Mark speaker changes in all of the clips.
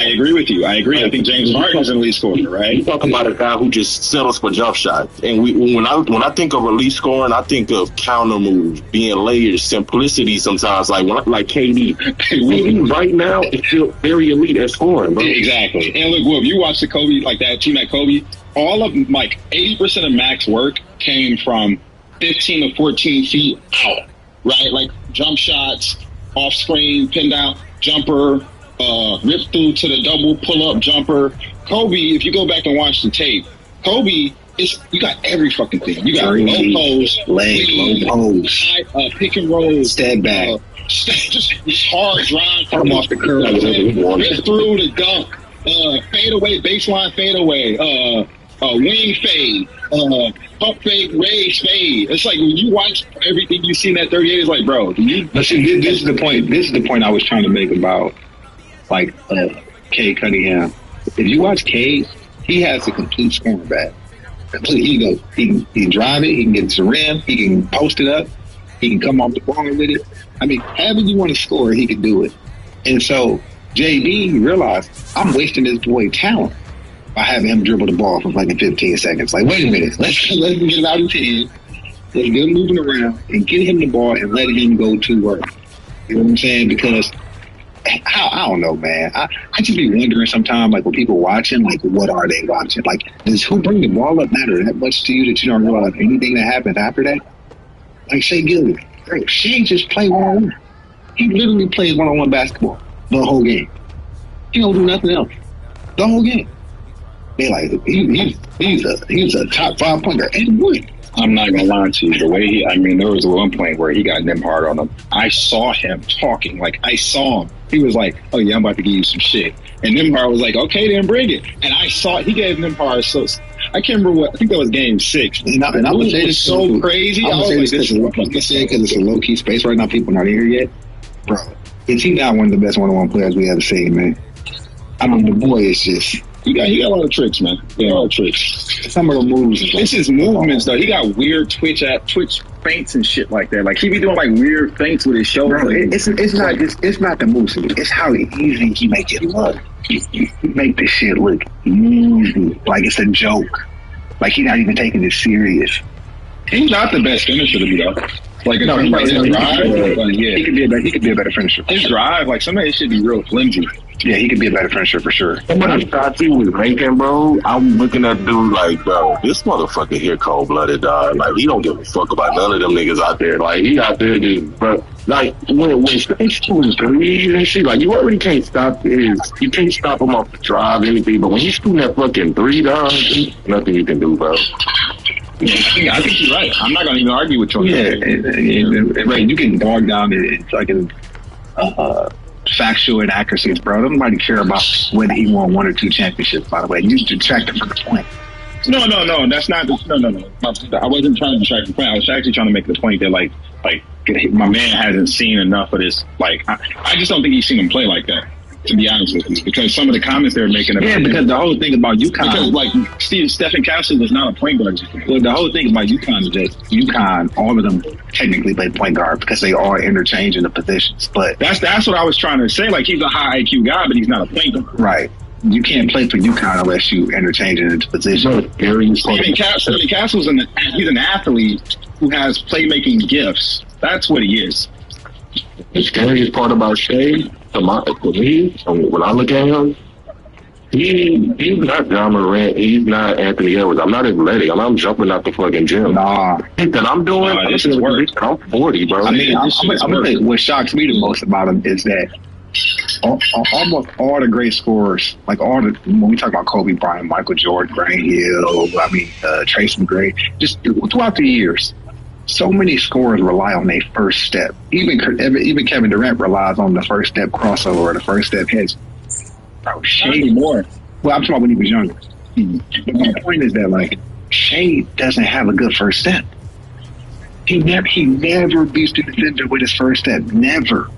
Speaker 1: I agree with you. I agree. I think James Harden is an elite scorer, right?
Speaker 2: You talking about a guy who just settles for jump shots. And when I think of elite scoring, I think of counter moves, being layers, simplicity sometimes. Like KD. KD right now is still very elite at scoring, bro.
Speaker 1: Exactly. And look, if you watch the Kobe, like that team at Kobe, all of like 80% of Mac's work came from 15 to 14 feet out, right? Like jump shots, off screen, pin down, jumper, rip through to the double pull-up jumper. Kobe, if you go back and watch the tape, Kobe, you got every fucking thing. You got low post,
Speaker 3: low post,
Speaker 1: pick and roll,
Speaker 3: step back,
Speaker 1: just hard drive,
Speaker 3: come off the curve,
Speaker 1: rip through the dunk, fade away, baseline fade away, wing fade, pump fade, raise fade. It's like when you watch everything you see in that 38, it's like, bro.
Speaker 3: But see, this is the point. This is the point I was trying to make about. Like Cade Cunningham. If you watch Cade, he has a complete scoring bag. He can drive it, he can get to the rim, he can post it up, he can come off the ball with it. I mean, however you want to score, he can do it. And so JB realized, I'm wasting this boy talent by having him dribble the ball for like 15 seconds. Like, wait a minute, let's get it out of 10, let's get him moving around and get him the ball and let him go to work. You know what I'm saying? Because I don't know, man. I just be wondering sometimes, like, when people watching, like, what are they watching? Like, does who bring the ball up matter that much to you that you don't realize anything that happens after that? Like Shea Gilgeous. Shea just play one-on-one. He literally plays one-on-one basketball the whole game. He don't do nothing else the whole game. They like he's a top 5 pointer and what?
Speaker 1: I'm not gonna lie to you. The way there was one point where he got Nimhard on him. I saw him talking. Like, I saw him. He was like, "Oh yeah, I'm about to give you some shit." And Nimhard was like, "Okay, then bring it." And I saw he gave Nimhard I can't remember what. I think that was game 6.
Speaker 3: And I would say this
Speaker 1: so crazy.
Speaker 3: I would say this because it's a low key space right now. People not here yet, bro. Is he not one of the best one-on-one players we ever seen, man? I mean, the boy is just.
Speaker 1: He got a lot of tricks, man. A lot of tricks.
Speaker 3: Some of the moves.
Speaker 1: This is movements, though. He got weird twitch feints and shit like that. Like, he be doing like weird feints with his shoulder.
Speaker 3: Bro, it's not the moves. It's how easy he make it look. He make this shit look easy, like it's a joke. Like he's not even taking it serious.
Speaker 1: He's not the best finisher to me, though. Like, no, his drive,
Speaker 3: he could be a better finisher.
Speaker 1: His drive, like, some of it should be real flimsy.
Speaker 3: Yeah, he could be a better finisher for sure.
Speaker 2: Some of the shots he was making, bro, I'm looking at dude like, bro, this motherfucker here cold-blooded, dog. Like, he don't give a fuck about none of them niggas out there. Like, he out there just, bro. Like, when Stacey was threes and shit, like, you already can't stop you can't stop him off the drive, anything. But when he's shooting that fucking 3, dog, nothing you can do, bro.
Speaker 1: Yeah, I think you're right. I'm not going to even argue with you.
Speaker 3: Yeah, right. You can dog down it's like factual inaccuracies, bro. Nobody care about whether he won 1 or 2 championships, by the way. You detract him from the point.
Speaker 1: No. That's not. No. I wasn't trying to detract the point. I was actually trying to make the point that, like my man hasn't seen enough of this. Like, I just don't think he's seen him play like that, to be honest with you, because some of the comments they're making about
Speaker 3: because the whole thing about UConn,
Speaker 1: because like Stephen Castle was not a point guard.
Speaker 3: Well, the whole thing about UConn is that UConn, all of them technically play point guard because they are interchanging the positions. But
Speaker 1: that's what I was trying to say. Like, he's a high IQ guy, but he's not a point guard.
Speaker 3: Right. You can't play for UConn unless you interchange it into positions.
Speaker 1: Stephen Castle's he's an athlete who has playmaking gifts. That's what he is.
Speaker 2: The scariest part about Shea, for me, when I look at him, he's not John Morant. He's not Anthony Edwards. I'm not athletic. I'm jumping out the fucking gym.
Speaker 3: Nah.
Speaker 2: That I'm doing.
Speaker 1: This is work.
Speaker 2: I'm 40, bro.
Speaker 3: I mean, I'm gonna say what shocks me the most about him is that almost all the great scorers, like when we talk about Kobe Bryant, Michael Jordan, Grant Hill, Tracy McGrady, just throughout the years, so many scorers rely on their first step. Even Kevin Durant relies on the first step crossover or the first step hedge. Bro, Shea more. Well, I'm talking about when he was younger. But my point is that, like, Shea doesn't have a good first step. He never beats the defender with his first step. Never.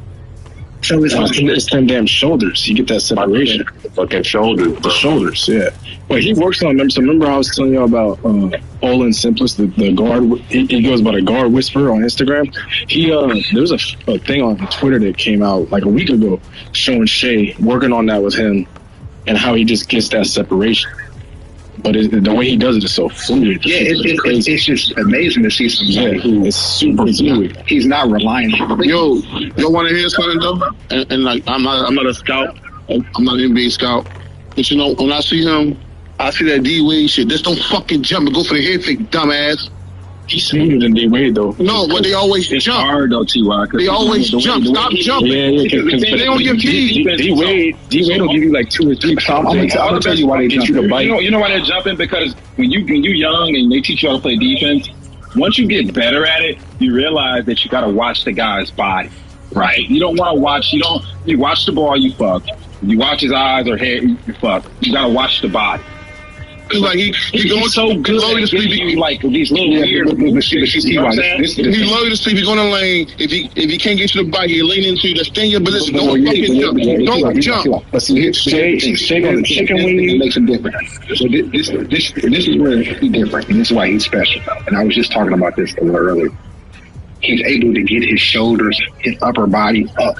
Speaker 4: So it's them damn shoulders. You get that separation.
Speaker 2: Fucking shoulders.
Speaker 4: The shoulders, yeah. But he works on them. So remember I was telling you about Olin Simplest, the guard. He goes by the guard whisperer on Instagram. There was a thing on Twitter that came out like a week ago showing Shea working on that with him and how he just gets that separation. But the way he does it is so fluid.
Speaker 3: Yeah, it's just amazing to see somebody who
Speaker 4: is super fluid.
Speaker 3: He's not relying.
Speaker 2: Yo, want to hear something though? And like, I'm not a scout. I'm not an NBA scout. But you know, when I see him, I see that D Wade shit. Just don't fucking jump and go for the head fake, dumbass.
Speaker 4: He's smoother than D Wade though.
Speaker 2: No, but they always
Speaker 1: it's
Speaker 2: jump.
Speaker 1: hard though, T.Y.
Speaker 2: They always jump. Stop jumping.
Speaker 4: Yeah, because
Speaker 2: they don't give keys.
Speaker 4: D Wade will give you like 2 or 3
Speaker 3: I'm gonna tell you why they
Speaker 1: get
Speaker 3: jump.
Speaker 1: You know why they're jumping? Because when you young and they teach you how to play defense, once you get better at it, you realize that you got to watch the guy's body, right? You don't want to watch. You watch the ball, you fuck. You watch his eyes or head, you fuck. You got to watch the body.
Speaker 2: It's like he's going
Speaker 1: so good at giving you like these little weird.
Speaker 2: He's low to sleep. He's going to lane. If he can't get to the body, he lean into you. Just stay in your position. Don't fucking jump. Don't jump.
Speaker 3: But see, Shea can win. It makes him different. So this is where he's different, and this is why he's special. And I was just talking about this a little earlier. He's able to get his shoulders, his upper body up,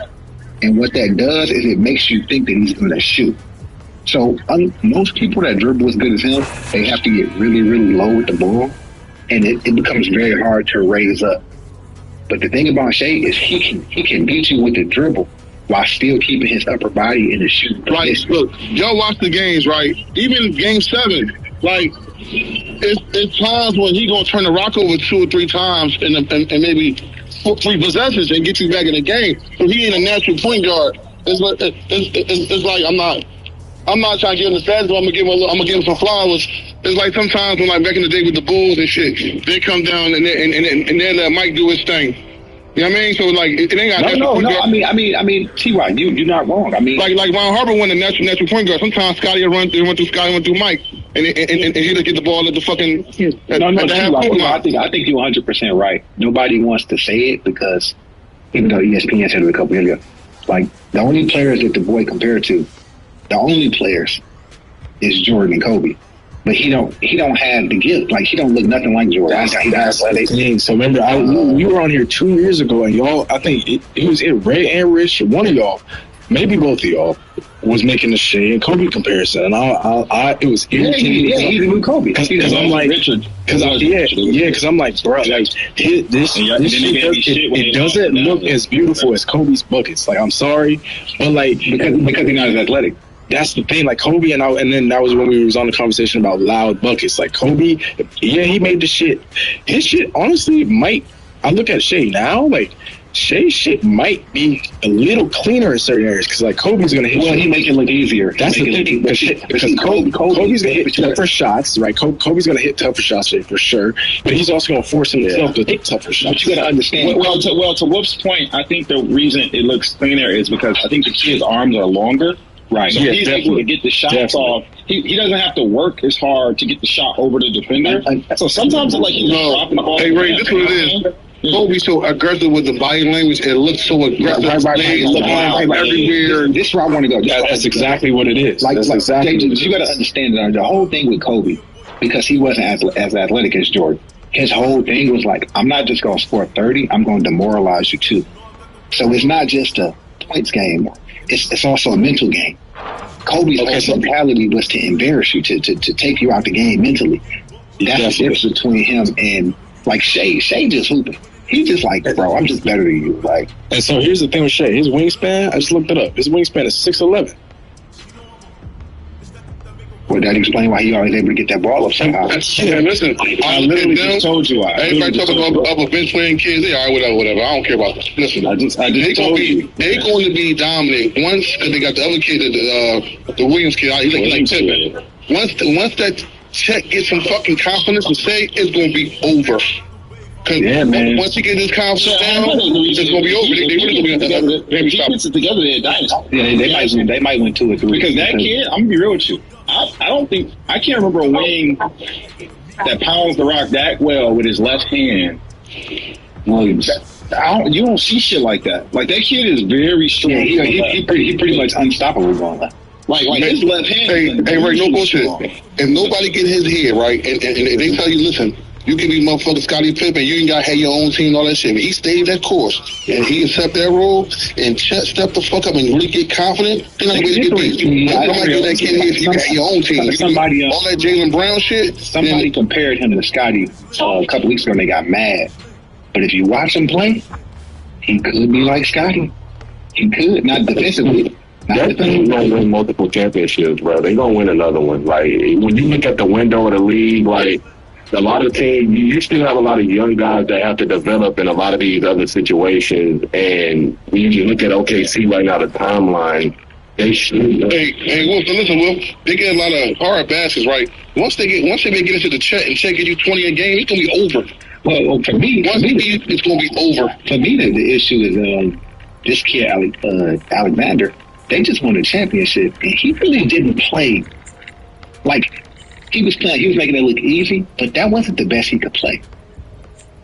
Speaker 3: and what that does is it makes you think that he's going to shoot. So most people that dribble as good as him, they have to get really, really low with the ball, and it becomes very hard to raise up. But the thing about Shea is he can beat you with the dribble while still keeping his upper body in the shooting position.
Speaker 2: Right, look, y'all watch the games, right? Even Game 7, like it's times when he gonna turn the rock over 2 or 3 times and maybe 3 possessions and get you back in the game. So he ain't a natural point guard. It's like I'm not trying to give him the stats, but I'm gonna give him some flowers. It's like sometimes when like back in the day with the Bulls and shit, they come down and then let Mike do his thing. You know what I mean? So like it ain't got
Speaker 3: no. I mean, T.Y., you're not wrong. I mean,
Speaker 2: like Ron Harper won the natural point guard. Sometimes Scotty will run through Scotty, run through Mike, and he'll just get the ball at the fucking.
Speaker 3: I think you're 100% right. Nobody wants to say it because even though ESPN said it a couple years ago, like the only players that the boy compared to. The only players is Jordan and Kobe, but he don't have the gift. Like he don't look nothing like Jordan.
Speaker 4: That's the thing. So remember, we were on here 2 years ago, and y'all, I think it was Ray and Rich, one of y'all, maybe both of y'all, was making the Shea and Kobe comparison, and I it was irritating.
Speaker 3: Yeah, he's with Kobe.
Speaker 4: Because I'm like, because I'm like, bro, like this shit doesn't look as beautiful as Kobe's buckets. Like, I'm sorry, but like
Speaker 3: because he's not as athletic.
Speaker 4: That's the thing. Like Kobe and then that was when we was on the conversation about loud buckets. Like Kobe, yeah, he made the shit. His shit, honestly, might. I look at Shea now, like Shea's shit might be a little cleaner in certain areas because like Kobe's gonna hit.
Speaker 3: Well, he make it look easier.
Speaker 4: That's the thing because Kobe's gonna hit tougher shots, right? Kobe's gonna hit tougher shots for sure, but he's also gonna force himself to hit tougher shots.
Speaker 3: But you gotta understand.
Speaker 1: Well, to Whoop's point, I think the reason it looks cleaner is because I think the kid's arms are longer. Right. So he's able to get the shots off. He doesn't have to work as hard to get the shot over the defender. So sometimes it's like he's dropping the ball.
Speaker 2: Hey, Ray, this is what it is. Kobe's so aggressive with the body language. It looks so aggressive. Right, everywhere.
Speaker 3: This is where I want to go.
Speaker 4: That's exactly what it is.
Speaker 3: Exactly. You got to understand that the whole thing with Kobe, because he wasn't as athletic as Jordan, his whole thing was like, I'm not just going to score 30, I'm going to demoralize you too. So it's not just a points game. It's also a mental game. Kobe's whole mentality was to embarrass you, to take you out the game mentally. That's the difference between him and like Shea. Shea just hooping. He's just like, bro, I'm just better than you. Like,
Speaker 4: and so here's the thing with Shea. His wingspan, I just looked it up. His wingspan is 6'11".
Speaker 3: Well, that explains why he always able to get that ball up somehow.
Speaker 2: Yeah, listen,
Speaker 1: I literally just told you.
Speaker 2: Everybody talking about bench playing kids. They are whatever. I don't care about that. Listen,
Speaker 1: I just told you.
Speaker 2: They're going to be dominant once because they got the other kid, the Williams kid. He's like Pippen. Once that Chet gets some fucking confidence and say it's going to be over. Because once he gets his confidence down, it's going to be over. They really going to be together.
Speaker 1: If he puts it together, they're a dynasty.
Speaker 3: Yeah, they might win 2 or 3.
Speaker 1: Because that kid, I'm going to be real with you. I can't remember a wing that pounds the rock that well with his left hand.
Speaker 3: Williams.
Speaker 1: You don't see shit like that. Like, that kid is very strong.
Speaker 3: Yeah, he pretty much unstoppable going left.
Speaker 1: Like his left hand.
Speaker 2: Hey, Ray, no bullshit. If nobody get his head right, and they tell you, listen,
Speaker 5: You can be motherfucking Scottie Pippen. You ain't got to have your own team and all that shit. But he stayed that course. And he accept that role and step the fuck up and really get confident. Then that's where you get beat. I'm not getting that kid here if you got your own team.
Speaker 3: Somebody,
Speaker 5: all that Jaylen Brown shit.
Speaker 3: Somebody compared him to Scottie a couple weeks ago and they got mad. But if you watch him play, he could be like Scottie. He could, not defensively.
Speaker 2: That team's gonna win multiple championships, bro. They gonna win another one. Like when you look at the window of the league, like a lot of teams, you still have a lot of young guys that have to develop in a lot of these other situations. And when you look at OKC right now, the timeline, they should.
Speaker 5: Hey, Will, listen, Will. They get a lot of hard baskets, right? Once they get into the check and check you 20 a game, it's gonna be over.
Speaker 3: Well, for me,
Speaker 5: it's gonna be over.
Speaker 3: For me, the issue is this kid Alexander. They just won a championship, and he really didn't play like he was playing. He was making it look easy, but that wasn't the best he could play.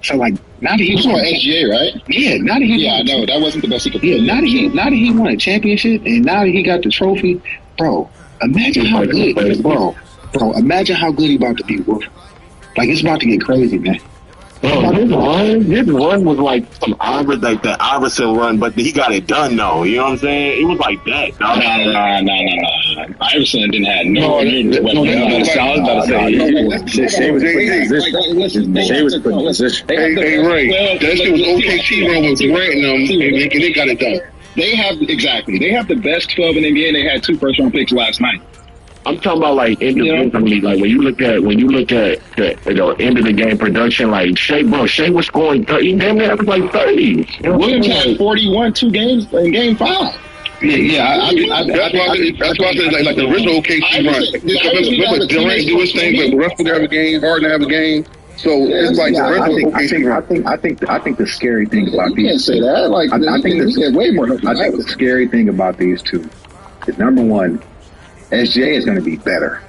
Speaker 3: So, like, now that he
Speaker 1: won SGA, right?
Speaker 3: Yeah, now that he
Speaker 1: I know that wasn't the best he could play.
Speaker 3: Yeah, now that he won a championship, and now that he got the trophy, bro. Imagine how good, bro. Imagine how good he about to be, bro. Like, it's about to get crazy, man.
Speaker 2: Bro, this run was like some like the Iverson run, but he got it done though. You know what I'm saying? It was like that.
Speaker 1: No. Iverson didn't have no.
Speaker 4: Shea was put in position.
Speaker 5: Hey, Ray, that shit was OKC run with Durant and them. They got it done.
Speaker 1: They have the best 12 in the NBA. And they had 2 first-round picks last night.
Speaker 2: I'm talking about like individually, like when you look at the end of the game production, like Shea was scoring 30, damn near it was like 30.
Speaker 1: Williams had 41 2 games in game 5.
Speaker 5: Yeah, that's why I said like the original OKC run. Remember Durant do his thing, but Westbrook have a game, Harden have a game. So it's like the original OKC run.
Speaker 3: I think the scary thing about
Speaker 1: these. You can't say that. Like I think way more.
Speaker 3: I think the scary thing about these two is number one. SGA is going to be better.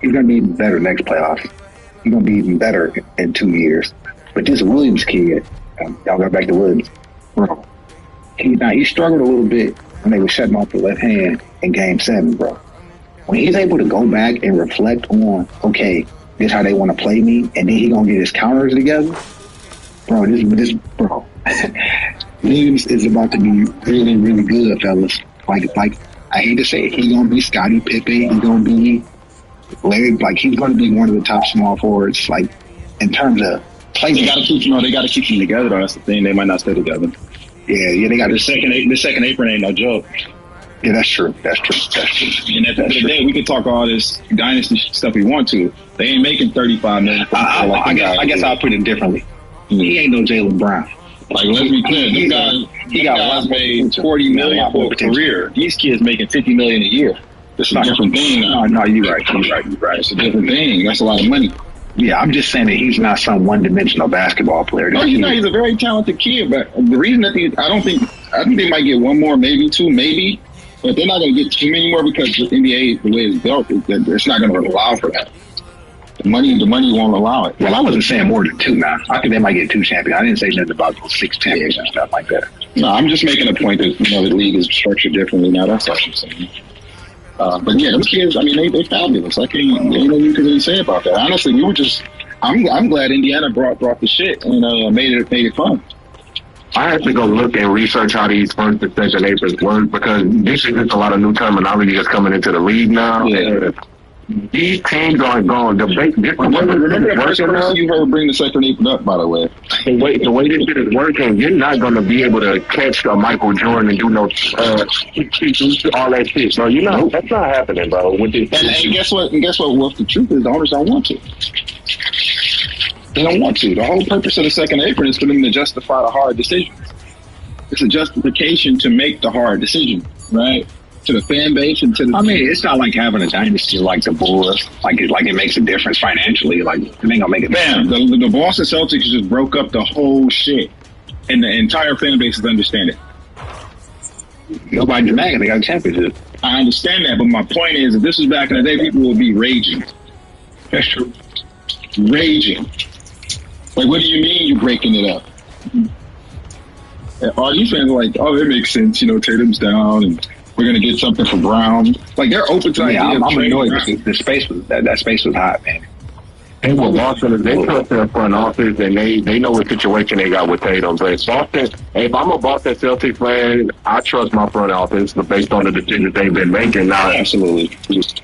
Speaker 3: He's going to be even better next playoffs. He's going to be even better in 2 years. But this Williams kid, y'all go back to Williams, bro. He struggled a little bit when they were shutting off the left hand in Game 7, bro. When he's able to go back and reflect on, okay, this is how they want to play me, and then he going to get his counters together, bro. This bro. Williams is about to be really, really good, fellas. Like. I hate to say it, he's gonna be Scottie Pippen. He's gonna be Larry. Like he's gonna be one of the top small forwards. Like in terms of play.
Speaker 1: They gotta keep them together. Though. That's the thing. They might not stay together.
Speaker 3: Yeah. They got
Speaker 1: the second apron ain't no joke.
Speaker 3: Yeah, that's true.
Speaker 1: And at the end of the day, we can talk all this dynasty stuff we want to. They ain't making $35 million.
Speaker 3: I guess I'll put it differently. He ain't no Jaylen Brown.
Speaker 1: Like, let's be clear, he got made $40 million for a career. These kids making $50 million a year. It's a different thing.
Speaker 3: No, you're right.
Speaker 1: It's a different thing. That's a lot of money.
Speaker 3: Yeah, I'm just saying that he's not some one-dimensional basketball player.
Speaker 1: No, he's not. He's a very talented kid. But the reason that I think they might get one more, maybe 2, maybe. But they're not going to get too many more because the NBA, the way it's built, it's not going to allow for that. The money won't allow it.
Speaker 3: Well, I wasn't saying more than 2 now. I think they might get 2 champions. I didn't say nothing about 6 champions and stuff like that.
Speaker 1: No, I'm just making a point that the league is structured differently now. That's all I'm saying. But yeah, those kids, I mean, they fabulous. I can't, ain't no you can really say about that. Honestly, I'm glad Indiana brought the shit and made it fun.
Speaker 2: I have to go look and research how these first and second aprons work because this is just a lot of new terminology that's coming into the league now.
Speaker 1: Yeah.
Speaker 2: These teams aren't going to debate.
Speaker 1: Remember the first person you heard bring the second apron up, by the way.
Speaker 2: The way this shit is working, you're not going to be able to catch a Michael Jordan and do no all that shit. So that's not happening, bro. With this
Speaker 1: and guess what? Wolf, the truth is the owners don't want to. They don't want to. The whole purpose of the second apron is for them to justify the hard decisions. It's a justification to make the hard decision, right? To the fan base and to the.
Speaker 3: I mean, it's not like having a dynasty like the Bulls. Like it makes a difference financially. Like it ain't gonna make it.
Speaker 1: Bam! The Boston Celtics just broke up the whole shit, and the entire fan base is understanding.
Speaker 3: Nobody's mad. They got a championship.
Speaker 1: I understand that, but my point is, if this was back in the day, people would be raging.
Speaker 3: That's true.
Speaker 1: Raging. Like, what do you mean you're breaking it up? All these fans are like, oh, it makes sense. Tatum's down and. We're gonna get something for Brown. Like they're open to
Speaker 3: idea. I'm annoyed. The space was that space was hot, man.
Speaker 2: And with Boston, they trust their front office and they know what situation they got with Tatum. But Boston, if I'm a Boston Celtics fan, I trust my front office based on the decisions they've been making. Now,
Speaker 3: Absolutely.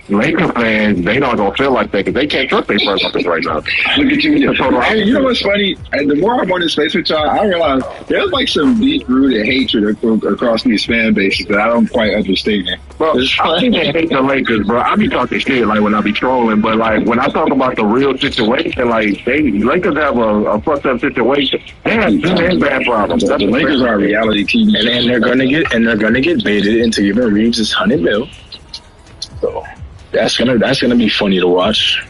Speaker 2: Lakers fans, they not gonna feel like they, cause they can't trust their front office right now.
Speaker 1: Look at you. Hey, you know what's funny? And the more I'm on this space with y'all, I realize there's like some deep-rooted hatred across these fan bases that I don't quite understand.
Speaker 2: Bro, I think they hate the Lakers, bro. I be talking shit like when I be trolling, but like when I talk about the real situation, like Lakers have a fucked up situation. They have good and bad problems.
Speaker 1: The Lakers are a reality TV,
Speaker 4: and they're gonna get baited into giving Reeves his $100 million. So that's gonna be funny to watch.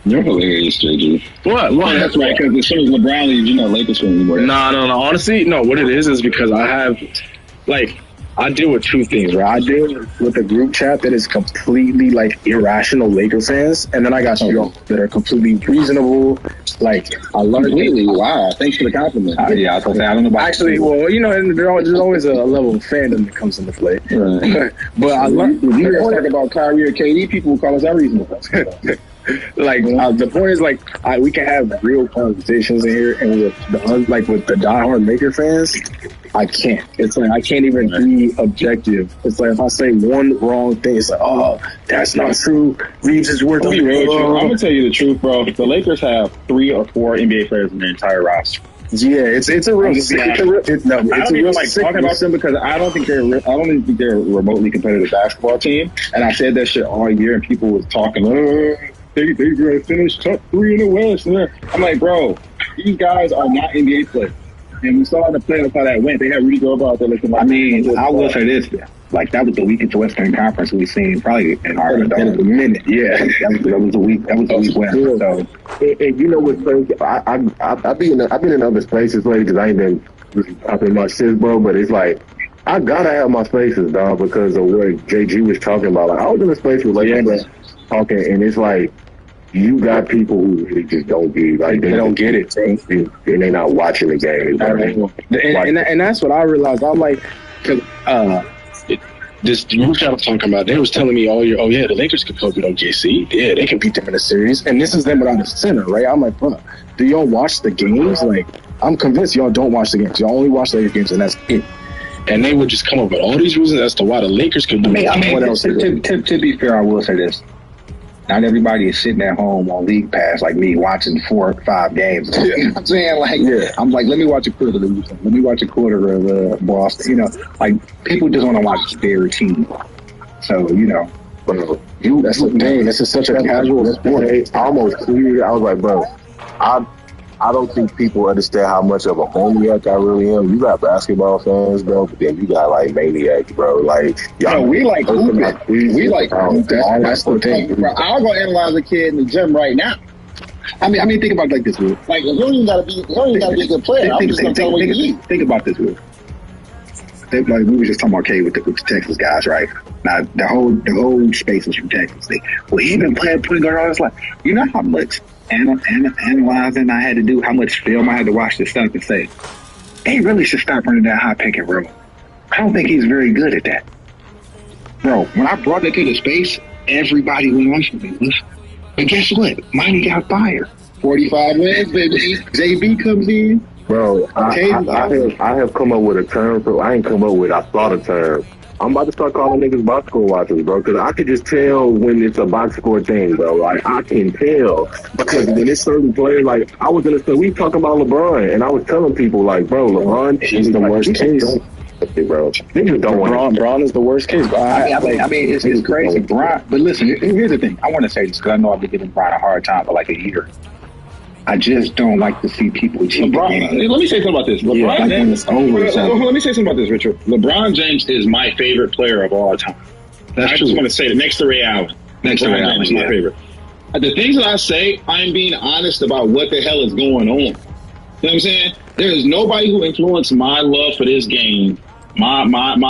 Speaker 1: You're hilarious, JG.
Speaker 4: What?
Speaker 1: That's right, because as soon as LeBron leaves, you're not Lakers fan anymore.
Speaker 4: No. Honestly, no. What it is because I deal with two things, right? I deal with a group chat that is completely like irrational Lakers fans, and then I got y'all that are completely reasonable. Like I love
Speaker 1: completely. Wow, thanks for the compliment.
Speaker 3: Yeah, I was gonna say I don't know about
Speaker 4: actually. Well, you know, and there's always a level of fandom that comes into play.
Speaker 1: Right.
Speaker 4: But I love.
Speaker 1: If you guys talk about Kyrie or KD, people will call us unreasonable.
Speaker 4: Like the point is, like we can have real conversations in here, and with the diehard Laker fans, I can't. It's like I can't even be objective. It's like if I say one wrong thing, it's like, oh, that's not true. Reeves is worth.
Speaker 1: I'm gonna tell you the truth, bro. The Lakers have 3 or 4 NBA players in their entire roster.
Speaker 4: Yeah, it's a real.
Speaker 1: I don't even like talking about them because I don't think they're a remotely competitive basketball team. And I said that shit all year, and people was talking. They're going to finish top 3 in the West. I'm like, bro, these guys are not NBA players. And we saw in the playoffs how that went. They had Rudy Gobert out there looking like.
Speaker 3: I mean, I will say this. Like, that was the weakest Western Conference we've seen probably in our minute. Yeah, that was a weak West. So,
Speaker 2: and you know what's crazy? I've been in other spaces lately because I ain't been up in my shit, bro. But it's like I gotta have my spaces, dog, because of what JG was talking about. Like I was in a space with Lakers talking, and it's like you got people who really just don't get like they don't get it, bro. And they're not watching the game.
Speaker 4: And that's what I realized. I'm like, because this group chat I was talking about, they was telling me all year, oh yeah, the Lakers could go with OKC. Yeah, they can beat them in a series. And this is them without a center, right? I'm like, bro, do y'all watch the games? Like, I'm convinced y'all don't watch the games. Y'all only watch the Lakers games, and that's it. And they would just come up with all these reasons as to why the Lakers could do
Speaker 3: I mean, to be fair, I will say this. Not everybody is sitting at home on League Pass like me watching 4 or 5 games. You know what I'm saying? Like, I'm like, let me watch a quarter of Houston. Let me watch a quarter of Boston. You know, like, people just want to watch their team. So, you know.
Speaker 2: Bro,
Speaker 4: that's the thing. This is such a casual sport.
Speaker 2: I almost cleared. I was like, bro, I don't think people understand how much of a homaniac I really am. You got basketball fans, bro, but then you got like maniacs, bro. Like,
Speaker 1: y'all, we like hooping. We like that's the thing. Bro, I'll go analyze a kid in the gym right now.
Speaker 3: I mean, think about it like this, Will.
Speaker 1: Like, you don't even gotta be a good player. I'm just gonna tell what you eat.
Speaker 3: Think about this, Will. Like we were just talking about K with the Texas guys, right? Now the whole space is from Texas. He been playing point guard all his life. You know how much analyzing I had to do, how much film I had to watch this stuff and say, they really should stop running that high pick and roll. I don't think he's very good at that. Bro, when I brought that to the space, everybody went on for me. But guess what? Money got fired.
Speaker 1: 45 wins, baby. JB comes in.
Speaker 2: Bro, I have come up with a term. So I ain't come up with. I thought a term. I'm about to start calling niggas box score watchers, bro, because I could just tell when it's a box score thing, bro. Like, I can tell. Because when it's certain players, like, I was in a we talking about LeBron, and I was telling people, like, bro, LeBron,
Speaker 4: he's the worst case.
Speaker 2: Bro, niggas don't want
Speaker 4: LeBron is the worst case.
Speaker 3: I mean, it's crazy. Bron, but listen, here's the thing. I want to say this because I know I've been giving Bron a hard time for like a year. I just don't like to see people cheat.
Speaker 1: Let me say something about this. Let me say something about this, Richard. LeBron James is my favorite player of all time. I just want to say that next to Ray Allen. LeBron James is my favorite. The things that I say, I'm being honest about what the hell is going on. You know what I'm saying? There is nobody who influenced my love for this game, my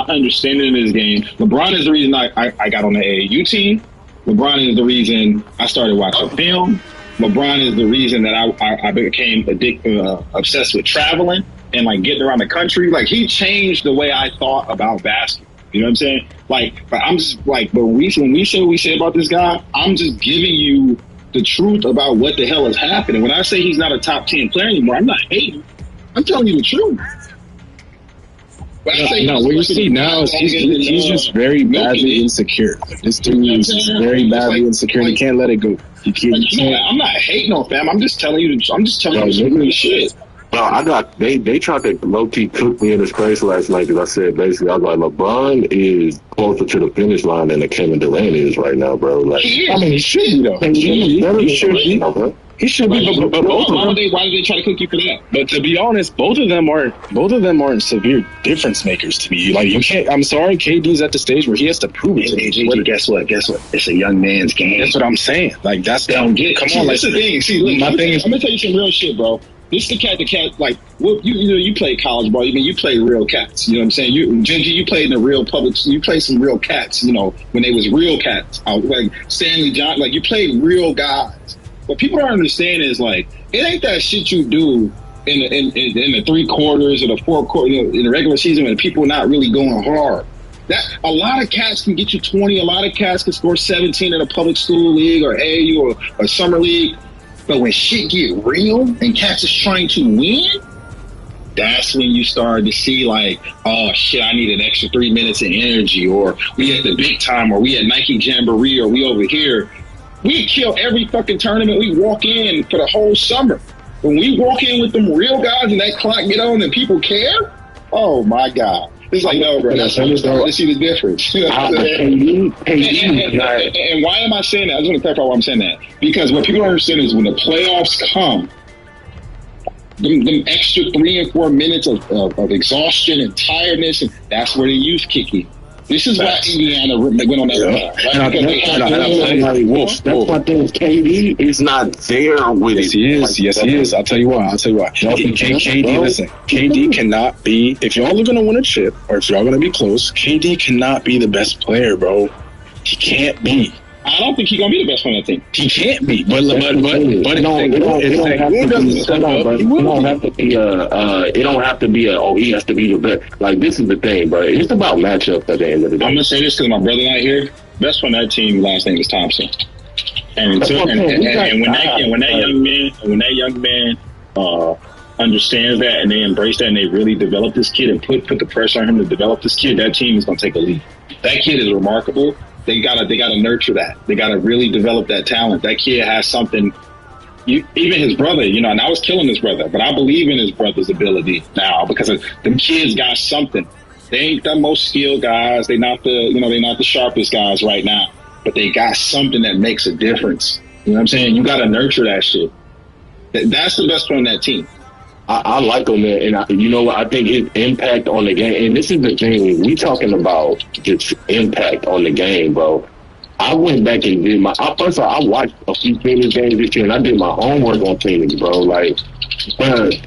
Speaker 1: understanding of this game. LeBron is the reason I got on the AAU team. LeBron is the reason I started watching film. LeBron is the reason that I became obsessed with traveling and like getting around the country. Like, he changed the way I thought about basketball. You know what I'm saying? Like, but I'm just like, but when we say what we say about this guy, I'm just giving you the truth about what the hell is happening. When I say he's not a top 10 player anymore, I'm not hating. I'm telling you the truth.
Speaker 4: No, what you see now is he's just very badly insecure. This dude is just very badly insecure. He can't let it go. He can't.
Speaker 1: I'm not hating on fam. I'm just telling you the shit.
Speaker 2: No, they tried to low-key cook me in his face last night because I said basically I was like, LeBron is closer to the finish line than the Kevin Durant is right now, bro. Like,
Speaker 1: I mean, he should be though.
Speaker 4: He should be. He should be, but both of them.
Speaker 1: Why did they try to cook you for that?
Speaker 4: But to be honest, both of them aren't severe difference makers to me. Like, you can't. I'm sorry, KD's at the stage where he has to prove it.
Speaker 3: Guess what? It's a young man's game.
Speaker 4: That's what I'm saying. Like, that's
Speaker 1: come on. Like, that's the thing. See, look, I'm gonna tell you some real shit, bro. This is the cat. Like, well, you played college ball. You play real cats. You know what I'm saying? Ginger, you played in the real public. You played some real cats. You know, when they was real cats. Like Stanley John. Like, you played real guys. What people don't understand is, like, it ain't that shit you do in the 3 quarters or the 4 quarters in the regular season when people not really going hard. That a lot of cats can get you 20. A lot of cats can score 17 in a public school league or AAU or summer league. But when shit get real and cats is trying to win, that's when you start to see, like, oh shit, I need an extra 3 minutes of energy, or we at the big time, or we at Nike Jamboree, or we over here. We kill every fucking tournament we walk in for the whole summer. When we walk in with them real guys and that clock get on and people care, oh my God. It's like, no, bro, that's when you start to see the difference. You know what I'm saying? And why am I saying that? I just want to clarify why I'm saying that. Because what people don't understand is when the playoffs come, them extra 3 and 4 minutes of exhaustion and tiredness, and that's where the youth kick in. This is why Indiana went on that run.
Speaker 2: That's why KD is not there with it.
Speaker 4: Yes, he is. I'll tell you why. KD, listen, KD cannot be, if y'all are going to win a chip, or if y'all going to be close, KD cannot be the best player, bro. He can't be.
Speaker 1: I don't think he's gonna be the best one on the team.
Speaker 4: He can't be, but it
Speaker 2: don't have to be oh, he has to be the best. Like, this is the thing, bro. It's about matchups at the end of the day.
Speaker 1: I'm gonna say this because my brother not here. Best one on that team, last name is Thompson. And when that young man understands that and they embrace that and they really develop this kid and put the pressure on him to develop this kid, that team is gonna take a lead. That kid is remarkable. They gotta nurture that. They gotta really develop that talent. That kid has something. Even his brother, and I was killing his brother, but I believe in his brother's ability now because them kids got something. They ain't the most skilled guys. They're not the sharpest guys right now, but they got something that makes a difference. You know what I'm saying? You gotta nurture that shit. That's the best one on that team.
Speaker 2: I like him, man, and you know what? I think his impact on the game, and this is the thing, we talking about just impact on the game, bro. I went back and did first of all, I watched a few Phoenix games this year, and I did my homework on Phoenix, bro. Like,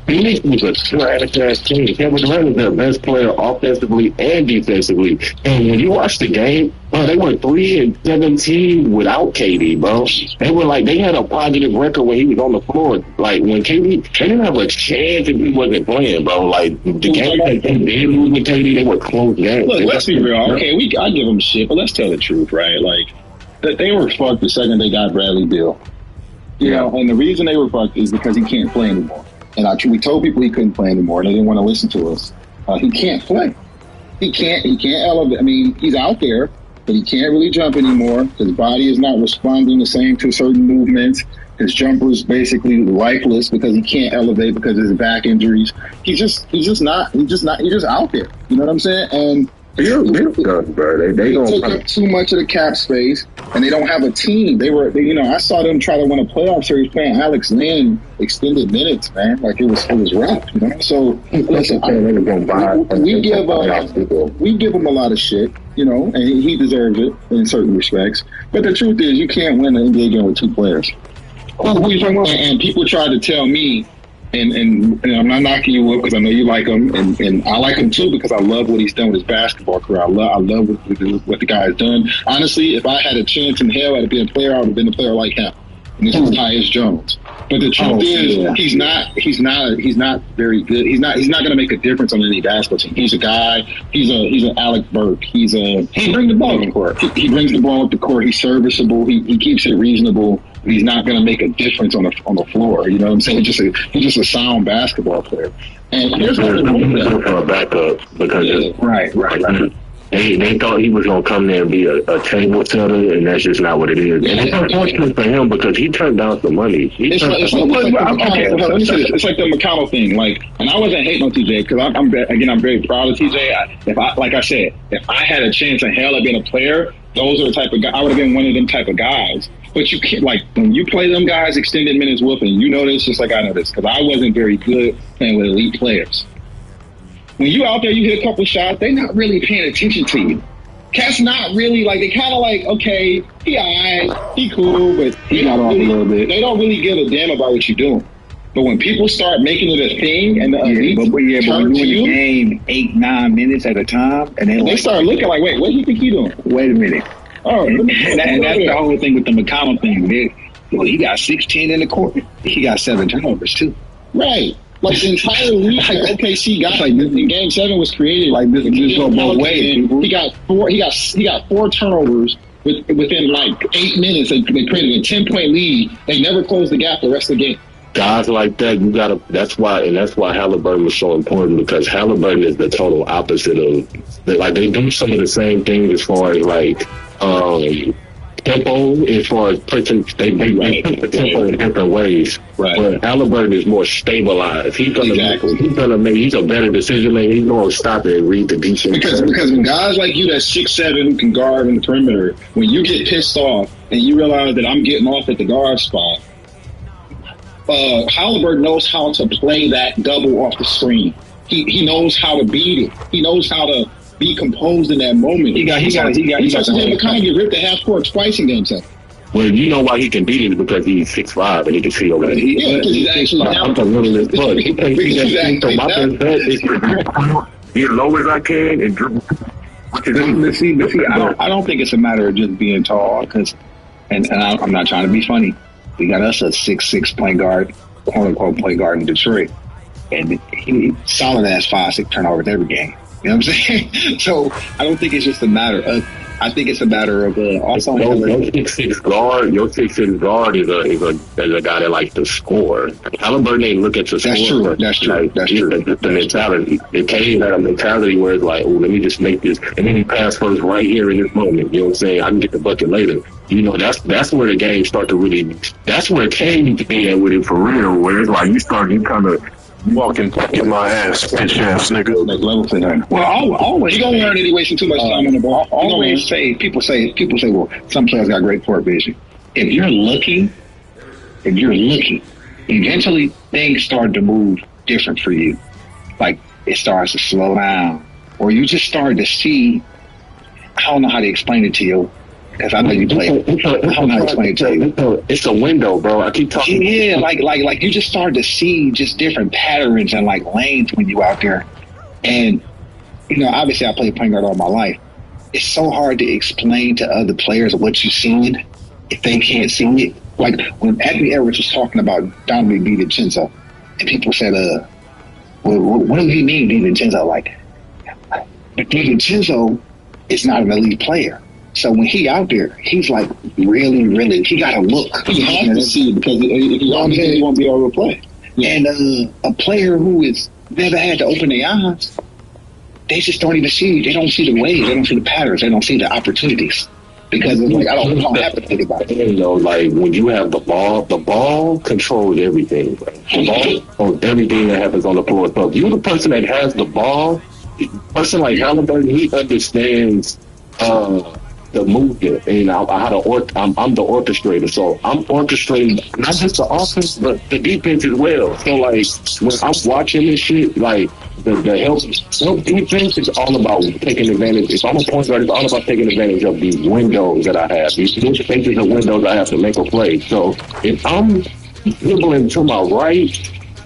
Speaker 2: Phoenix was a trash-ass team. Kevin Durant was their best player offensively and defensively. And when you watch the game, bro, they went 3-17 without KD, bro. They had a positive record when he was on the floor. Like, when KD, they didn't have a chance if he wasn't playing, bro. Like, the game that they did lose with KD, they were close games.
Speaker 1: Look, let's be real. Okay, I give them shit, but let's tell the truth, right? Like, they were fucked the second they got Bradley Beal. And the reason they were fucked is because he can't play anymore. And we told people he couldn't play anymore, and they didn't want to listen to us. He can't play. He can't elevate. I mean, he's out there, but he can't really jump anymore. His body is not responding the same to certain movements. His jumper is basically lifeless because he can't elevate because of his back injuries. He's just out there. You know what I'm saying? And
Speaker 2: they
Speaker 1: took up too much of the cap space, and they don't have a team. I saw them try to win a playoff series playing Alex Lynn extended minutes, man. Like, it was rough, So listen, we give him a lot of shit, and he deserves it in certain respects. But the truth is, you can't win an NBA game with 2 players. And people try to tell me. And I'm not knocking you up because I know you like him, and I like him too because I love what he's done with his basketball career. I love what the guy has done. Honestly, if I had a chance in hell at being a player, I would have been a player like him. And this is Tyus Jones. But the truth is, he's not very good. He's not going to make a difference on any basketball team. He's a guy. He's an Alec Burke. He brings the ball on the court. He brings the ball up the court. He's serviceable. He keeps it reasonable. He's not going to make a difference on the floor. You know what I'm saying? He's just a sound basketball player. And here's what
Speaker 2: for a backup because
Speaker 3: right.
Speaker 2: They thought he was going to come there and be a table setter, and that's just not what it is. And it's unfortunate for him because he turned down some money.
Speaker 1: It's like the McConnell thing. Like, and I wasn't hating on TJ because I'm very proud of TJ. If I had a chance in hell of being a player, those are the type of guys. I would have been one of them type of guys. But you can't, like, when you play them guys extended minutes with, and you know this just like I know this because I wasn't very good playing with elite players. When you out there, you hit a couple shots, they're not really paying attention to you. Cat's not really, like, they kind of like, okay, he all right, he cool, but he not off a little bit. They don't really give a damn about what you're doing. But when people start making it a thing, and the
Speaker 3: when you in the game 8-9 minutes at a time, and they
Speaker 1: start looking like, wait, what do you think he doing?
Speaker 3: Wait a minute.
Speaker 1: Oh,
Speaker 3: and that's the whole thing with the McConnell thing. He got 16 in the court. He got 7 turnovers too.
Speaker 1: Right. Like the entire league, like OKC got like in Game 7 was created like this go both ways. He got 4 turnovers within like 8 minutes. They created a 10-point lead. They never closed the gap the rest of the game.
Speaker 2: Guys like that, you gotta. That's why Halliburton was so important because Halliburton is the total opposite of. Like they do some of the same things as far as like tempo, as far as pushing. They put the tempo in different ways.
Speaker 1: Right.
Speaker 2: But Halliburton is more stabilized. He's gonna make. He's a better decision maker. He's gonna stop it and read the defense.
Speaker 1: Because when guys like you that's 6'7" who can guard in the perimeter, when you get pissed off and you realize that I'm getting off at the guard spot. Halliburton knows how to play that double off the screen. He knows how to beat it. He knows how to be composed in that moment. He got McConnell get ripped at half court twice in Game 7.
Speaker 2: Well, you know why he can beat it because he's 6'5" and he can see over there.
Speaker 1: Yeah, because he's actually down.
Speaker 2: I'm talking about plug. He can so my best bet is to be as low as I can and dribble.
Speaker 3: But see, I don't think it's a matter of just being tall because, and I'm not trying to be funny. We got us a 6'6" point guard, quote unquote point guard in Detroit, and he solid ass 5-6 turnovers every game. You know what I'm saying? So I don't think it's just a matter of. I think it's a matter of also.
Speaker 2: Your 6'6" guard is a guy that likes to score. Halliburton ain't look at the score.
Speaker 3: That's true.
Speaker 2: The mentality. The Kane had a mentality where it's like, oh, let me just make this, and then he pass first right here in this moment. You know what I'm saying? I can get the bucket later. You know, that's where the game start to really. That's where Kane needs to be at with it for real. Where it's like you kind of. Walking, get my ass, bitch ass nigga.
Speaker 1: Next level for him.
Speaker 3: Well, always
Speaker 1: you gonna learn it wasting too much time on the ball.
Speaker 3: Always say people say, well, some players got great court vision. If you're looking, eventually things start to move different for you. Like it starts to slow down, or you just start to see. I don't know how to explain it to you. Because I know you play. I don't know how to explain it to you.
Speaker 2: It's a window, bro. I keep talking.
Speaker 3: Yeah, like you just start to see just different patterns and like lanes when you out there. And you know, obviously, I played point guard all my life. It's so hard to explain to other players what you're seeing if they can't see it. Like when Anthony Edwards was talking about Dominic DiVincenzo, and people said, well, what do you mean DiVincenzo? Like, but DiVincenzo is not an elite player. So when he out there, he's like really, he got to look.
Speaker 1: He has to see it because if you don't, he won't be able to play.
Speaker 3: Yeah. And a player who has never had to open their eyes, they just don't even see. They don't see the waves. They don't see the patterns. They don't see the opportunities. Because it's like, I don't have to think about it.
Speaker 2: You know, like when you have the ball controls everything. The ball controls everything that happens on the floor. So if you're the person that has the ball, a person like Halliburton, he understands the movement, and I'm the orchestrator, so I'm orchestrating not just the offense but the defense as well. So like when I'm watching this shit, like the help defense is all about taking advantage. If I'm a point guard, it's all about taking advantage of these windows that I have, these spaces and windows I have to make a play. So if I'm dribbling to my right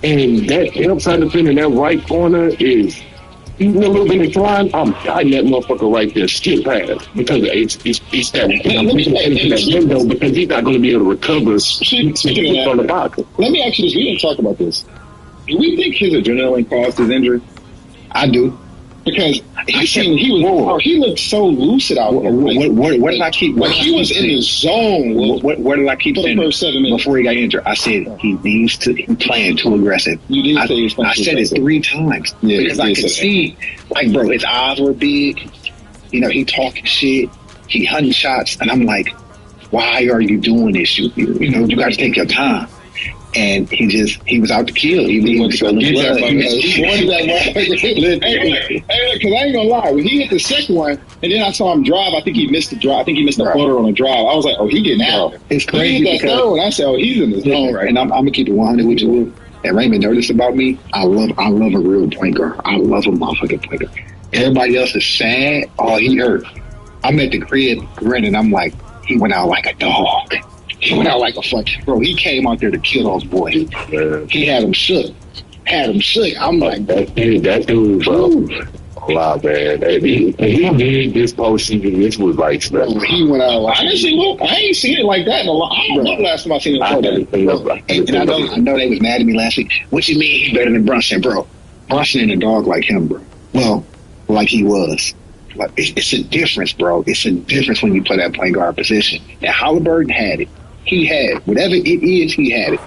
Speaker 2: and that outside defender in that right corner is even a little bit inclined, I'm guiding that motherfucker right there, skip past, because it's that window, because he's not going to be able to recover from the box.
Speaker 1: Let me ask you this. We didn't talk about this. Do we think his adrenaline caused his injury?
Speaker 3: I do.
Speaker 1: Because he looked so lucid out there.
Speaker 3: What did I keep?
Speaker 1: He was in the zone.
Speaker 3: What did I keep saying before he got injured? I said he needs to be playing too aggressive.
Speaker 1: You did say
Speaker 3: I said it 3 times because I could see, like, bro, his eyes were big. You know, he talking shit. He hunting shots, and I'm like, why are you doing this? You know, you got to take your time. And he was out to kill. He wanted to go get that
Speaker 1: because I ain't gonna lie, when he hit the second one, and then I saw him drive, I think he missed the drive. I think he missed the putter on the drive. I was like, oh, he getting out.
Speaker 3: It's crazy.
Speaker 1: He hit that third one. I said, oh, he's in the zone right.
Speaker 3: And I'm gonna keep it 100 with you. And Raymond noticed about me, I love a real point guard. I love a motherfucking point guard. Everybody else is sad. Oh, he hurt. I'm at the crib grinning. I'm like, he went out like a dog. He went out like a fucking bro. He came out there to kill those boys. He had them shook. I'm like,
Speaker 2: that dude, bro. Wow, man. He did this postseason. This was like special.
Speaker 3: He went out. Like,
Speaker 1: I ain't seen it like that in a long. I don't know the last time I seen it.
Speaker 3: I know they was mad at me last week. What you mean he better than Brunson, bro? Brunson ain't a dog like him, bro. Well, like he was. Like, it's a difference, bro. It's a difference when you play that point guard position. And Halliburton had it. He had it. Whatever it is, he had it.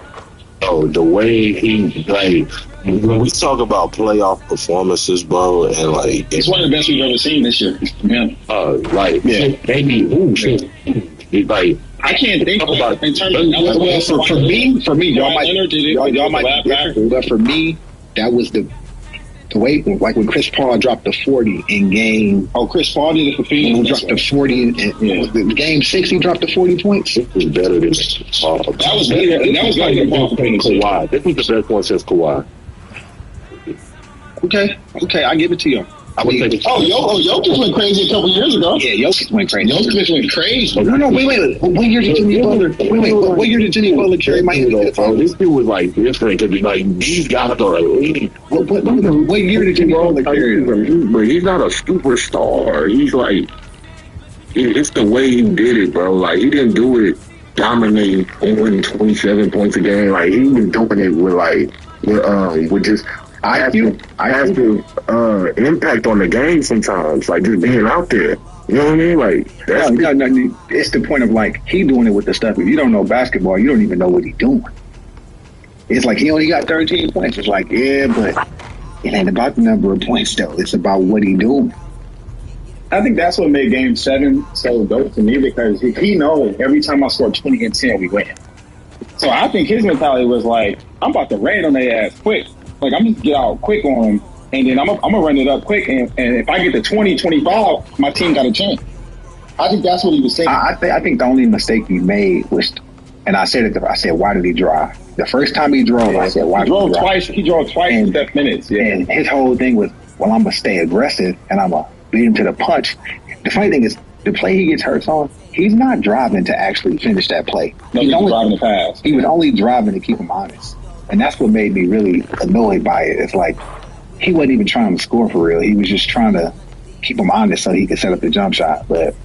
Speaker 2: Oh, the way he played. When we talk about playoff performances, bro, and like
Speaker 1: it's one of the best we've ever seen this year.
Speaker 2: Like
Speaker 1: I can't think about in terms of
Speaker 3: for me, y'all might be different, but for me, that was the way, like when Chris Paul dropped the 40 in game.
Speaker 1: Oh, Chris Paul did it for Phoenix.
Speaker 3: He dropped the 40 in game 6. He dropped the 40 points.
Speaker 2: It was better than
Speaker 1: that was better. That was better than
Speaker 2: Kawhi. This was the best one since Kawhi.
Speaker 3: Okay, I give it to you.
Speaker 1: Jokic went crazy a couple years ago.
Speaker 3: Yeah, Jokic went crazy.
Speaker 1: Jokic went crazy.
Speaker 3: No, wait. What year did Jimmy Butler? What year did Jimmy Butler carry Miami?
Speaker 2: This dude was like different because like these guys are elite.
Speaker 3: What year did Jimmy Butler carry him?
Speaker 2: But he's not a superstar. He's like, it's the way he did it, bro. Like he didn't do it dominating, winning 27 points a game. Like he was doing it with just. I have to impact on the game sometimes, like just being out there. You know what I mean? Like that's
Speaker 3: no. It's the point of like he doing it with the stuff. If you don't know basketball, you don't even know what he's doing. It's like he only got 13 points. It's like, yeah, but it ain't about the number of points though. It's about what he doing.
Speaker 1: I think that's what made Game 7 so dope to me because he knows every time I score 20 and 10, we win. So I think his mentality was like, I'm about to rain on their ass quick. Like, I'm just get out quick on them, and then I'm going to run it up quick. And if I get to 20, 25, my team got a chance. I think that's what he was saying.
Speaker 3: I think the only mistake he made was, and I said, why did he drive? The first time he drove, I said, why did he drive?
Speaker 1: He drove twice in 7 minutes. Yeah.
Speaker 3: And his whole thing was, well, I'm going to stay aggressive, and I'm going to beat him to the punch. The funny thing is, the play he gets hurt on, he's not driving to actually finish that play.
Speaker 1: No, he's driving to pass.
Speaker 3: He was only driving to keep him honest. And that's what made me really annoyed by it. It's like he wasn't even trying to score for real. He was just trying to keep him honest so he could set up the jump shot. But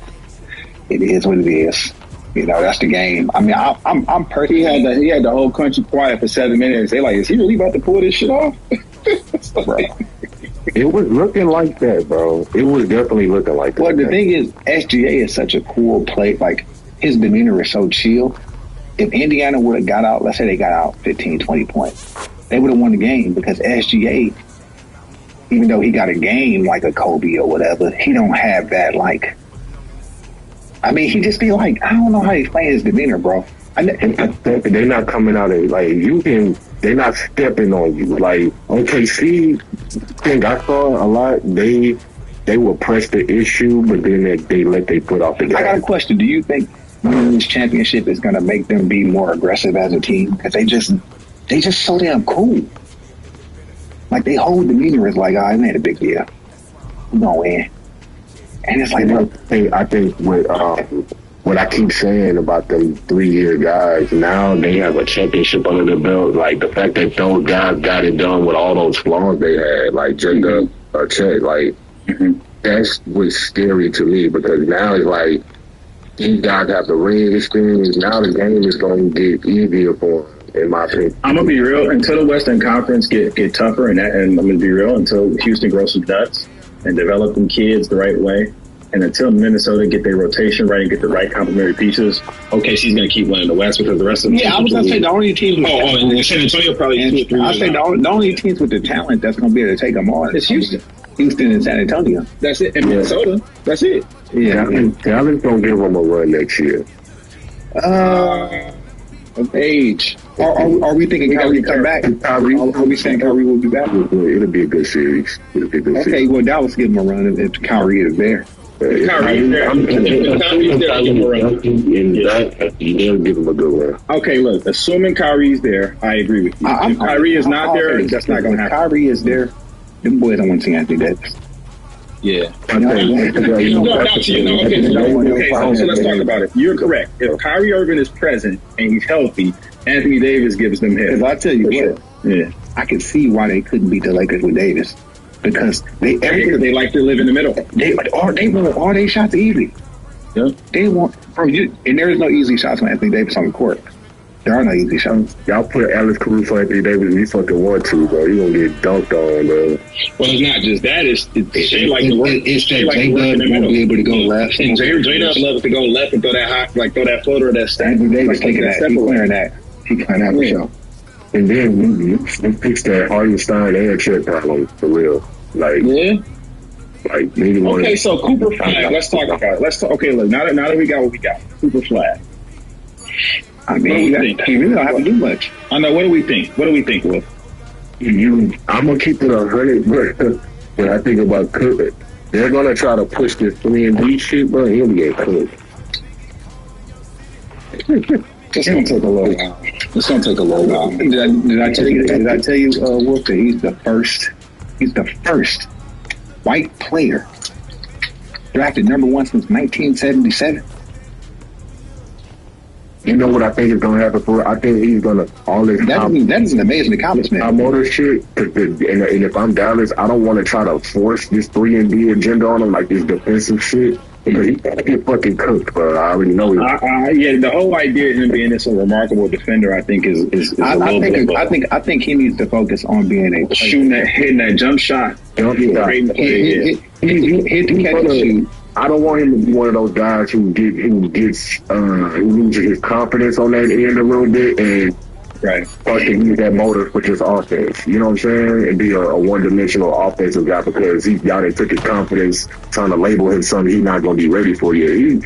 Speaker 3: it is what it is. You know, that's the game. I mean, I'm personally.
Speaker 1: He had the whole country quiet for 7 minutes. They like, is he really about to pull this shit off?
Speaker 2: It was looking like that, bro. It was definitely looking like that.
Speaker 3: Well, the thing is, SGA is such a cool play. Like, his demeanor is so chill. If Indiana would have got out, let's say they got out 15, 20 points, they would have won the game because SGA, even though he got a game like a Kobe or whatever, he don't have that, like, I mean, he just be like, I don't know how to explain his demeanor, bro.
Speaker 2: They're not coming out of, like, they're not stepping on you. Like, OKC, thing I saw a lot, they will press the issue, but then they let they put off the game.
Speaker 3: I got a question. Do you think winning this championship is going to make them be more aggressive as a team? Because they just so damn cool. Like, they whole demeanor is like, it ain't a big deal. We're going to win. And it's like,
Speaker 2: I think with what I keep saying about them 3-year guys, now they have a championship under their belt. Like, the fact that those guys got it done with all those flaws they had, like Jada, check. Like that's what's scary to me because now it's like these guys have the ring experience. Now the game is going to get easier for them. In my opinion,
Speaker 6: I'm gonna be real. Until the Western Conference get tougher, and I'm gonna be real. Until Houston grows some nuts and develop them kids the right way, and until Minnesota get their rotation right and get the right complementary pieces, OKC's gonna keep winning the West because the rest of them.
Speaker 3: Yeah, I was gonna say the only teams.
Speaker 6: And San Antonio probably 2 or 3.
Speaker 3: I say the only teams with the talent that's gonna be able to take them on
Speaker 6: is Houston,
Speaker 3: and San Antonio.
Speaker 6: That's it, and Minnesota. That's it.
Speaker 3: Yeah,
Speaker 2: Dallas don't give them a run next year.
Speaker 3: Age. Are we thinking Kyrie come back? Are we saying Kyrie will be back?
Speaker 2: It'll be a good series.
Speaker 3: Okay, well, Dallas give him a run if Kyrie is there.
Speaker 6: Kyrie there.
Speaker 2: They'll give him a good run.
Speaker 6: Okay, look, assuming Kyrie's there, I agree with you. If Kyrie is not there, that's not going to happen.
Speaker 3: Kyrie is there, them boys don't want to see Anthony Davis.
Speaker 6: Yeah. Okay, so let's talk about it. You're correct. If Kyrie Irving is present and he's healthy, Anthony Davis gives them hits.
Speaker 3: Because I tell you what, I can see why they couldn't beat the Lakers with Davis. Because they
Speaker 6: like to live in the middle.
Speaker 3: They want all their shots easy.
Speaker 6: Yeah.
Speaker 3: They want, and there is no easy shots when Anthony Davis on the court. There are no easy shots.
Speaker 2: Y'all put Alex Caruso, Anthony Davis, you fucking want to, bro. You gonna get dunked on, bro.
Speaker 6: Well, it's not just that. It's Jay like to work.
Speaker 3: It's that J-Dub won't be able to go left.
Speaker 6: And J-Dub loves to go left and throw that floater or that step.
Speaker 3: Anthony Davis taking that. He's clearing that. He's clearing that for sure.
Speaker 2: And then you fix that Hardenstein and Chet problem for real. Like, maybe one.
Speaker 6: Okay, so Cooper Flag. Let's talk about it. Okay, look. Now that we got what we got, Cooper Flag.
Speaker 3: I mean, he really don't have to do much.
Speaker 6: I know. What do we think? Will?
Speaker 2: I'm gonna keep it 100, but when I think about Cook, they're gonna try to push this 3-and-D shit, bro. He'll get cooked.
Speaker 3: It's gonna take a little while. Did I tell you, Wolf, that he's the first white player drafted number 1 since 1977.
Speaker 2: You know what I think is going to happen for? I think he's going to all this.
Speaker 3: That is an amazing accomplishment.
Speaker 2: I'm on this shit, and if I'm Dallas, I don't want to try to force this 3-and-D agenda on him, like this defensive shit. Because he's going to get fucking cooked, bro. I already know it.
Speaker 6: Yeah, the whole idea of him being this a remarkable defender, I think is I
Speaker 3: think he needs to focus on being a
Speaker 6: hitting that jump shot.
Speaker 2: Hit the catch and shoot. I don't want him to be one of those guys who loses his confidence on that end a little bit and start to use that motor for just offense. You know what I'm saying? And be a one-dimensional offensive guy because y'all done took his confidence trying to label him something he's not going to be ready for yet.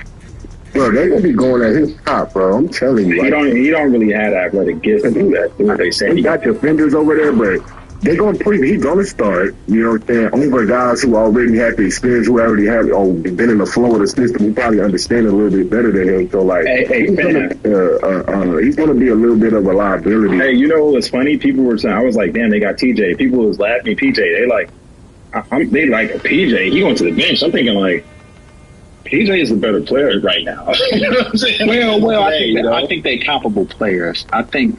Speaker 2: Bro, they're going to be going at his top, bro. I'm telling you.
Speaker 6: He don't really have that athletic gift to do that. They say
Speaker 2: he got defenders over there, but they're going to he's going to start, you know what I'm saying, over guys who already had the experience, who already have been in the flow of the system, who probably understand it a little bit better than him. So, like, he's going to be a little bit of a liability.
Speaker 6: Hey, you know what's funny? People were saying, I was like, damn, they got TJ. People was laughing at PJ. They like PJ. He going to the bench. I'm thinking, like, PJ is a better player right now. You know what I'm saying?
Speaker 3: Well, I think they comparable players. I think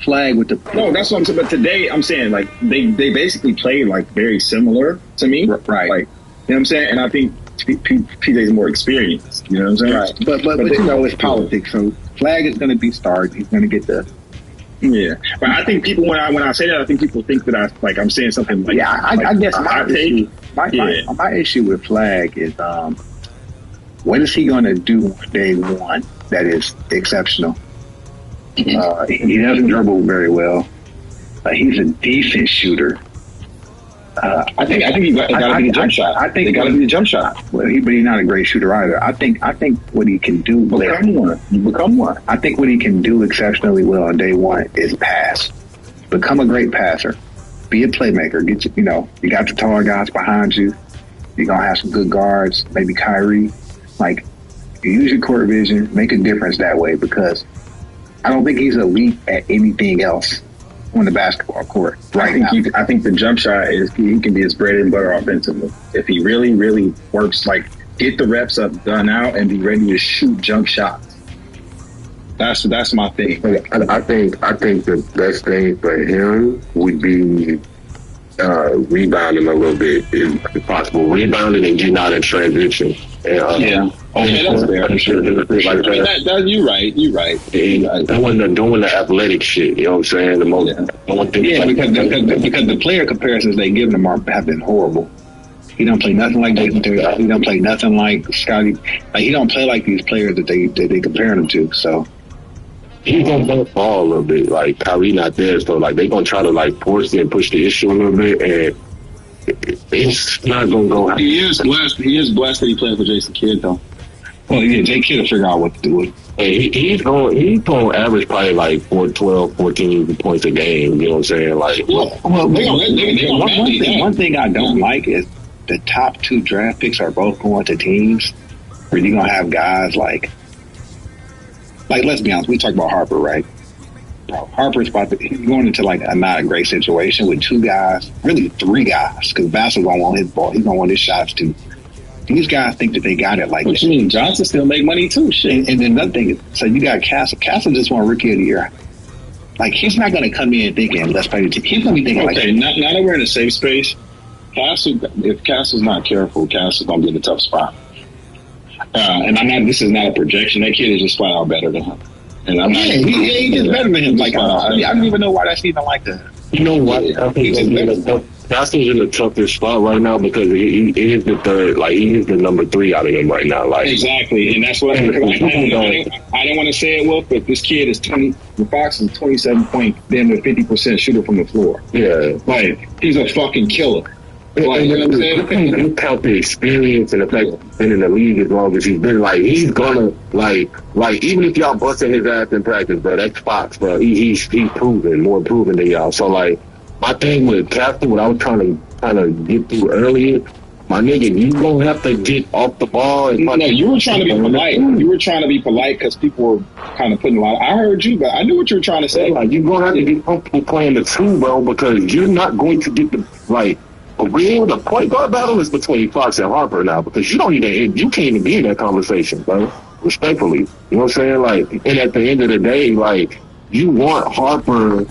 Speaker 3: Flag with the
Speaker 6: no, that's what I'm saying. But today, I'm saying like they basically played like very similar to me,
Speaker 3: right?
Speaker 6: Like, you know what I'm saying? And I think PJ's more experienced. You know what I'm saying?
Speaker 3: Right. But you know it's politics. So Flag is going to be started. He's going to get the
Speaker 6: But I think people when I say that, I think people think that I'm saying something like
Speaker 3: I guess my issue with Flag is what is he going to do on day one that is exceptional? He doesn't dribble very well. He's a decent shooter.
Speaker 6: I think he got to be the jump shot.
Speaker 3: I think he got to be the jump shot. Well, but he's not a great shooter either. I think what he can do.
Speaker 6: Become one.
Speaker 3: I think what he can do exceptionally well on day one is pass. Become a great passer. Be a playmaker. You got the taller guys behind you. You're gonna have some good guards. Maybe Kyrie. Like, use your court vision. Make a difference that way because I don't think he's elite at anything else on the basketball court.
Speaker 6: I think the jump shot he can be his bread and butter offensively. If he really, really works, like get the reps up, done out, and be ready to shoot jump shots. That's my thing.
Speaker 2: I think the best thing for him would be rebounding a little bit if possible. Rebounding and getting out in transition. And,
Speaker 1: Okay, that's fair. You're right.
Speaker 2: And doing the athletic shit, you know what I'm saying?
Speaker 3: Because the player comparisons they give him have been horrible. He don't play nothing like Jason Taylor. He don't play nothing like Scotty. Like he don't play like these players that they compare him to. So
Speaker 2: he's gonna both fall a little bit. Like Kyrie not there, so like they gonna try to like force it and push the issue a little bit, and it's not gonna go.
Speaker 1: He is blessed that he played for Jason Kidd though.
Speaker 3: Well, yeah, Jay Kidd will figure out what to do with.
Speaker 2: Hey, he's going average probably like 14 points a game. You know what I'm saying? Like,
Speaker 3: one thing I don't like is the top 2 draft picks are both going to teams where you're gonna have guys like let's be honest, we talk about Harper, right? Bro, Harper's he's going into like a not a great situation with 2 guys, really 3 guys, because Vassell gonna want his ball, he's gonna want his shots too. These guys think that they got it like
Speaker 1: what you mean? Johnson still make money too, shit.
Speaker 3: And then another thing, so you got Castle. Castle just won Rookie of the Year. Like he's not going to come in thinking let's play the team. He's going to be thinking
Speaker 1: okay, now that we're in a safe space, if Castle's not careful, Castle's going to be in a tough spot. And this is not a projection. That kid is just flat out better than him. And I'm not.
Speaker 3: He's just better than him. Like I don't even know why that's even like that.
Speaker 2: You know what? I think Castle's in the toughest spot right now because he is the third, like he is the number 3 out of them right now. Like
Speaker 1: exactly, and that's what I didn't want to say it, Wolf, but this kid is Fox is 27 point, damn near 50% shooter from the floor.
Speaker 2: Yeah,
Speaker 1: like he's a fucking killer.
Speaker 2: Like, you know what I'm saying? You count the experience and the fact that he's been in the league as long as he's been. Like he's gonna like even if y'all busting his ass in practice, bro, that's Fox, bro. He's proven more proven than y'all. So like. My thing with Castle, what I was trying to get through earlier, my nigga, you gonna have to get off the ball. And
Speaker 1: no, you were trying to be polite. You were trying to be polite because people were kind of putting a lot. I heard you, but I knew what you were trying to say.
Speaker 2: Like you gonna have to get comfortable playing the 2, bro, because you're not going to get the the point guard battle is between Fox and Harper now because you can't even be in that conversation, bro. Respectfully, you know what I'm saying? Like, and at the end of the day, like you want Harper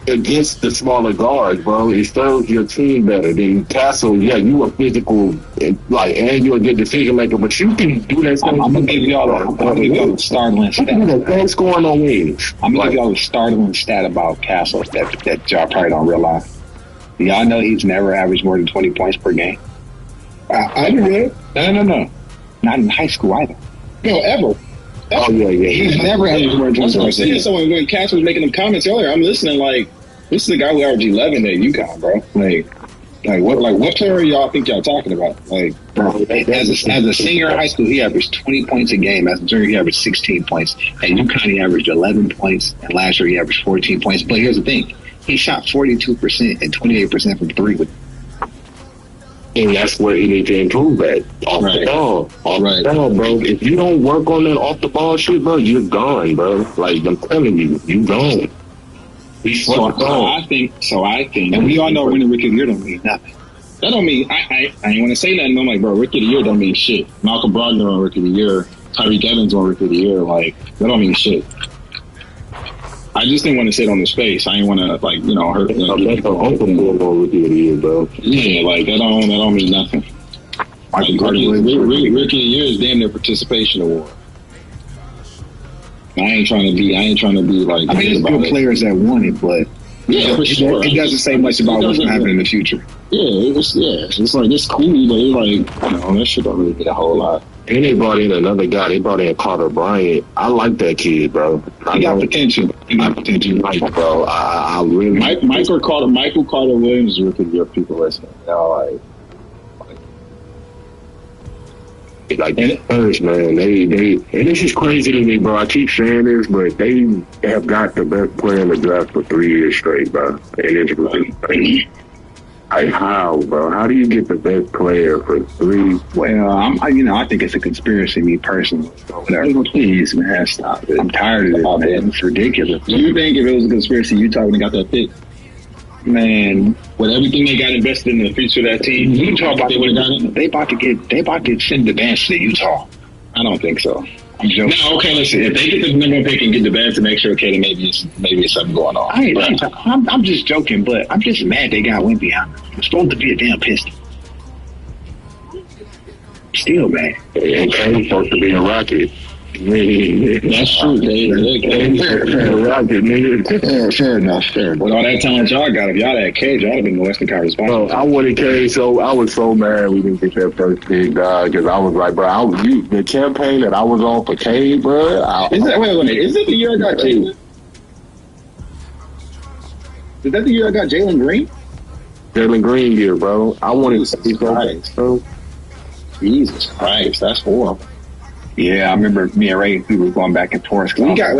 Speaker 2: against the smaller guards, bro. It serves your team better than Castle. Yeah, you a physical, and you're a good decision maker, but you can do that.
Speaker 3: I'm gonna give y'all the startling stat.
Speaker 2: That's going on wings.
Speaker 3: I'm gonna give y'all the startling stat about Castle that y'all probably don't realize. Y'all know he's never averaged more than 20 points per game.
Speaker 1: I do that.
Speaker 3: No. Not in high school either.
Speaker 1: No, ever.
Speaker 2: Oh yeah.
Speaker 3: He's never averaged more than 20 points per game.
Speaker 1: I'm saying, when Cass was making them comments earlier, I'm listening like, this is the guy who averaged 11 at UConn, bro. What player y'all think y'all talking about? Like,
Speaker 3: bro, as a senior in high school, he averaged 20 points a game. As a junior, he averaged 16 points. At UConn, he averaged 11 points, and last year he averaged 14 points. But here's the thing: he shot 42% and 28% from 3 with.
Speaker 2: And that's where he needs to improve at. Off the ball, bro. If you don't work on that off the ball shit, bro, you're gone, bro. Like I'm telling you, you gone.
Speaker 1: I think, and we all know winning Rookie of the Year don't mean nothing. That don't mean I ain't want to say nothing. I'm like, bro, Rookie of the Year don't mean shit. Malcolm Brogdon on Rookie of the Year, Tyreek Evans on Rookie of the Year, like that don't mean shit. I just didn't want to sit on his face. I didn't want to hurt.
Speaker 2: That's the ultimate Rookie of the Year, bro.
Speaker 1: Yeah, like that don't mean nothing. Rookie of the Year is damn near participation award. I ain't trying to be like.
Speaker 3: I mean, there's good players that won it, but
Speaker 1: yeah, for sure.
Speaker 3: It doesn't say much about what's going to happen in the future.
Speaker 1: Yeah, it's like it's cool, but it's like that shit don't really get a whole lot.
Speaker 2: And they brought in another guy. They brought in Carter Bryant. I like that kid, bro.
Speaker 3: He got potential.
Speaker 2: Bro. I really
Speaker 1: Michael Carter Williams is Rookie of the Year. People listening,
Speaker 2: like first, man, they and this is crazy to me, bro. I keep saying this, but they have got the best player in the draft for 3 years straight, bro. And it's really like how, bro? How do you get the best player for 3?
Speaker 3: Well, I think it's a conspiracy, me personally. Whatever. Please, man, stop it. I'm tired of it, man. It's ridiculous.
Speaker 1: Do you think if it was a conspiracy, Utah would have got that pick?
Speaker 3: Man,
Speaker 1: with everything they got invested in the future of that team,
Speaker 3: Utah about to send the Vance to Utah.
Speaker 1: I don't think so.
Speaker 3: I'm joking.
Speaker 4: No, okay, listen. If they get the number one pick and get the best to make sure, okay, then maybe it's something going on.
Speaker 3: I'm just joking, but I'm just mad they got Wemby out. I'm supposed to be a damn Piston. Still mad.
Speaker 2: Okay, supposed to be a Rocket.
Speaker 1: That's true.
Speaker 2: Rocket, nigga.
Speaker 3: Fair enough.
Speaker 4: With all that talent y'all got, if y'all had Cage, y'all would have been the Western Conference Finals.
Speaker 2: Bro, I wanted Cage, so I was so mad we didn't get that first pick, dog, because I was like, bro, the campaign that I was on for Cage, bro.
Speaker 4: Is it the year I got Jalen? Is that the year I got Jalen Green?
Speaker 2: Jalen Green year, bro. I wanted to see so.
Speaker 4: Jesus Christ, that's horrible.
Speaker 3: Yeah, I remember me and Ray, we were going back and forth.
Speaker 4: We got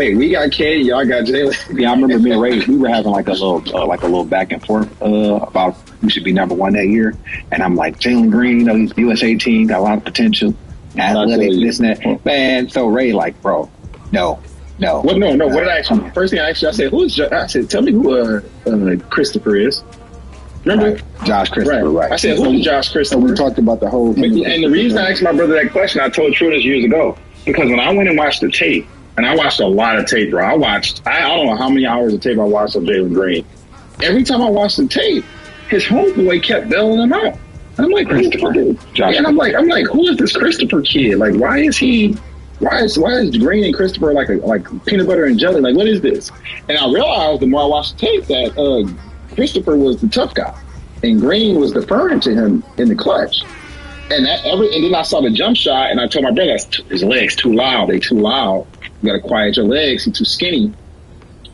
Speaker 4: K, y'all got Jalen.
Speaker 3: Yeah, I remember me and Ray, we were having like a little back and forth about who should be number one that year. And I'm like, Jalen Green, he's USA team, got a lot of potential, athletic, this and that. Man, so Ray like, bro, no.
Speaker 4: What? No. What did I ask you? First thing I asked you, I said, tell me who Christopher is. Remember?
Speaker 3: Right. Josh Christopher, right.
Speaker 4: I said, who's Josh Christopher?
Speaker 3: So we talked about the whole thing.
Speaker 4: And the reason I asked my brother that question, I told True this years ago, because when I went and watched the tape, and I watched a lot of tape, bro. I don't know how many hours of tape I watched of Jalen Green. Every time I watched the tape, his homeboy kept bailing him out. And I'm like, Christopher. And I'm like, who is this Christopher kid? Like, why is Green and Christopher like peanut butter and jelly? Like, what is this? And I realized the more I watched the tape that Christopher was the tough guy, and Green was deferring to him in the clutch. And then I saw the jump shot, and I told my brother, his legs too loud. They too loud. You got to quiet your legs. He's too skinny.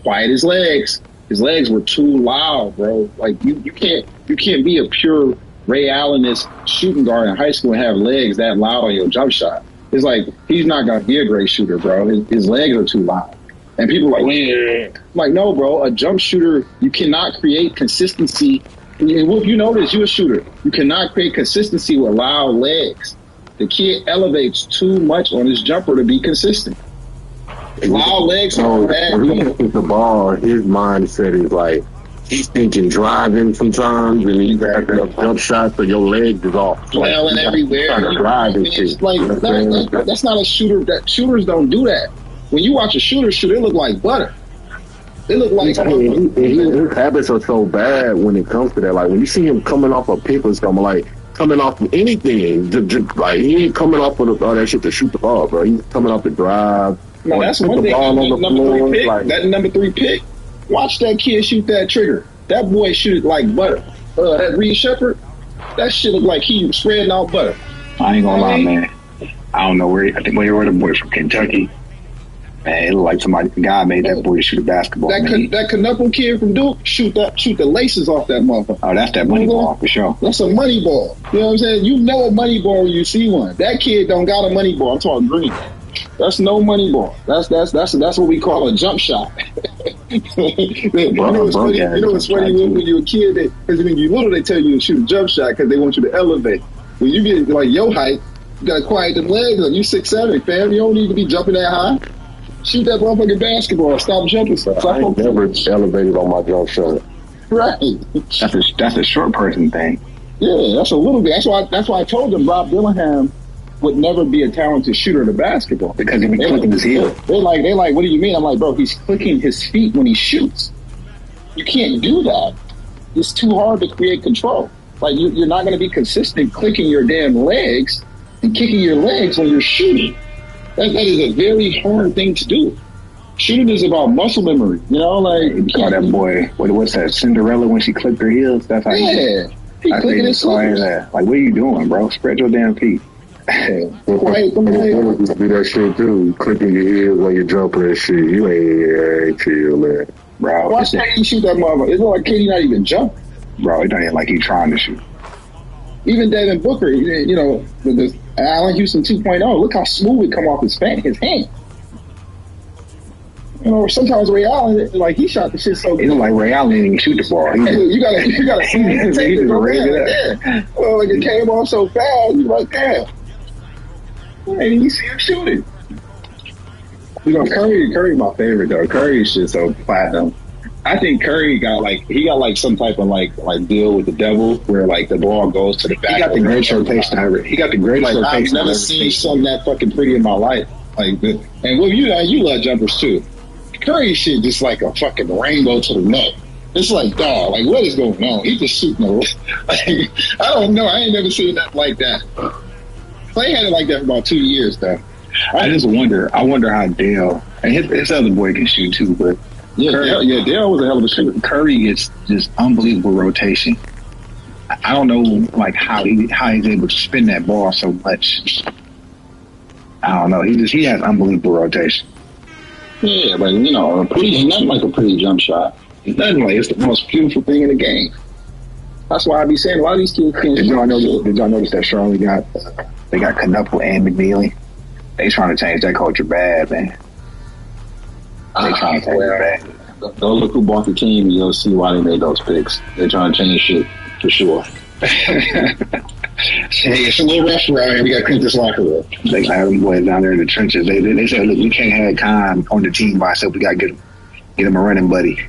Speaker 4: Quiet his legs. His legs were too loud, bro. Like you can't be a pure Ray Allen-ist shooting guard in high school and have legs that loud on your jump shot. It's like he's not gonna be a great shooter, bro. His legs are too loud. And people are like, yeah. Like, no, bro. A jump shooter, you cannot create consistency. If you know this, you're a shooter. You cannot create consistency with loud legs. The kid elevates too much on his jumper to be consistent. Loud legs are bad.
Speaker 2: When he hits the ball, his mindset is like he's thinking driving sometimes, and you got that jump shot, so your legs is off.
Speaker 4: Flailing everywhere. That's not a shooter. Shooters don't do that. When you watch a shooter shoot, it look like butter. It look like
Speaker 2: his habits are so bad when it comes to that. Like when you see him coming off a pick or something, like coming off of anything, just like he ain't coming off of all that shit to shoot the ball, bro. He's coming off the drive.
Speaker 4: No, that's one thing. That number 3 pick. Watch that kid shoot that trigger. That boy shoot it like butter. That Reed Shepherd, that shit look like he spreading out butter.
Speaker 3: I ain't gonna lie, man. I don't know where. I think where the boy from Kentucky. Man, it looked like the guy made that boy shoot a basketball.
Speaker 4: That Knuckle kid from Duke shoot the laces off that motherfucker.
Speaker 3: Oh, that's that money ball for sure.
Speaker 4: That's a money ball. You know what I'm saying? You know a money ball when you see one. That kid don't got a money ball. I'm talking green. That's no money ball. That's what we call a jump shot. You know what's funny when you're a kid? Because when you're little, they tell you to shoot a jump shot because they want you to elevate. When you get like your height, you gotta quiet them legs. You 6'7", fam. You don't need to be jumping that high. Shoot that motherfucking basketball. Stop jumping.
Speaker 2: I ain't never elevated on my jump shot.
Speaker 4: Right.
Speaker 3: That's a short person thing.
Speaker 4: Yeah, that's a little bit. That's why I told them Rob Dillingham would never be a talented shooter of the basketball
Speaker 3: because he'd be clicking his heel.
Speaker 4: They're like, what do you mean? I'm like, bro, he's clicking his feet when he shoots. You can't do that. It's too hard to create control. Like you're not going to be consistent clicking your damn legs and kicking your legs when you're shooting. That is a very hard thing to do. Shooting is about muscle memory. You know, like you
Speaker 3: call that boy. What's that? Cinderella when she clicked her heels. That's how.
Speaker 4: Yeah, he clicking his heels.
Speaker 3: Like, what are you doing, bro? Spread your damn feet.
Speaker 2: Quiet, do that shit too. Clicking your heels when you're jumping and shit. You ain't chill, man.
Speaker 3: Bro,
Speaker 4: watch KD shoot that motherfucker. It's not like KD not even jumping.
Speaker 3: Bro, it don't even like he's trying to shoot.
Speaker 4: Even Devin Booker, you know, the Allen Houston 2.0. Look how smooth it come off his hand. You know, sometimes Ray Allen, like he shot the shit so good.
Speaker 3: It look like Ray Allen didn't even shoot the ball.
Speaker 4: You gotta see him take it from there. Yeah. Well, like it came off so fast, you like, damn. And you see him shooting. You know, Curry my favorite though. Curry's just so platinum. I think Curry got some type of like deal with the devil where like the ball goes to the back.
Speaker 3: He got the greatest rotation ever. He got the greatest rotation.
Speaker 4: I've never seen something that fucking pretty in my life.
Speaker 1: Like, and well, you love jumpers too. Curry shit just like a fucking rainbow to the neck. It's like, dog, like what is going on? He just shooting like, I don't know. I ain't never seen that like that. Clay had it like that for about 2 years though.
Speaker 3: I just wonder how Dale and his other boy can shoot too, but
Speaker 1: Dale was a hell of a shooter.
Speaker 3: Curry gets just unbelievable rotation. I don't know like how he's able to spin that ball so much. I don't know. He has unbelievable rotation.
Speaker 1: Yeah, but he's nothing like a pretty jump shot.
Speaker 3: It's nothing like it's the most beautiful thing in the game.
Speaker 1: That's why I be saying a lot of these kids can't.
Speaker 3: Did y'all notice that Charlotte got Knuckle and McNeely? They trying to change that culture bad, man. They trying to change it bad.
Speaker 1: Go look who bought the team, and you'll see why they made those picks. They're trying to change shit for sure.
Speaker 5: Hey, it's a little rough around here. We got to clean this locker room.
Speaker 3: They have them boys down there in the trenches. They said, look, we can't have Khan on the team by ourselves. We got to get him a running buddy.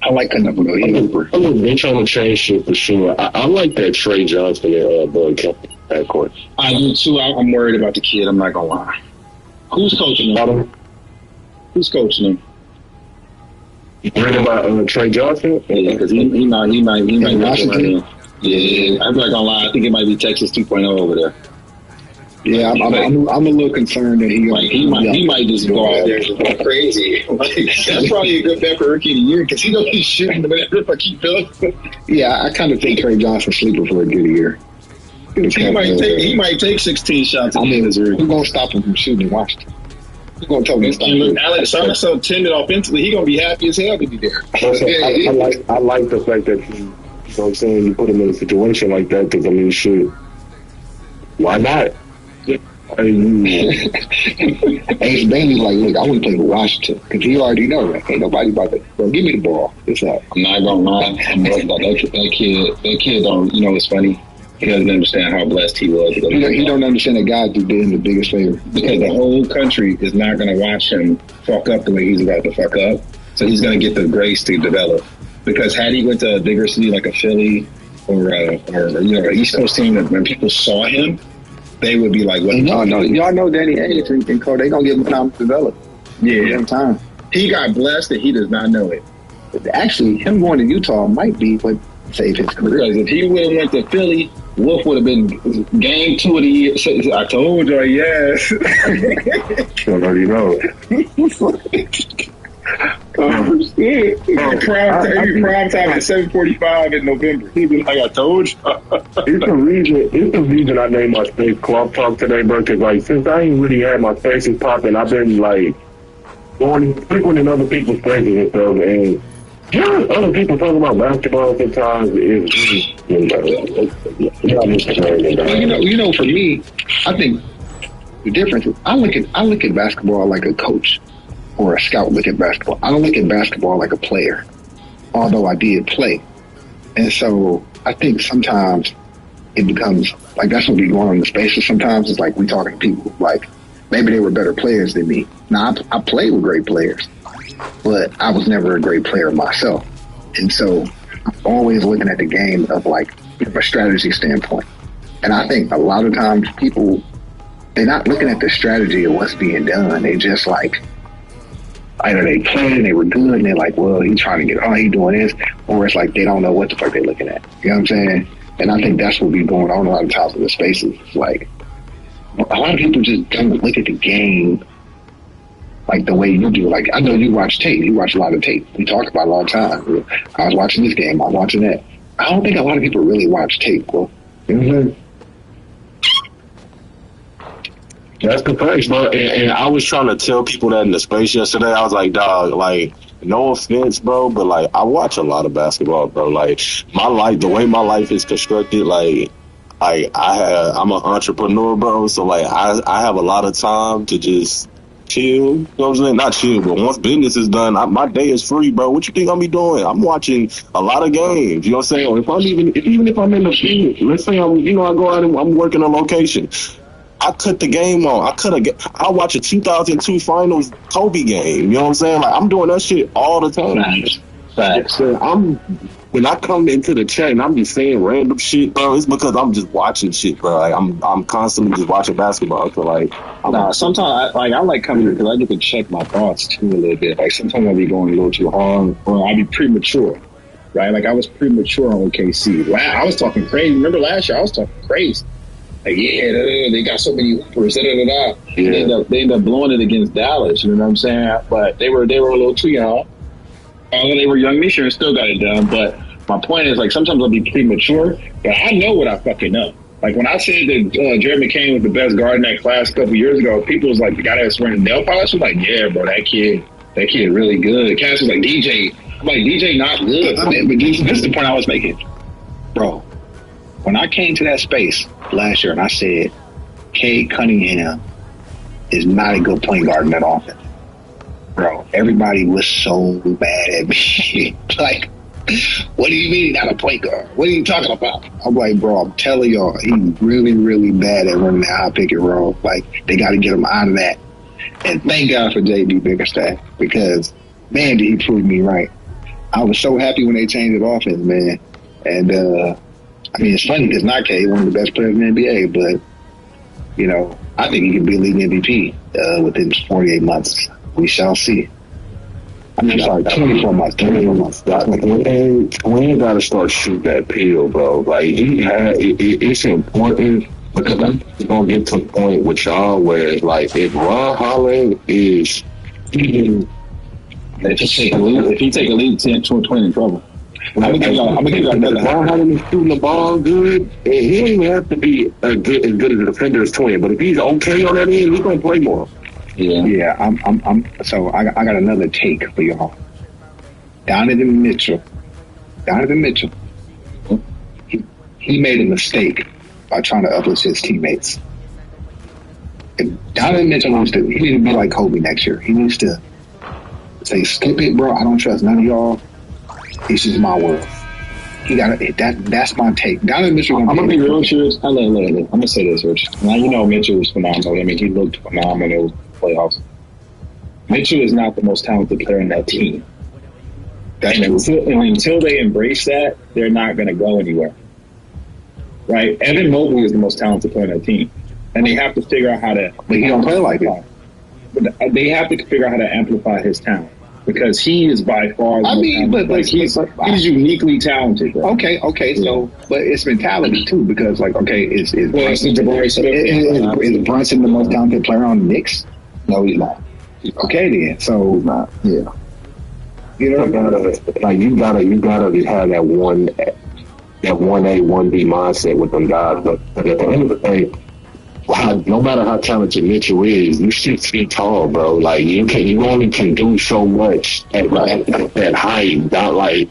Speaker 3: I like Knuckle though. He's Hooper.
Speaker 2: They're trying to change shit for sure. I like that Trey Johnson and Bud Kemp backcourt.
Speaker 1: I do too. I'm worried about the kid. I'm not gonna lie. Who's coaching him? Who's coaching him?
Speaker 2: You worried about Trey Johnson?
Speaker 1: Yeah, because he might
Speaker 3: Washington.
Speaker 1: Yeah, I'm not gonna lie. I think it might be Texas 2.0 over there.
Speaker 3: Yeah, I'm a little concerned that
Speaker 1: he might just go out there and just go crazy. Like, that's probably a good bet for rookie of the year because he gonna be shooting the minute if I keep feeling.
Speaker 3: Yeah, I kind of think Trey Johnson sleeper for a good year.
Speaker 1: He might take 16 shots.
Speaker 3: Who's gonna stop him from shooting in Washington? Who's gonna tell him to stop?
Speaker 1: Look, Alex Sarna's so timid offensively. He gonna be happy as hell to be there.
Speaker 2: I like the fact that you know what I'm saying, you put him in a situation like that because I mean, shit, why not?
Speaker 3: Ace Bailey's like, look, I want to play for Washington because he already know that ain't nobody about to. Bro, give me the ball. It's up.
Speaker 1: I'm not gonna lie. That kid don't. You know, it's funny. He doesn't understand how blessed he was.
Speaker 3: He don't understand that God did the biggest favor
Speaker 1: because the whole country is not going to watch him fuck up the way he's about to fuck up. So he's going to get the grace to develop. Because had he went to a bigger city like a Philly or an East Coast team, that when people saw him, they would be like, "What?"
Speaker 3: No, y'all know Danny Ainge and Cole. They gonna give him time to develop.
Speaker 1: Yeah,
Speaker 3: time.
Speaker 1: He got blessed and he does not know it.
Speaker 3: Actually, him going to Utah might be what saved his career.
Speaker 1: Because if he would have went to Philly, Wolf would have been game 2 of the year. I told you, yes.
Speaker 2: I already know.
Speaker 1: Oh shit! Prime time at 7:45 in November. He be like, I told you.
Speaker 2: It's the reason I named my space Club Talk today, bro. Because like since I ain't really had my spaces popping, I've been like frequenting other people's spaces and stuff, and hearing other people talking about basketball sometimes is
Speaker 3: you know, for me, I think the difference is I look at basketball like a coach or a scout look at basketball. I don't look at basketball like a player, although I did play. And so I think sometimes it becomes like that's what we go on in the spaces. Sometimes it's like we talking to people like maybe they were better players than me. Now I played with great players, but I was never a great player myself. And so I'm always looking at the game of like from a strategy standpoint. And I think a lot of times people, they're not looking at the strategy of what's being done. They just like, either they played and they were good and they're like, well, he's trying to get, he doing this. Or it's like they don't know what the fuck they're looking at. You know what I'm saying? And I think that's what be going on a lot of times in the spaces. It's like, a lot of people just don't look at the game like the way you do. Like, I know you watch tape. You watch a lot of tape. We talk about it all the time. I was watching this game. I'm watching that. I don't think a lot of people really watch tape, bro. You know what I'm saying?
Speaker 2: That's the face, bro. And I was trying to tell people that in the space yesterday. I was like, dog, like, no offense, bro, but like, I watch a lot of basketball, bro. Like, my life, the way my life is constructed, like I'm an entrepreneur, bro. So like, I have a lot of time to just chill. You know what I'm saying? Not chill, but once business is done, my day is free, bro. What you think I'll be doing? I'm watching a lot of games. You know what I'm saying? Or even if I'm in the field, let's say I go out and I'm working a location. I cut the game on. I watch a 2002 finals Kobe game. You know what I'm saying? Like, I'm doing that shit all the time. Facts. When I come into the chat and I'm just saying random shit, bro, it's because I'm just watching shit, bro. Like I'm constantly just watching basketball. So like,
Speaker 3: sometimes I like coming here because I get to check my thoughts too a little bit. Like sometimes I be going a little too hard, or I be premature, right? Like I was premature on OKC. I was talking crazy. Remember last year I was talking crazy. Like they got so many hoopers. Yeah. They end up blowing it against Dallas. You know what I'm saying? But they were a little too young. Although they were young this year and still got it done. But my point is, like, sometimes I'll be premature, but I know what I fucking know. Like, when I said that Jared McCain was the best guard in that class a couple years ago, people was like, the guy that was wearing nail polish was like, yeah, bro, that kid really good. Cass was like, DJ. I'm like, DJ not good. I mean, but this is the point I was making. Bro, when I came to that space last year and I said, Cade Cunningham is not a good point guard in that offense. Bro, everybody was so mad at me. Like, what do you mean not a point guard? What are you talking about? I'm like, bro, I'm telling y'all, he's really, really bad at running that high pick and roll. Like, they got to get him out of that. And thank God for JB Bickerstaff because, man, did he prove me right. I was so happy when they changed the offense, man. And, I mean, it's funny because Nake, one of the best players in the NBA, but, you know, I think he can be league MVP within 48 months. We shall see. I mean, sorry, 24 months. 24 months.
Speaker 2: Wayne got to start shooting that pill, bro. Like, it's important because it's going to get to a point with y'all where, like, if Ron Holland is even...
Speaker 3: If he take a lead 10, 20 in trouble. I'm gonna give y'all another.
Speaker 2: Ron Holland is shooting the ball good, and he don't even have to be as good as a defender as Twin. But if he's okay on that end, he's going to play more.
Speaker 3: Yeah. So I got another take for y'all. Donovan Mitchell. He made a mistake by trying to uplift his teammates. If Donovan Mitchell needs to be like Kobe next year. He needs to say, skip it, bro. I don't trust none of y'all. This is my world. He got that's my take. Donovan Mitchell.
Speaker 6: I'm gonna be real serious. I'm gonna say this, Rich. Now you know Mitchell was phenomenal. I mean, he looked phenomenal in the playoffs. Mitchell is not the most talented player in that team. Until they embrace that, they're not going to go anywhere. Right? Evan Mobley is the most talented player on that team, and they have to figure out how to.
Speaker 3: But he don't play like it.
Speaker 6: But they have to figure out how to amplify his talent because he is by far. He's uniquely talented. Bro.
Speaker 3: Okay. So, but it's mentality too, because is Brunson the most talented player on the Knicks? No, he's not. Okay, then. So,
Speaker 2: yeah. You know, you gotta have that 1A, 1B mindset with them guys. But at the end of the day, no matter how talented Mitchell is, you 6 feet tall, bro. Like you only can do so much at that height. Not like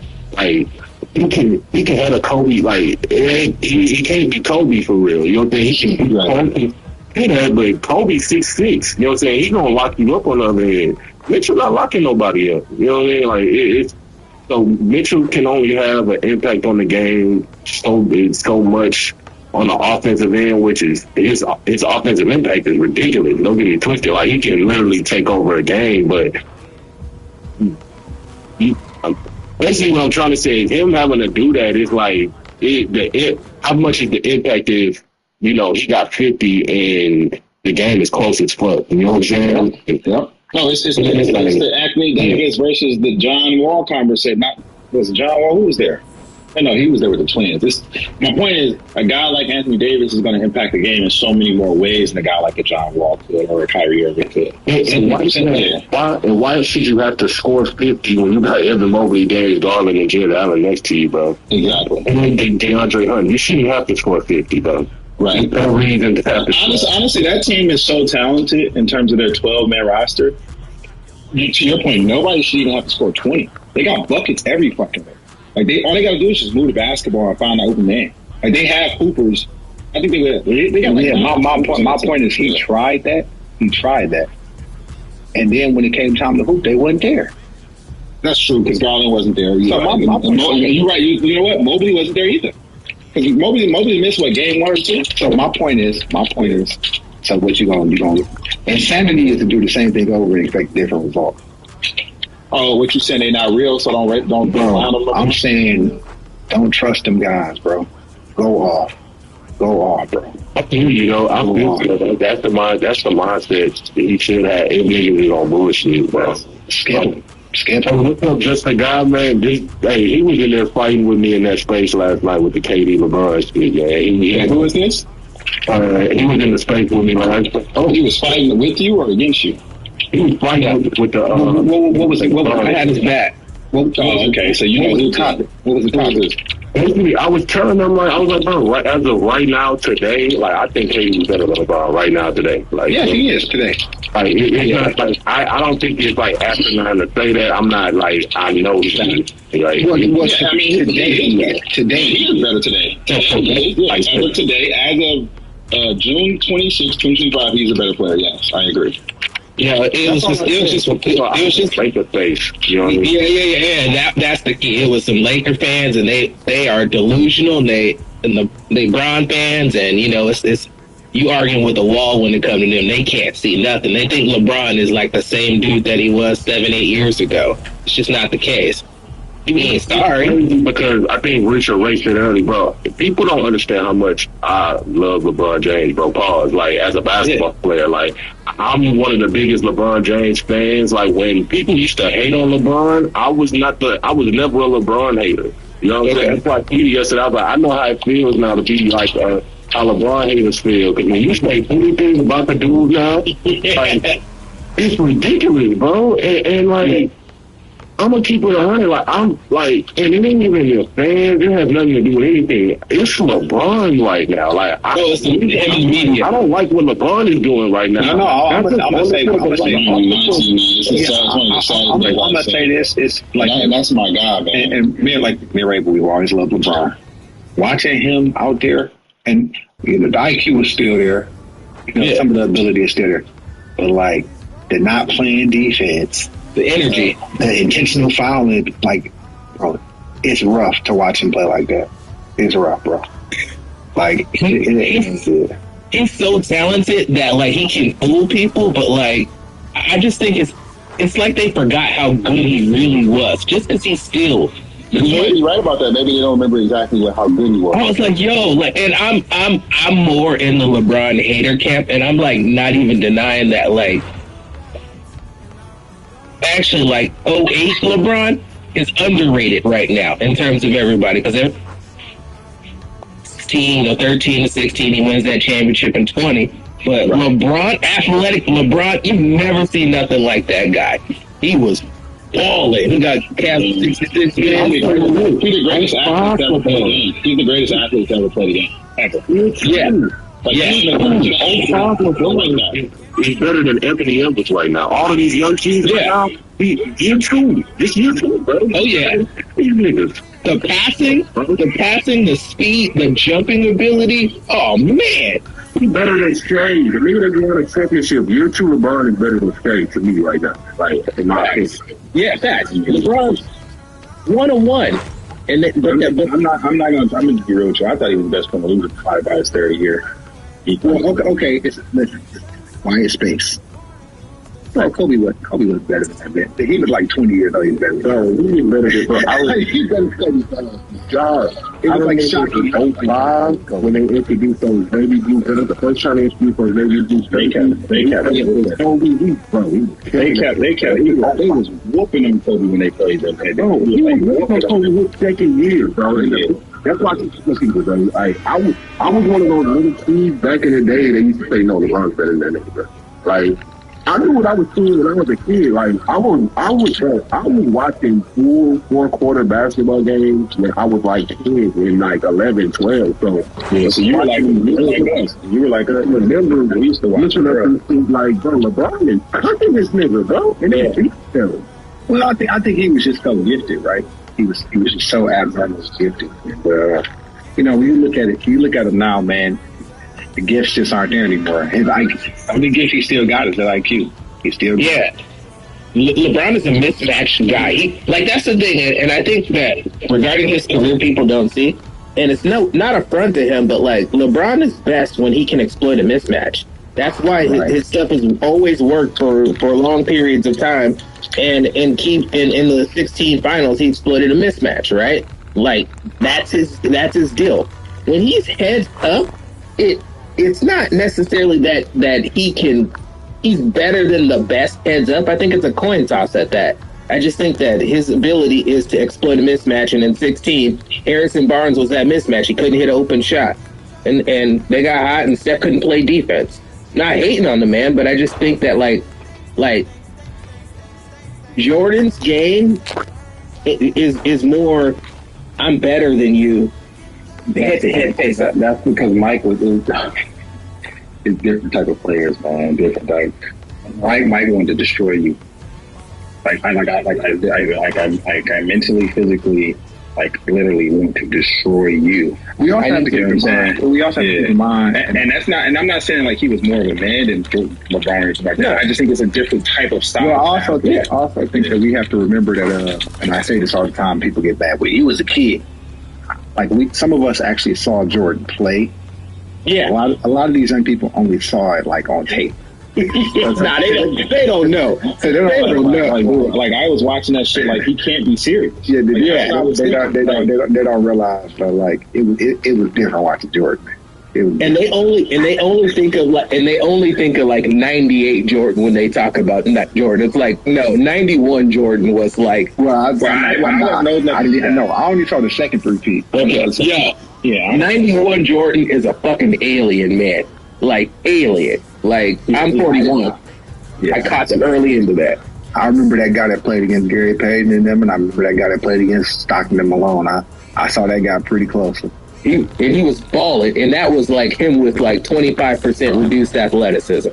Speaker 2: he can have a Kobe. Like he can't be Kobe for real. You know what I'm saying? He can be Kobe. But Kobe's 6'6". You know what I'm saying? He gonna lock you up on the other end. Mitchell not locking nobody up. You know what I mean? Like it's so Mitchell can only have an impact on the game so much on the offensive end, which is his offensive impact is ridiculous. Don't get me twisted. Like he can literally take over a game, but basically what I'm trying to say is him having to do that is like how much is the impact if he got 50 and the game is close as fuck. You know what I'm saying?
Speaker 6: Yep. No, it's the Acme Davis versus the John Wall conversation. Was it John Wall? Who was there? No, he was there with the Twins. My point is, a guy like Anthony Davis is going to impact the game in so many more ways than a guy like a John Wall could or a Kyrie Irving could.
Speaker 2: And why should you have to score 50 when you got Evan Mobley, Darius Garland, and Jared Allen next to you, bro?
Speaker 6: Exactly.
Speaker 2: And then DeAndre Hunt. You shouldn't have to score 50, bro.
Speaker 6: Right.
Speaker 2: No reason to have to
Speaker 6: honestly, that team is so talented in terms of their 12-man roster. To your point, nobody should even have to score 20. They got buckets every fucking day. Like all they gotta do is just move the basketball and find an open man. Like they have hoopers. I think they got
Speaker 3: my point is he tried that. And then when it came time to hoop, they wasn't there.
Speaker 6: That's true because Garland wasn't there.
Speaker 3: You're
Speaker 6: right. You know what? Mobley wasn't there either. Because Mobley missed game 1 or 2.
Speaker 3: So my point is, so what you gonna insanity is to do the same thing over and expect different results.
Speaker 1: Oh, what you saying? They not real, so don't
Speaker 3: Bro, I'm saying don't trust them guys, bro. Go off, bro.
Speaker 2: I feel you know. I feel you. That's the mindset that he should have. If niggas is on bullshit, bro.
Speaker 3: Skip.
Speaker 2: Hey, what's up, just a guy, man? Hey, he was in there fighting with me in that space last night with the KD LeBron shit. Yeah,
Speaker 1: who is this?
Speaker 2: He was in the space with me last night.
Speaker 1: Oh, he was fighting with you or against you?
Speaker 2: He was fighting with the.
Speaker 3: What was it? I had his back.
Speaker 1: Okay, so you know who topic. What was the topic?
Speaker 2: Basically, I was telling them, like, I was like, bro, right, as of right now, today, like, I think KD is better than LeBron right now, today. Like,
Speaker 3: yeah, he is today.
Speaker 2: Like, it's not, like, I don't think it's, like, asinine to say that. I'm not, like, I know he's like,
Speaker 3: today
Speaker 1: he is better today. Today, as of June 26, 2025, he's a better player, yes, I agree.
Speaker 2: Yeah, it was just Laker face. You know what I mean?
Speaker 7: Yeah. That's the key. It was some Laker fans, and they are delusional. And the LeBron fans, and you know, it's you arguing with a wall when it comes to them. They can't see nothing. They think LeBron is like the same dude that he was 7-8 years ago. It's just not the case. You ain't sorry.
Speaker 2: Because I think Richard Ray said earlier, bro, people don't understand how much I love LeBron James, bro. Pause. Like, as a basketball player, like, I'm one of the biggest LeBron James fans. Like, when people used to hate on LeBron, I was never a LeBron hater. You know what I'm saying? That's why I tweeted yesterday. I was like, I know how it feels now to be like how LeBron haters feel. Because when you say anything about the dude now, like, it's ridiculous, bro. And like, I'm gonna keep it 100. Like, I'm like, and it ain't even your fans. It has nothing to do with anything. It's LeBron right now. Like, I don't like what LeBron is doing right now.
Speaker 3: No, I'm gonna say this. It's like,
Speaker 1: and that's my guy, man.
Speaker 3: And me and Ray, we always love LeBron. Watching him out there, and you know, the IQ is still there. You know, some of the ability is still there, but like, they're not playing defense.
Speaker 7: The energy,
Speaker 3: the intentional fouling, like, bro, it's rough to watch him play like that. It's rough, bro. Like,
Speaker 7: he's so talented that like he can fool people, but like, I just think it's like they forgot how good he really was, just because he's still.
Speaker 1: You might be right about that. Maybe they don't remember exactly how good he was.
Speaker 7: I was like, yo, like, and I'm more in the LeBron hater camp, and I'm like not even denying that, like. Actually, like 08 LeBron is underrated right now in terms of everybody, because 16 or 13 or 16 he wins that championship in 20. But LeBron, athletic LeBron, you've never seen nothing like that guy. He was balling. He got cast 66 games.
Speaker 1: He's the greatest athlete to ever play the game. He's the greatest athlete to ever play the game. Ever.
Speaker 7: Yeah.
Speaker 2: He's better than Anthony Edwards right now. All of these young kids right now, year two. This year two, bro.
Speaker 7: Oh, yeah.
Speaker 2: These niggas.
Speaker 7: The passing, the speed, the jumping ability. Oh, man.
Speaker 2: He's better than Shea. The nigga that won a championship, year two LeBron is better than Shea to me right now. Like, in my opinion.
Speaker 7: Yeah, facts. LeBron's 1-on-1. And
Speaker 3: I'm gonna be real with you. I thought he was the best player. He was probably by his third year. Okay. Listen. Quiet space. No, Kobe was better than that. He was like 20 years old. He was better.
Speaker 2: No, he was better than that.
Speaker 3: He better than Kobe's job. It was like shocking.
Speaker 2: 05, when they introduced those baby blue pillars, the first time they introduced those baby blue pillars, they
Speaker 3: was whooping them Kobe when they played them.
Speaker 2: Bro, he was whooping Kobe with second year, bro. That's why people, bro. Like, I was one of those little kids back in the day that used to say, no, LeBron's better than that nigga, bro. Like, I knew what I was seeing when I was a kid. Like, I was watching full four-quarter basketball games when I was like 10 and like 11, 12. So you were like us. You were like us. Remember, we used to watch things like, bro, LeBron is cooking this nigga, bro. And then beat him.
Speaker 3: Well, I think he was just so gifted, right? He was just so abnormally gifted. You know, when you look at it now, man, the gifts just aren't there anymore. His IQ, the only gift he still got is that IQ. He still
Speaker 7: LeBron is a mismatched guy. That's the thing, and I think that regarding his career, people don't see, and it's not a front to him, but like LeBron is best when he can exploit a mismatch. That's why his stuff has always worked for long periods of time. and in the 16 finals, he exploited a mismatch, right? Like that's his deal. When he's heads up, it's not necessarily that he's better than the best heads up. I think it's a coin toss at that. I just think that his ability is to exploit a mismatch, and in 16, Harrison Barnes was that mismatch. He couldn't hit an open shot, and they got hot, and Steph couldn't play defense. Not hating on the man, but I just think that like Jordan's game is more, I'm better than you, head-to-head face up.
Speaker 3: That's because Mike is different type of players, man. Different type. Mike wanted to destroy you. I mentally, physically, like literally want to destroy you. We also have to keep in mind. We also have to keep in mind, and that's not. And I'm not saying like he was more of a man than LeBron or something like that. I just think it's a different type of style. Well, I also think that we have to remember that. And I say this all the time. People get bad with. He was a kid. Like some of us actually saw Jordan play. Yeah, a lot of these young people only saw it like on tape.
Speaker 7: They don't know.
Speaker 3: They don't know. Like I was watching that shit. Like he can't be serious. Yeah, they don't realize. But like it was different watching Jordan.
Speaker 7: And they only think of like 98 Jordan when they talk about that Jordan. It's like no, 91 Jordan was like.
Speaker 3: I only saw the second repeat.
Speaker 7: Okay, yeah. 91 Jordan is a fucking alien, man. Like alien. Like I'm 41. I caught them early into that.
Speaker 3: I remember that guy that played against Gary Payton and them, and I remember that guy that played against Stockton and Malone. I saw that guy pretty close.
Speaker 7: He was balling, and that was like him with like 25% reduced athleticism.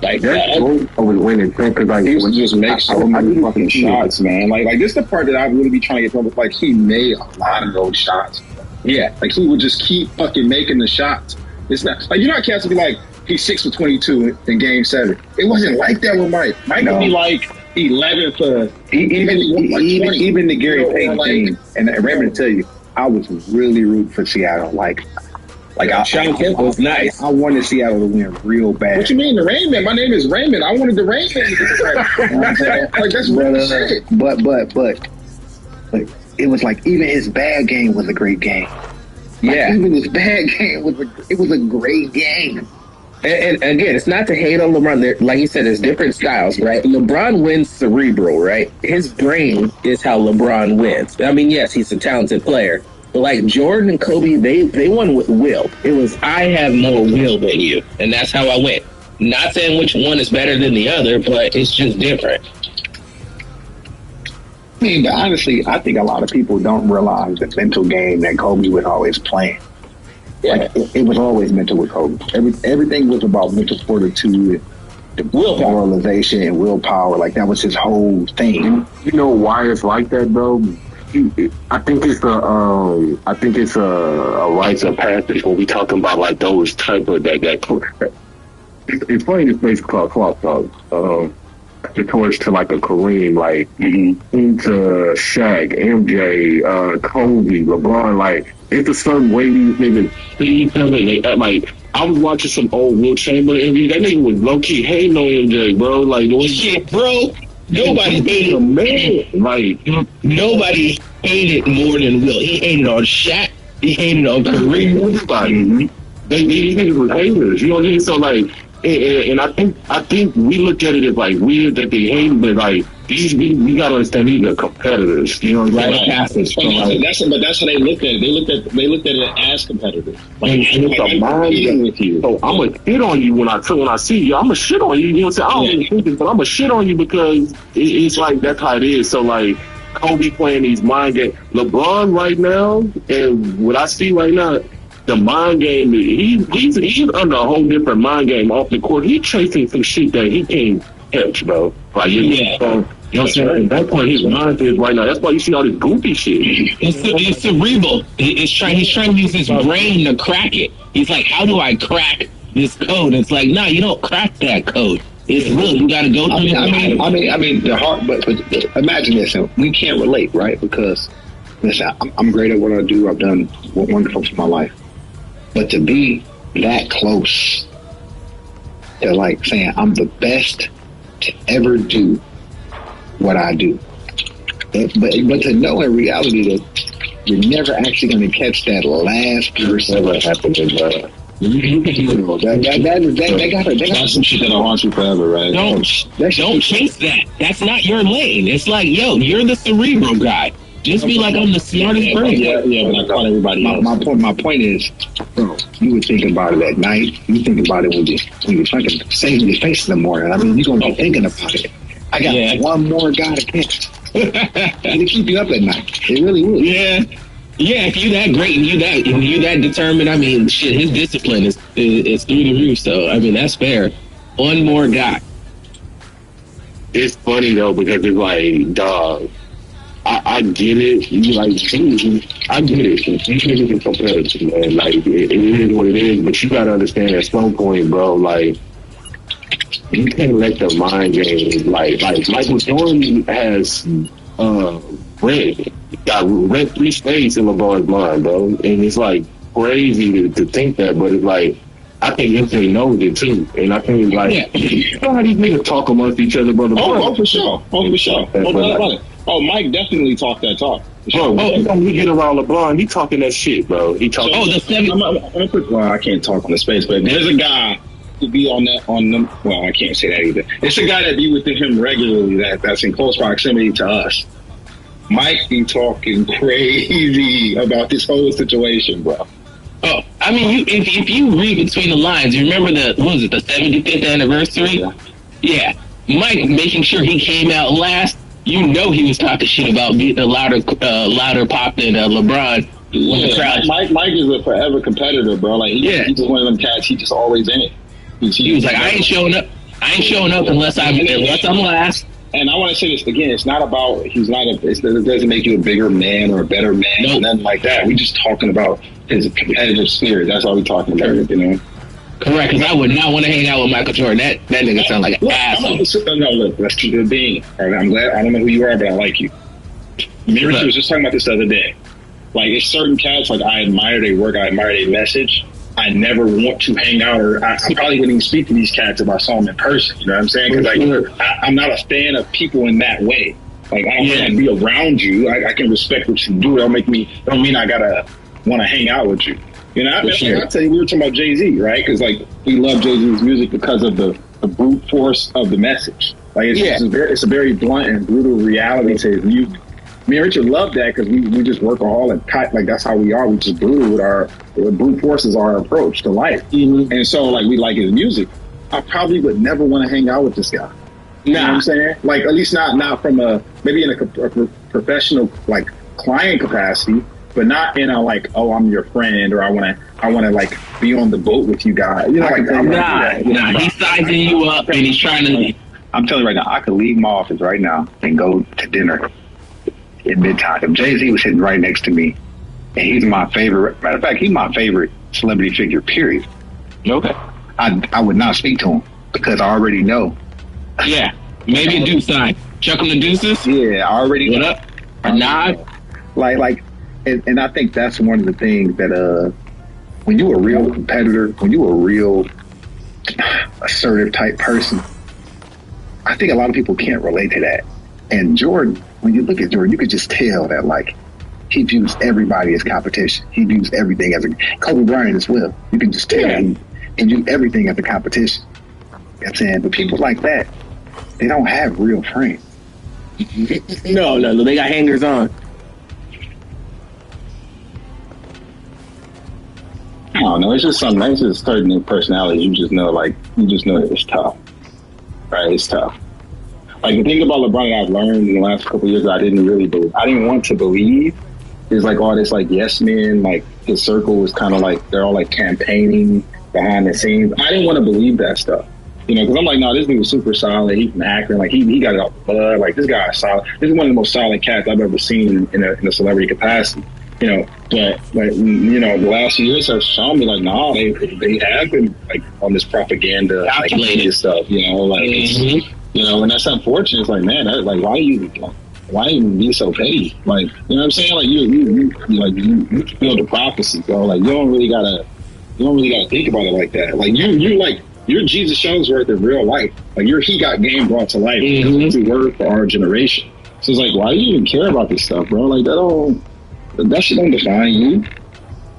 Speaker 7: Like that
Speaker 3: was winning because like he was just make so many fucking shots, man. Like this is the part that I really be trying to get from. Like he made a lot of those shots. Yeah, like he would just keep fucking making the shots. It's not like cats would be like he's 6 for 22 in Game 7. It wasn't like that with Mike. Mike would be like 11 for even the Gary Payton team. And Raymond tell you, I was really rooting for Seattle.
Speaker 7: Sean Kemp was nice.
Speaker 3: I wanted Seattle to win real bad.
Speaker 1: What you mean the Rainman? My name is Raymond. I wanted the Rainman. Like that's real shit.
Speaker 3: But it was like even his bad game was a great game. Even his bad game was a great game.
Speaker 7: And again, it's not to hate on LeBron. Like you said, there's different styles, right? LeBron wins cerebral, right? His brain is how LeBron wins. I mean, yes, he's a talented player. But like Jordan and Kobe, they won with will. It was, I have more will than you. And that's how I went. Not saying which one is better than the other, but it's just different.
Speaker 3: I mean, but honestly, I think a lot of people don't realize the mental game that Kobe was always playing. Yeah. Like, it was always mental with Kobe. Everything was about mental fortitude, the moralization and willpower. Like that was his whole thing.
Speaker 2: You know why it's like that, bro? I think it's a rites of passage when we talking about like those type of that. It's funny this place called Clock Talk. The torch to like a Kareem, like into Shaq, MJ, Kobe, LeBron. Like it's a certain way these niggas see each other. They like I was watching some old Will Chamberlain interview. That nigga was low key hating on MJ, bro. Like
Speaker 7: shit, bro. Nobody hated
Speaker 2: him, man. Like
Speaker 7: nobody hated more than Will. He hated on Shaq. He hated on Kareem.
Speaker 2: Everybody. These niggas were haters. You know what I mean? So like. And I think we look at it as like weird that they hate, but like we gotta understand these are competitors. You know,
Speaker 1: right? But that's how they looked at it. They looked at it as competitors.
Speaker 2: Like, and it's a mind game with you. So I'm gonna shit on you when I see you. I'm gonna shit on you. You know what I'm saying? I don't really think this, but I'm gonna shit on you because it's like that's how it is. So like Kobe playing these mind games. LeBron right now, and what I see right now. The mind game, he's under a whole different mind game off the court. He's chasing some shit that he can't catch, bro. Like, you know what I'm saying? At that point, his mind is right now. That's why you see all this goofy shit.
Speaker 7: It's cerebral. He's trying to use his brain to crack it. He's like, how do I crack this code? It's like, no, you don't crack that code. It's real. You got to go through
Speaker 3: I mean, the hard, but imagine this. We can't relate, right? Because, listen, I'm great at what I do. I've done wonderful for my life. But to be that close to like saying I'm the best to ever do what I do. But to know in reality that you're never actually going to catch that last person.
Speaker 2: Never happened in that.
Speaker 1: That's some shit that'll haunt you forever, right?
Speaker 7: Don't chase that. That's not your lane. It's like, yo, you're the cerebral guy. Just be like, I'm the smartest person.
Speaker 1: Yeah, but I caught everybody else.
Speaker 3: My point is, bro, you would think about it at night. You think about it when you're fucking saving your face in the morning. I mean, you're going to be thinking about it. I got one more guy to catch. It'll keep you up at night. It really will.
Speaker 7: Yeah. Yeah, if you that great and you that determined, I mean, shit, his discipline is through the roof. So, I mean, that's fair. One more guy.
Speaker 2: It's funny though because it's like, dog. I get it. You like, I get it. You niggas are competitive, man. Like, it is what it is. But you gotta understand at some point, bro. Like, you can't let the mind games. Like Michael Jordan has got rent-free space in LeBron's mind, bro. And it's like crazy to think that, but it's like I think MJ knows it too. And I think like you know how these niggas talk amongst each other, brother.
Speaker 1: Oh, for sure. Mike definitely talked that talk.
Speaker 2: Bro, when we get around LeBron, he talking that shit, bro. He talking.
Speaker 1: Well, I can't talk on the space, but there's a guy to be on them. Well, I can't say that either. It's a guy that be with him regularly that's in close proximity to us. Mike be talking crazy about this whole situation, bro.
Speaker 7: Oh, I mean, if you read between the lines, you remember the 75th anniversary? Yeah. Mike making sure he came out last. You know he was talking shit about being a louder pop than LeBron.
Speaker 1: Mike is a forever competitor, bro. Like he's just one of them cats. He just always in it.
Speaker 7: He was like, I ain't showing up unless I'm last.
Speaker 1: And I want to say this again. It's not about it doesn't make you a bigger man or a better man or nothing like that. We're just talking about his competitive spirit. That's all we're talking about, you know.
Speaker 7: Correct, because I would not want to hang out with Michael Jordan. That nigga sound like an asshole.
Speaker 1: Look, let's keep it being. I'm glad. I don't know who you are, but I like you. Me and Richard was just talking about this the other day. Like, it's certain cats, like, I admire their work, I admire their message. I never want to hang out, or I probably wouldn't even speak to these cats if I saw them in person. You know what I'm saying? Because, I'm not a fan of people in that way. Like, I don't want to be around you. I can respect what you do. Don't mean I gotta want to hang out with you. You know, I'll tell you, we were talking about Jay-Z, right? Because, like, we love Jay-Z's music because of the brute force of the message. Like, it's a very blunt and brutal reality to his music. Me and Richard love that because we just workaholic. Like, that's how we are. We just brutal with brute force is our approach to life. Mm-hmm. And so, like, we like his music. I probably would never want to hang out with this guy. You know what I'm saying? Like, at least not from maybe in a professional, like, client capacity. But not in a like, oh, I'm your friend, or I want to like be on the boat with you guys. You know,
Speaker 7: he's sizing you up and he's trying to.
Speaker 3: I'm telling you right now, I could leave my office right now and go to dinner in Midtown. If Jay-Z was sitting right next to me, and he's my favorite. Matter of fact, he's my favorite celebrity figure. Period.
Speaker 7: Okay.
Speaker 3: I would not speak to him because I already know.
Speaker 7: Yeah, maybe a deuce sign. Chuck him the deuces.
Speaker 3: Yeah, I already
Speaker 7: know.
Speaker 3: What up?
Speaker 7: A nod.
Speaker 3: Like. And I think that's one of the things that when you're a real competitor, when you're a real assertive type person, I think a lot of people can't relate to that. And Jordan, when you look at Jordan, you could just tell that, like, he views everybody as competition. He views everything as Kobe Bryant as well. You can just tell he views everything as a competition. You know what I'm saying? But people like that, they don't have real friends.
Speaker 7: No, they got hangers on.
Speaker 1: I don't know. It's just something. It's just certain personalities. You just know that it's tough, right? It's tough. Like, the thing about LeBron that I've learned in the last couple of years that I didn't want to believe is like all this like yes men. Like, his circle was kind of like they're all like campaigning behind the scenes. I didn't want to believe that stuff, you know, because I'm like, no, this dude's super solid. He's from Akron. Like, he got it off the blood. Like, this guy is solid. This is one of the most solid cats I've ever seen in a celebrity capacity. You know, but like, you know, the last few years have shown me like, nah, they have been like on this propaganda, calculated like, stuff. You know, like it's, you know, and that's unfortunate. It's like, man, why even be so petty? Like, you know what I'm saying? Like you feel the prophecy, bro. Like you don't really gotta think about it like that. Like you like
Speaker 3: you're Jesus Shuttlesworth in real life. Like he got game brought to life.
Speaker 7: Mm-hmm.
Speaker 3: It's a word for our generation. So it's like, why do you even care about this stuff, bro? Like that shit don't define you.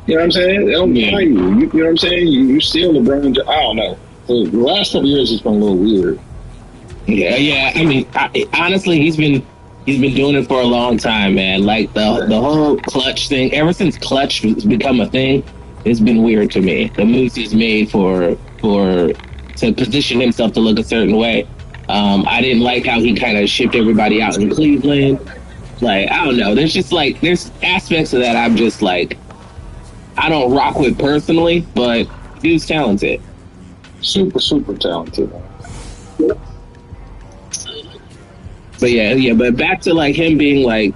Speaker 3: You know what I'm saying? It don't define you. You know what I'm saying? You still LeBron. I don't know. So the last couple years has been a little weird.
Speaker 7: Yeah. I mean, honestly, he's been doing it for a long time, man. Like the whole clutch thing. Ever since clutch has become a thing, it's been weird to me. The moves he's made to position himself to look a certain way. I didn't like how he kind of shipped everybody out in Cleveland. Like, I don't know. There's aspects of that I'm just like, I don't rock with personally, but dude's talented.
Speaker 3: Super, super talented.
Speaker 7: But but back to like him being like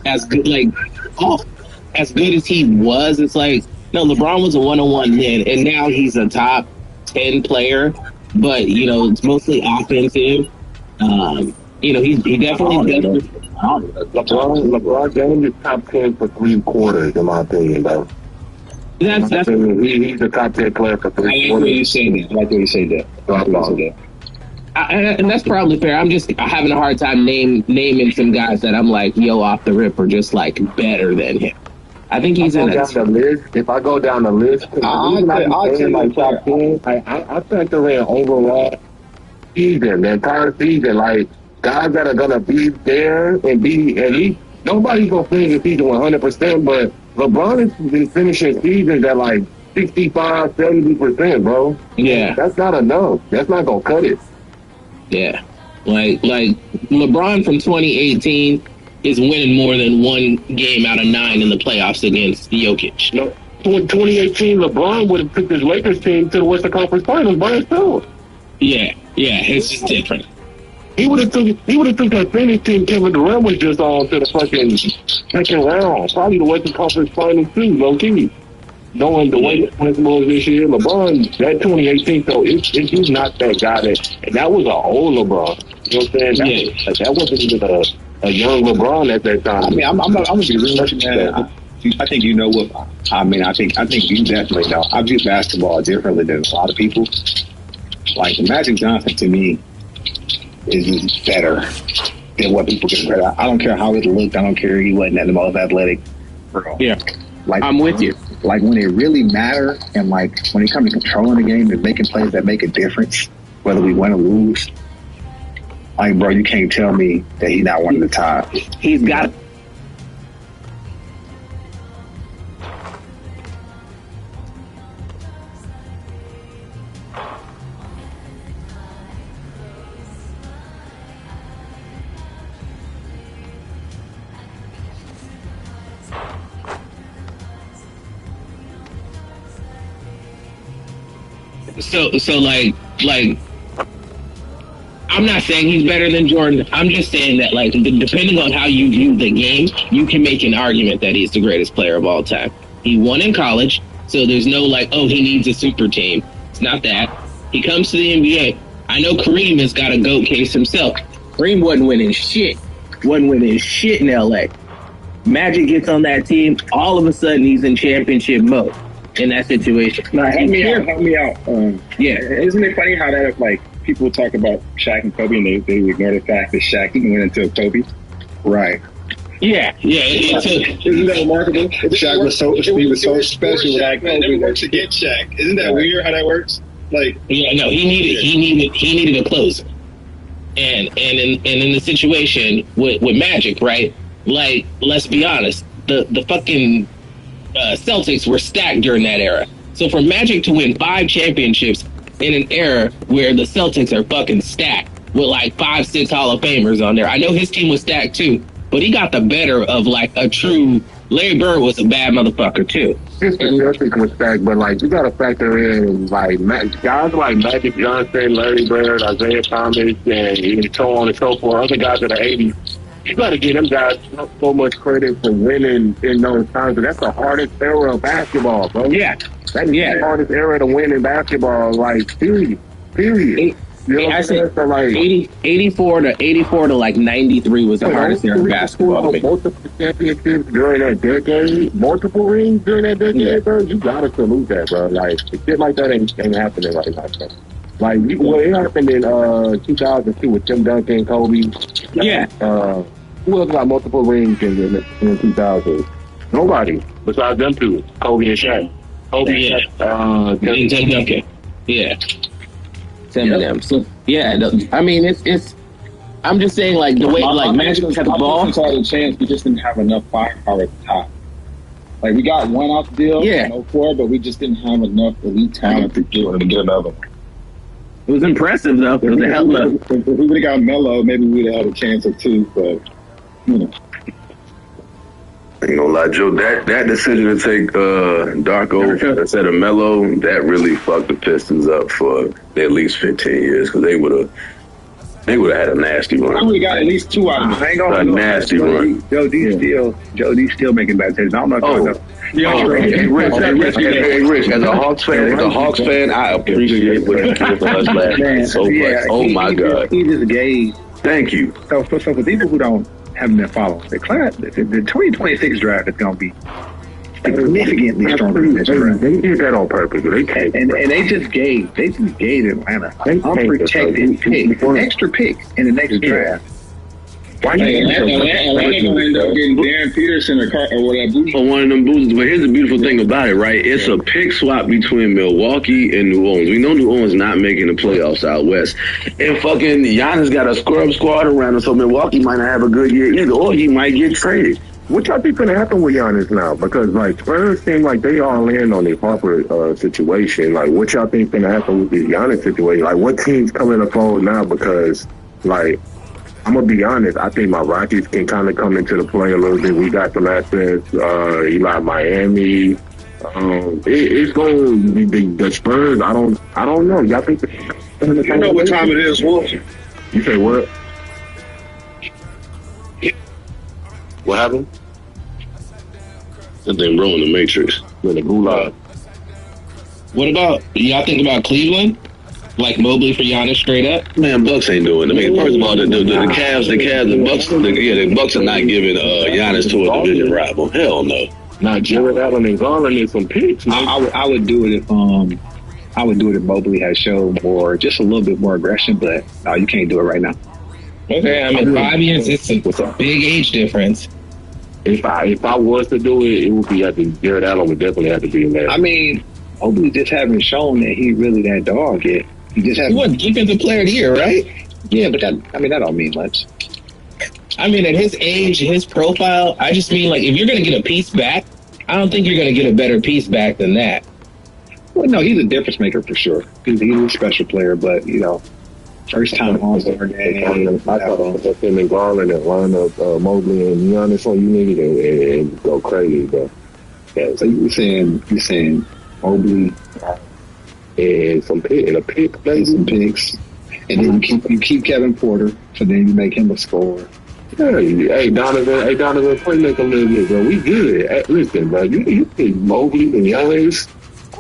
Speaker 7: as good as good as he was, it's like, no, LeBron was a 101 then, and now he's a top 10 player, but it's mostly offensive. He definitely does.
Speaker 2: LeBron James is top 10 for 3 quarters, in my opinion, though.
Speaker 7: That's
Speaker 2: he's a top 10 player for 3 quarters.
Speaker 3: I like what you say that.
Speaker 7: And that's probably fair. I'm just having a hard time naming some guys that I'm like, yo, off the rip, are just like better than him. I think he's in
Speaker 2: the list. If I go down the list, I factor in overall season, the entire season, like guys that are gonna be there and nobody's gonna finish the season 100%, but LeBron has been finishing seasons at like 65, 70%, bro.
Speaker 7: Yeah,
Speaker 2: that's not enough. That's not gonna cut it.
Speaker 7: Yeah, like LeBron from 2018 is winning more than 1 game out of 9 in the playoffs against Jokic.
Speaker 2: No, 2018, LeBron would have took his Lakers team to the Western Conference Finals by himself.
Speaker 7: Yeah, it's just different.
Speaker 2: He would have took that Phoenix team Kevin Durant was just on to the fucking second round, probably the Western Conference Finals too, low key. Knowing the way the West moves this year, LeBron, that 2018, so he's not that guy and that was an old LeBron. You know what I'm saying? That wasn't even a young LeBron at that time.
Speaker 3: I mean, I'm gonna be real with you, man. I think you know what I mean. I think you definitely know. I view basketball differently than a lot of people. Like Magic Johnson to me is better than what people get credit. I don't care how it looked. I don't care he wasn't the most athletic girl.
Speaker 7: Yeah,
Speaker 3: like
Speaker 7: I'm with you.
Speaker 3: Like when it really matters, and like when it comes to controlling the game and making plays that make a difference, whether we win or lose. Like, bro, you can't tell me that he's not one of the top.
Speaker 7: He's got. So like I'm not saying he's better than Jordan. I'm just saying that like depending on how you view the game, you can make an argument that he's the greatest player of all time. He won in college, so there's no like, oh, he needs a super team. It's not that. He comes to the NBA. I know Kareem has got a GOAT case himself. Kareem wasn't winning shit in LA. Magic gets on that team, all of a sudden he's in championship mode in that situation.
Speaker 3: Now, help me out.
Speaker 7: Yeah.
Speaker 3: Isn't it funny how that, like, people talk about Shaq and Kobe and they ignore the fact that Shaq didn't win until Kobe? Right.
Speaker 7: Yeah.
Speaker 3: Isn't that remarkable? Shaq was so special.
Speaker 1: Shaq, man, never works against Shaq. Isn't that weird how that works? Like,
Speaker 7: yeah, no, he needed a closer. And in the situation with Magic, right? Like, let's be honest, the fucking Celtics were stacked during that era. So for Magic to win 5 championships in an era where the Celtics are fucking stacked with like 5-6 Hall of Famers on there. I know his team was stacked too, but he got the better of like a true. Larry Bird was a bad motherfucker too.
Speaker 2: The Celtics was stacked, but like you gotta factor in like guys like Magic Johnson, Larry Bird, Isaiah Thomas, and so on and so forth. Other guys of the '80s. You got to give them guys so much credit for winning in those times. And that's the hardest era of basketball, bro.
Speaker 7: Yeah.
Speaker 2: That is the hardest era to win in basketball, like, period. You know what I'm saying? So, like,
Speaker 7: 84 to like 93 was the hardest era of basketball.
Speaker 2: Multiple championships during that decade, multiple rings during that decade, bro. You got to salute that, bro. Like, shit like that ain't happening right now, bro. Like, well, it happened in 2002 with Tim Duncan, Kobe.
Speaker 7: Yeah.
Speaker 2: Who else got multiple rings in 2000? Nobody besides them two, Kobe and Shaq. Kobe and
Speaker 7: Tim Duncan. Yeah. Some of them. So yeah, I mean, it's. I'm just saying, like the way, like Magic had the ball.
Speaker 8: We had a chance. We just didn't have enough firepower at the top. Like we got one out the deal in 04, but we just didn't have enough elite talent to get another one.
Speaker 7: It was impressive though. It was a hell of.
Speaker 8: If we would have got Melo, maybe we'd have had a chance or two. But you know.
Speaker 9: I ain't gonna lie, Joe, that decision to take Darko instead of Melo, that really fucked the Pistons up for at least 15 years, because they would have had a nasty run.
Speaker 8: I would have got at least 2 out of them.
Speaker 6: I ain't gonna
Speaker 9: A nasty run.
Speaker 6: Joe D still making bad decisions. I don't know if y'all know.
Speaker 9: Hey, Rich, as a Hawks fan, I appreciate what you did for us last night so much. Oh my God.
Speaker 6: He just gave.
Speaker 9: Thank you.
Speaker 6: So for people who haven't been following, the 2026 draft is going to be significantly stronger than this draft.
Speaker 2: They did that on purpose. They can't.
Speaker 6: And they just gave Atlanta unprotected picks, extra picks in the next draft.
Speaker 8: Why Atlanta gonna end up getting Darren Peterson or whatever.
Speaker 9: Or one of them boosters. But here's the beautiful thing about it, right? It's a pick swap between Milwaukee and New Orleans. We know New Orleans not making the playoffs out west. And fucking Giannis got a scrub squad around him, so Milwaukee might not have a good year either, or he might get traded.
Speaker 2: What y'all think gonna happen with Giannis now? Because like Spurs seem like they all in on the Harper situation. Like, what y'all think gonna happen with this Giannis situation? Like, what teams come in the fold now? Because like, I'm gonna be honest, I think my Rockets can kind of come into the play a little bit. We got some assets. Eli Miami. It's going to be the Spurs. I don't know. Y'all think?
Speaker 5: You know what time it is, Wolf?
Speaker 2: You say what?
Speaker 9: What happened? That thing bro in the Matrix.
Speaker 2: With the gulag.
Speaker 7: What about y'all think about Cleveland? Like Mobley for Giannis straight up?
Speaker 9: Man, Bucks ain't doing it. I mean, first of all, the Bucks are not giving Giannis to a division rival. Hell no.
Speaker 2: Now, Jared Allen and Garland need some picks.
Speaker 6: I would do it if Mobley had shown just a little bit more aggression, but no, you can't do it right now.
Speaker 7: Okay, I mean 5 years, it's a big age difference.
Speaker 2: If I was to do it, it would be Jared Allen would definitely have to be in there.
Speaker 6: I mean, Mobley just haven't shown that he really that dog yet. He
Speaker 7: won Defensive Player of the Year, right?
Speaker 6: Yeah, but that don't mean much.
Speaker 7: I mean, at his age, his profile, I just mean, like, if you're going to get a piece back, I don't think you're going to get a better piece back than that.
Speaker 6: Well, no, he's a difference maker for sure. He's a special player, but, first time All-Star game.
Speaker 2: I thought him and Garland and line up Mobley and Giannis on you niggas and go crazy, bro.
Speaker 6: Yeah, so you're saying Mobley
Speaker 2: and some pick,
Speaker 6: play some picks, and then you keep Kevin Porter, so then you make him a scorer.
Speaker 2: Hey Donovan, play make a little bit, bro. We good. Hey, listen, bro, you pick Mobley and Giannis.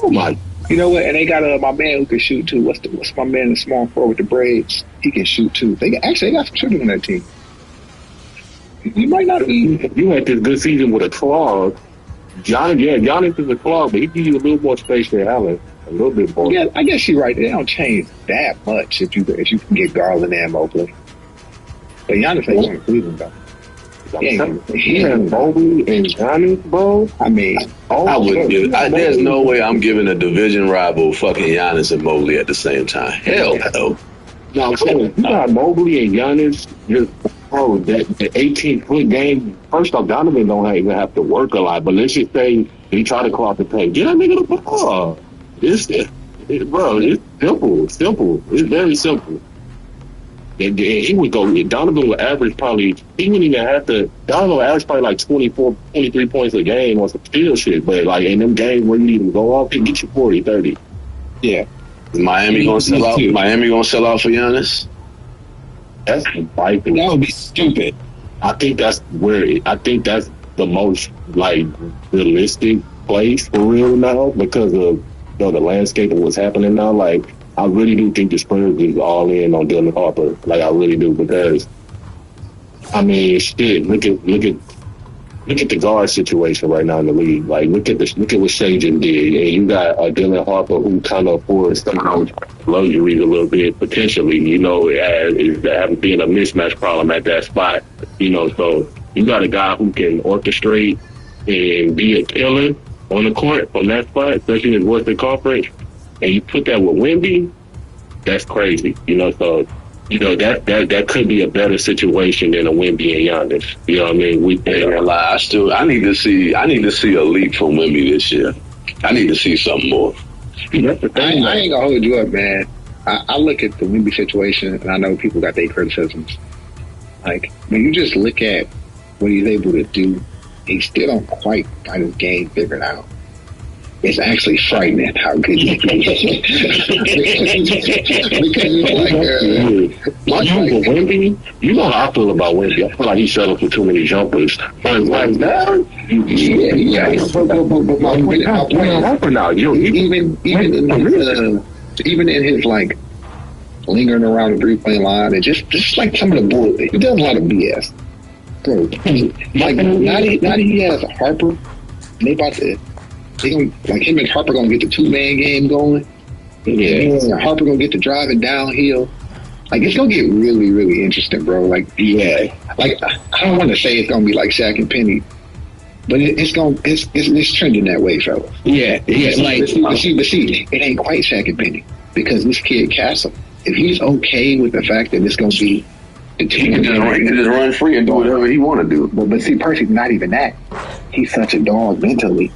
Speaker 2: Oh my.
Speaker 6: You know what? And they got my man who can shoot too. What's my man, the small forward with the braids? He can shoot too. They got some shooting on that team. You might not be.
Speaker 2: You had this good season with a claw. Giannis is a claw, but he gives you a little more space than Allen. A little bit more.
Speaker 6: Yeah, I guess you're right. They don't change that much if you can get Garland and Mobley. But Giannis ain't going to Cleveland though.
Speaker 2: He had Mobley and Giannis, bro.
Speaker 6: I mean,
Speaker 9: I wouldn't give it. There's no way I'm giving a division rival fucking Giannis and Mobley at the same time. Hell no.
Speaker 2: No, I'm saying, you got Mobley and Giannis, bro, the 18-foot game, first off, Donovan don't even have to work a lot, but let's just say he try to clock the paint. Get that nigga the ball. It's simple. It's very simple. And he would go, Donovan would average probably, he wouldn't even have to, Donovan would average probably like 24, 23 points a game on some steal shit, but like in them games where you need him to go off, he get you 40, 30.
Speaker 6: Yeah.
Speaker 9: Is Miami gonna sell out? Miami gonna sell out for Giannis?
Speaker 2: That's vital.
Speaker 7: That would be stupid.
Speaker 2: I think that's the most like realistic place for real now because of the landscape of what's happening now. Like I really do think the Spurs is all in on Dylan Harper. Like I really do because I mean shit. Look at look at the guard situation right now in the league. Like, look at what Shajan did, and you got Dylan Harper who kind of affords some of those luxuries a little bit potentially. You know, as being a mismatch problem at that spot. You know, so you got a guy who can orchestrate and be a killer on the court from that spot, especially in the Western Conference, and you put that with Wemby, that's crazy. You know, so. You know, that could be a better situation than a Wemby and Giannis. You know what I mean?
Speaker 9: I need to see a leap from Wemby this year. I need to see something more.
Speaker 3: That's the thing. I ain't gonna hold you up, man. I look at the Wemby situation, and I know people got their criticisms. Like, when you just look at what he's able to do, he still don't quite got his game figured out. It's actually frightening how good he is. Because
Speaker 2: Wemby, you know how I feel about Wemby. I feel like he settled for too many jumpers. But like now, but my point now,
Speaker 3: even in his like lingering around the 3-point line and just like some of the bullshit, he does a lot of BS. Bro, like now that he has Harper, and they about to. Like him and Harper gonna get the 2-man game going. Yeah, Harper gonna get the driving downhill. Like it's gonna get really, really interesting, bro. Like like I don't want to say it's gonna be like Shaq and Penny, but it's trending that way, fellas.
Speaker 7: Yeah.
Speaker 3: But see, it ain't quite Shaq and Penny because this kid Castle, if he's okay with the fact that it's gonna be.
Speaker 9: He can just run free and do whatever he want to do.
Speaker 3: But see, Percy's not even that. He's such a dog mentally.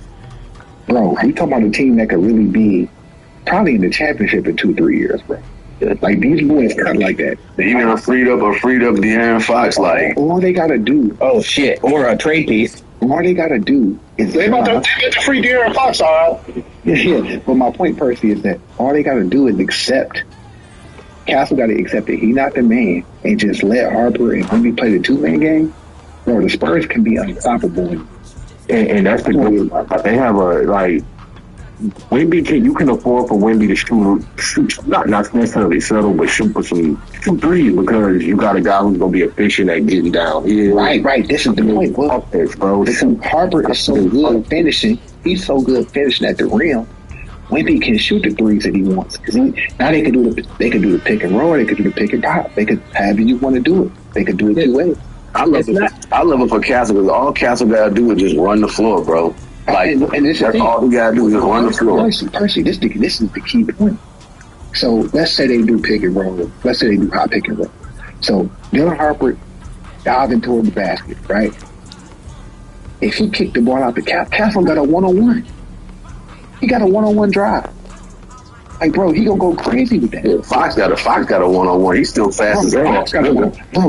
Speaker 3: Bro, we talking about a team that could really be probably in the championship in 2-3 years, bro. Like these boys cut like that.
Speaker 9: They even freed up De'Aaron Fox. Like
Speaker 3: all they gotta do.
Speaker 7: Oh shit! Or a trade piece.
Speaker 3: All they gotta do is
Speaker 4: they about to free De'Aaron Fox, all right.
Speaker 3: Yeah. But my point, Percy, is that all they gotta do is accept. Castle gotta accept that he's not the man and just let Harper and Wemby play the 2-man game. Bro, the Spurs can be unstoppable.
Speaker 2: And that's the good. They have Wemby. You can afford for Wemby to shoot not necessarily settle, but shoot threes because you got a guy who's gonna be efficient at getting down here.
Speaker 3: Right. This is the point, bro. Listen, Harper is so good at finishing. He's so good at finishing at the rim. Wemby can shoot the threes that he wants because now they can do the pick and roll. They can do the pick and pop. They could however you want to do it. They could do it 2 ways.
Speaker 9: I love it for Castle because all Castle gotta do is just run the floor, bro. Like and that's all he gotta do is just run the floor.
Speaker 3: Percy, this is the key point. So let's say they do pick and roll. Let's say they do high pick and roll. So Dylan Harper diving toward the basket, right? If he kicked the ball out the Castle got a 1-on-1. He got a 1-on-1 drive. Like, bro, he gonna go crazy with that.
Speaker 9: Yeah, Fox got a 1-on-1. He's still fast as hell.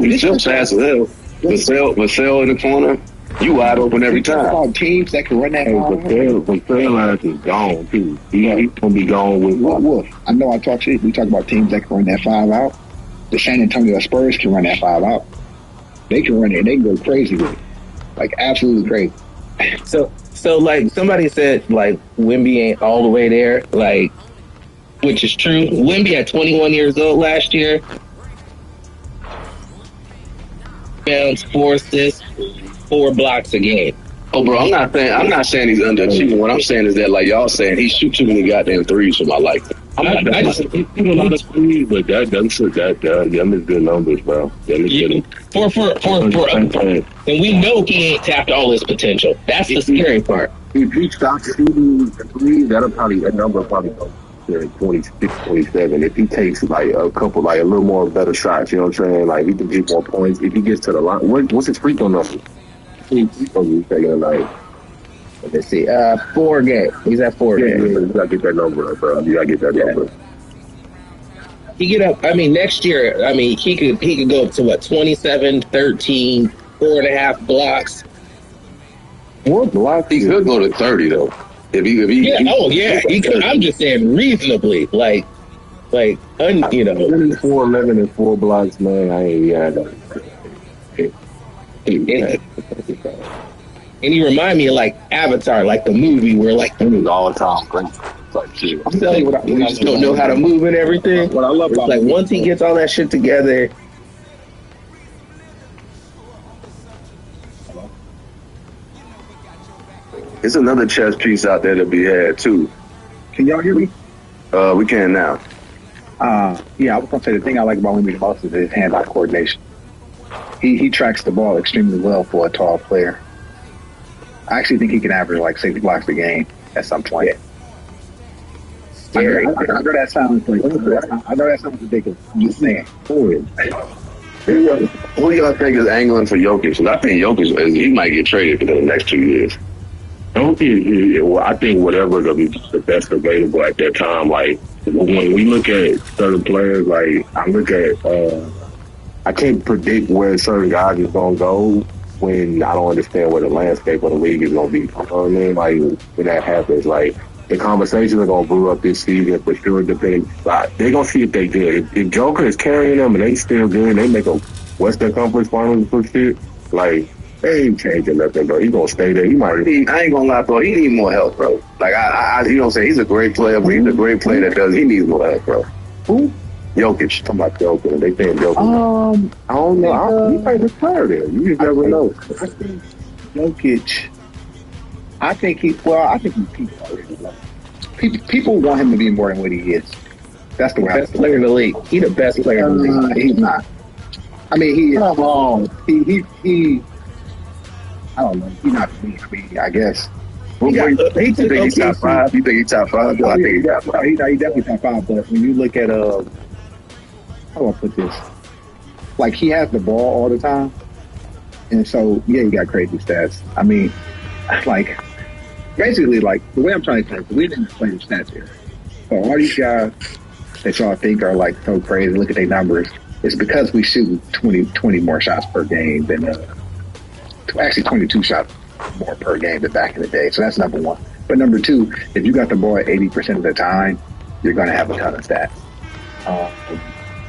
Speaker 9: He's still fast as hell. Vassell in the corner, you wide open every time.
Speaker 3: About teams that can run that ball.
Speaker 2: Vassell is gone too. He's gonna be gone with
Speaker 3: Wolf. I know I talk shit. We talk about teams that can run that 5 out. The San Antonio Spurs can run that 5 out. They can run it. They can go crazy with it. Like absolutely crazy.
Speaker 7: So like somebody said like Wemby ain't all the way there, like which is true. Wemby at 21 years old last year. Bounds 4 assists, 4 blocks a game.
Speaker 9: Oh, bro, I'm not saying he's underachieving. What I'm saying is that, like y'all saying, he shoots too many goddamn threes for my life.
Speaker 2: I just a lot of threes, but them is good numbers, bro. Them is good.
Speaker 7: And we know he ain't tapped all his potential. That's the scary part.
Speaker 2: If he stops shooting the threes, that number will probably go to 26, 27. If he takes like a couple, like a little more better shots, you know what I'm saying? Like he can get more points. If he gets to the line, what's his free throw number?
Speaker 7: Let's see, 4 games. He's at 4 games.
Speaker 2: You gotta get that number up, bro. You gotta get that number.
Speaker 7: He get up. I mean, next year. I mean, he could go up to what 27, 13, 4.5 blocks.
Speaker 2: 4 blocks.
Speaker 9: He could go to 30 though. If he
Speaker 7: he could. I'm just saying reasonably, you know.
Speaker 2: 4, 11, and 4 blocks, man. I ain't
Speaker 7: And he remind me of like Avatar, like the movie where like
Speaker 2: he was all time great.
Speaker 7: I'm telling you, what just don't know how to move and everything. What I love about like once he gets all that shit together.
Speaker 9: It's another chess piece out there to be had too.
Speaker 8: Can y'all hear me?
Speaker 9: We can now.
Speaker 8: Yeah, I was gonna say the thing I like about Wemby the most is his hand-eye coordination. He tracks the ball extremely well for a tall player. I actually think he can average like 60 blocks a game at some point. Yeah. I know that sounds ridiculous. I'm just saying.
Speaker 9: Who y'all think is angling for Jokic? I think Jokic, he might get traded for the next 2 years.
Speaker 2: Well, I think whatever the best available at that time. Like when we look at certain players, like I look at, I can't predict where certain guys is gonna go when I don't understand where the landscape of the league is gonna be. You know what I mean? Like when that happens, like the conversations are gonna brew up this season for sure. Depending, they're gonna see if they good. If Joker is carrying them and they still good, they make a Western Conference Finals for shit. Like. They ain't changing nothing, bro. He gonna stay there. He might.
Speaker 9: I ain't gonna lie, bro. He need more help, bro. Like you know what I'm saying? He's a great player, but he's a great player that does. He needs more help, bro.
Speaker 8: Who?
Speaker 9: Jokic.
Speaker 2: Talking about Joker. They paying Joker. I don't know. He might retire there. You just never know.
Speaker 8: I think Jokic. I think he's peaked already. People want him to be more than what he is. That's the way.
Speaker 7: Best player in the league. He the best player in the league.
Speaker 8: He's not. I mean, he is. He. I don't know. He's not for me. I mean, I guess.
Speaker 9: You think he's top 5? You think he's top 5? I think he's top 5.
Speaker 8: He's definitely top 5. But when you look at how do I put this? Like he has the ball all the time, and so yeah, he got crazy stats. I mean, like basically, like the way I'm trying to say, we didn't play the stats here. So all these guys that y'all think are like so crazy, look at their numbers. It's because we shoot 20 more shots per game than. Actually 22 shots more per game than back in the day. So that's number one. But number two, if you got the ball at 80% of the time, you're going to have a ton of stats.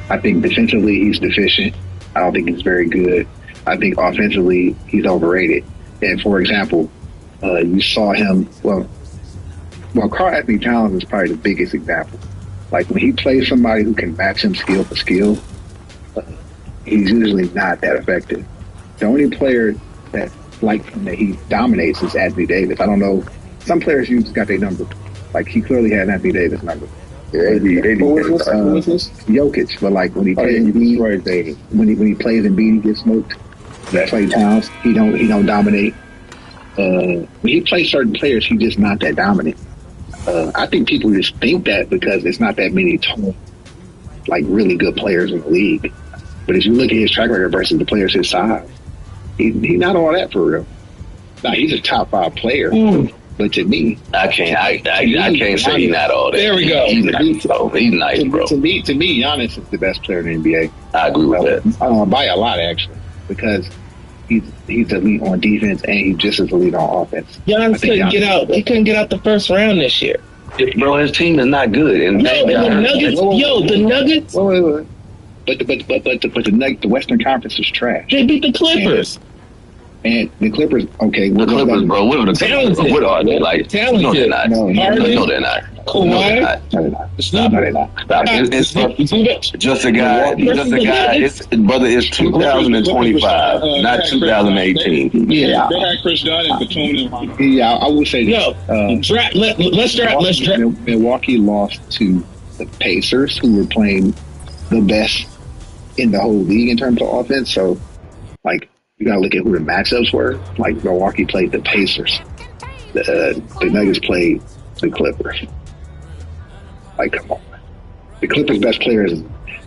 Speaker 8: I think defensively he's deficient. I don't think he's very good. I think offensively he's overrated. And for example, you saw him, well, Karl Anthony Towns is probably the biggest example. Like when he plays somebody who can match him skill for skill, he's usually not that effective. The only player that that he dominates is Anthony Davis. I don't know. Some players just got their number. Like he clearly had Anthony Davis number.
Speaker 9: Yeah,
Speaker 8: who was this? Jokic. But like when he plays Embiid, when he plays Embiid, he gets smoked. That's why Towns. He don't dominate. When he plays certain players, he's just not that dominant. I think people just think that because it's not that many tall, like really good players in the league. But if you look at his track record versus the players his size, he's not all that for real. Now he's a top 5 player, but to me,
Speaker 9: I can't say he's not all that.
Speaker 7: There we go.
Speaker 9: He's nice, bro. He's nice, bro.
Speaker 8: To me, Giannis is the best player in the NBA.
Speaker 9: I agree with that.
Speaker 8: By a lot actually, because he's elite on defense and he's just as elite on offense.
Speaker 7: Giannis couldn't get out. He couldn't get out the first round this year.
Speaker 9: Bro, his team is not good. And
Speaker 7: the Nuggets.
Speaker 8: Wait. But the Western Conference is trash.
Speaker 7: They beat the Clippers.
Speaker 8: And the Clippers, okay.
Speaker 9: The Clippers, bro. What are the Clippers? What are they? Like,
Speaker 7: talented.
Speaker 9: No, they're not.
Speaker 8: No,
Speaker 9: they're not.
Speaker 7: Kawhi?
Speaker 8: No, they're not.
Speaker 9: It's just a guy. It's 2025, not 2018.
Speaker 1: Yeah, they had Chris Dunn and Batum and
Speaker 8: Yeah, I will say this.
Speaker 7: Let's draft.
Speaker 8: Milwaukee lost to the Pacers, who were playing the best in the whole league in terms of offense. So, like, you gotta look at who the matchups were. Like, Milwaukee played the Pacers. The Nuggets played the Clippers. Like, come on. The Clippers' best players,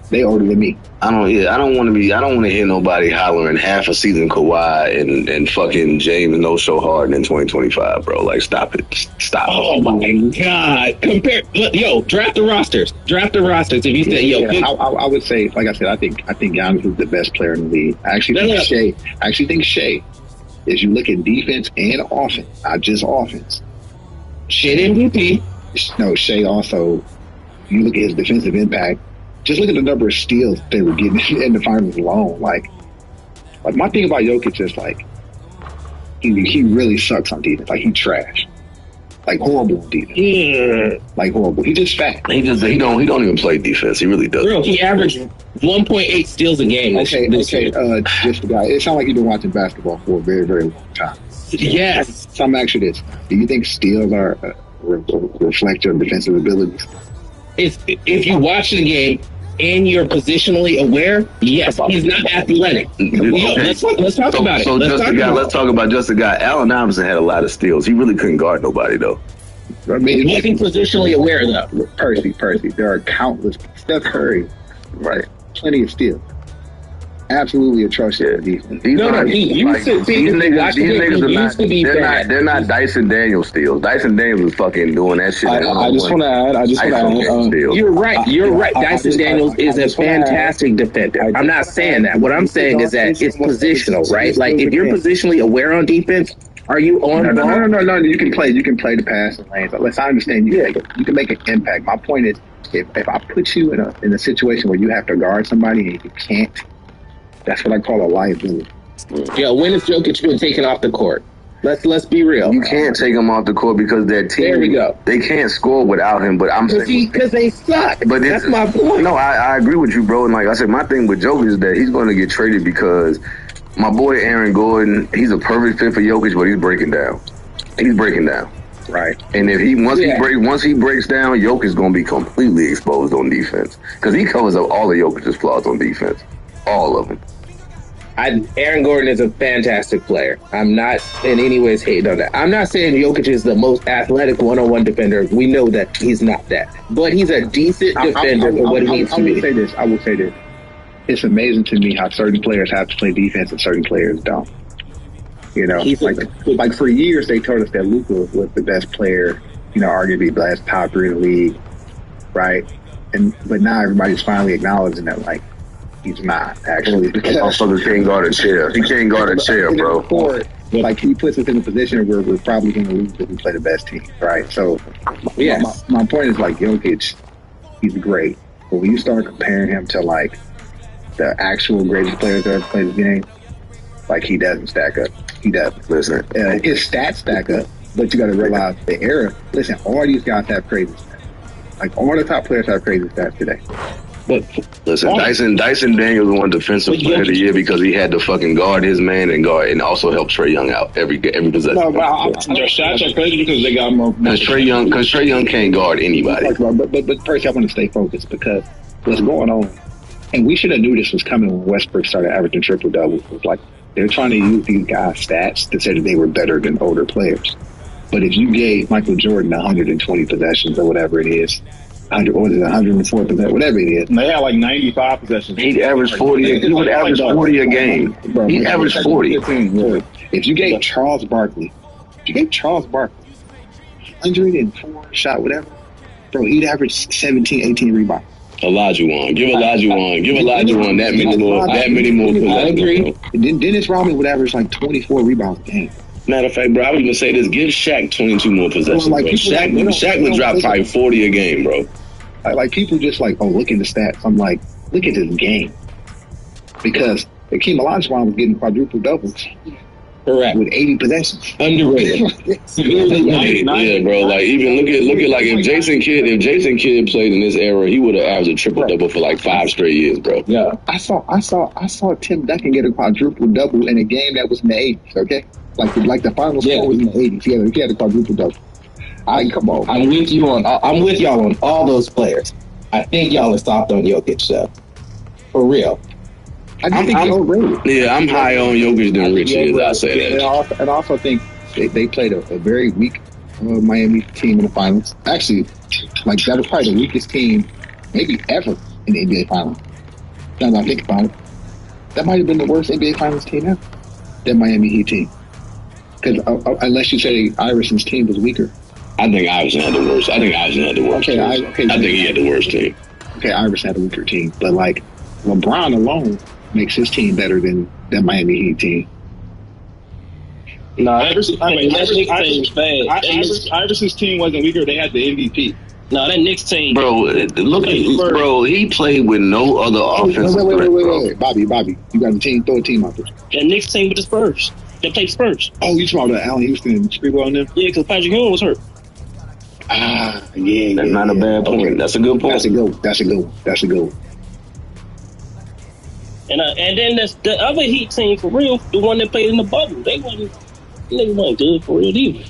Speaker 8: they older than me.
Speaker 9: I don't want to hear nobody hollering half a season Kawhi and fucking James No-Show Harden in 2025, bro. Like, stop it. Stop.
Speaker 7: Oh my God. Draft the rosters. If you say,
Speaker 8: I would say, like I said, I think Giannis is the best player in the league. I actually think Shea, if you look at defense and offense, not just offense.
Speaker 7: Shea MVP.
Speaker 8: No, Shea also, you look at his defensive impact. Just look at the number of steals they were getting in the finals alone. Like my thing about Jokic is like he really sucks on defense. Like he trash. Like horrible defense.
Speaker 7: Yeah.
Speaker 8: Like horrible. He just fat.
Speaker 9: He don't even play defense. He really does.
Speaker 7: Real, he averaged 1.8 steals a game. This year.
Speaker 8: Just the guy. It sounds like you've been watching basketball for a very, very long time.
Speaker 7: Yes.
Speaker 8: So I'm asking you this: do you think steals are a reflection of defensive abilities?
Speaker 7: If you watch the game and you're positionally aware, yes, he's not athletic. Let's talk about it.
Speaker 9: Let's talk about just the guy. Allen Iverson had a lot of steals. He really couldn't guard nobody though.
Speaker 8: I mean,
Speaker 7: He's positionally aware though.
Speaker 8: Percy. There are countless. Steph Curry, right? Plenty of steals. Absolutely atrocious defense.
Speaker 9: These
Speaker 7: niggas
Speaker 9: are not. They're not Dyson Daniels steals. Dyson Daniels was fucking doing that shit.
Speaker 4: I just want to add.
Speaker 7: You're right. Dyson Daniels is a fantastic defender. I'm not saying that. What I'm saying is that it's positional, right? Like if you're positionally aware on defense, are you on?
Speaker 8: No. You can play the pass and lanes. Let's understand. You can make an impact. My point is, if I put you in a situation where you have to guard somebody and you can't. That's what I call a liability.
Speaker 7: Yeah, when has Jokic been taken off the court? Let's be real.
Speaker 9: You can't take him off the court because their team.
Speaker 7: There we go.
Speaker 9: They can't score without him. But I'm saying
Speaker 7: because they suck.
Speaker 9: But
Speaker 7: that's my point.
Speaker 9: No, I agree with you, bro. And like I said, my thing with Jokic is that he's going to get traded because my boy Aaron Gordon, he's a perfect fit for Jokic, but he's breaking down. He's breaking down.
Speaker 8: Right.
Speaker 9: And if once he breaks down, Jokic is going to be completely exposed on defense because he covers up all of Jokic's flaws on defense, all of them.
Speaker 7: Aaron Gordon is a fantastic player. I'm not in any ways hating on that. I'm not saying Jokic is the most athletic one-on-one defender. We know that he's not that. But he's a decent defender for what he needs to be.
Speaker 8: I will say this. It's amazing to me how certain players have to play defense and certain players don't. You know, like for years they told us that Luka was the best player, arguably the best top 3 in the league, right? But now everybody's finally acknowledging that, like, he's not actually because
Speaker 9: motherfucker can't guard a chair. He can't guard a chair, bro.
Speaker 8: Like he puts us in a position where we're probably going to lose if we play the best team, right? So, my point is like Jokic, he's great, but when you start comparing him to like the actual greatest players that ever played the game, like he doesn't stack up. He doesn't.
Speaker 9: Listen,
Speaker 8: his stats stack up, but you got to realize the era. Listen, all these guys have crazy stats. Like all the top players have crazy stats today.
Speaker 9: But listen, Dyson Daniels won Defensive Player of the Year because he had to fucking guard his man and also help Trae Young out every possession.
Speaker 1: No, but their stats are crazy because they got more.
Speaker 9: Because Trae Young can't guard anybody.
Speaker 8: But first, I want to stay focused because what's going on, and we should have knew this was coming when Westbrook started averaging triple doubles. It was like they're trying to use these guys' stats to say that they were better than older players. But if you gave Michael Jordan 120 possessions or whatever it is. 104 possessions, whatever it is.
Speaker 1: They had like 95 possessions.
Speaker 9: He averaged 40. He would average 40 a game. He averaged 40.
Speaker 8: If you gave Charles Barkley 104 shot, whatever, bro, he'd average 17, 18 rebounds.
Speaker 2: Olajuwon. Give Olajuwon that many more possessions.
Speaker 7: I agree.
Speaker 8: Dennis Rodman would average like 24 rebounds a game.
Speaker 2: Matter of fact, bro, I was gonna say this: give Shaq 22 more possessions. Bro. Shaq would drop probably 40 a game, bro.
Speaker 8: Like people just like, look at the stats. I'm like, look at this game, because Hakeem Olajuwon was getting quadruple doubles.
Speaker 7: Correct.
Speaker 8: With 80 possessions.
Speaker 7: Underrated.
Speaker 2: Yeah, bro. Like even look at like if Jason Kidd played in this era, he would have averaged a triple double for like 5 straight years, bro.
Speaker 8: Yeah. I saw Tim Duncan get a quadruple double in a game that was in the 80s. Okay. Like the final score was in the 80s. He had a quadruple double. Come on.
Speaker 7: I'm with y'all on all those players. I think y'all are soft on Jokic, though. For real.
Speaker 8: I think he's overrated.
Speaker 2: Yeah, I'm high on Jokic than Rich is. I say that.
Speaker 8: And I also think they played a very weak Miami team in the finals. Actually, like that was probably the weakest team maybe ever in the NBA finals. Now that I think about it, that might have been the worst NBA finals team ever. That Miami Heat team. Because unless you say Iverson's team was weaker.
Speaker 2: I think Iverson had the worst. I think he had the worst team.
Speaker 8: Okay, Iverson had a weaker team. But like LeBron alone makes his team better than that Miami Heat team.
Speaker 1: No, Iverson's team wasn't weaker. They had the MVP.
Speaker 10: No, that Knicks team.
Speaker 9: Bro, he played with no other offense.
Speaker 8: Wait. Bobby, you got a team, throw a team out there.
Speaker 10: That Knicks team with the Spurs. They played Spurs.
Speaker 8: Oh, you talking about Allen Houston and Sprewell and them?
Speaker 10: Yeah, because Patrick Ewing was hurt.
Speaker 3: Yeah,
Speaker 2: That's not a bad point.
Speaker 3: Okay.
Speaker 2: That's a good point.
Speaker 3: That's a good.
Speaker 10: And then the other Heat team for real, the one that played in the bubble, they wasn't good for real either.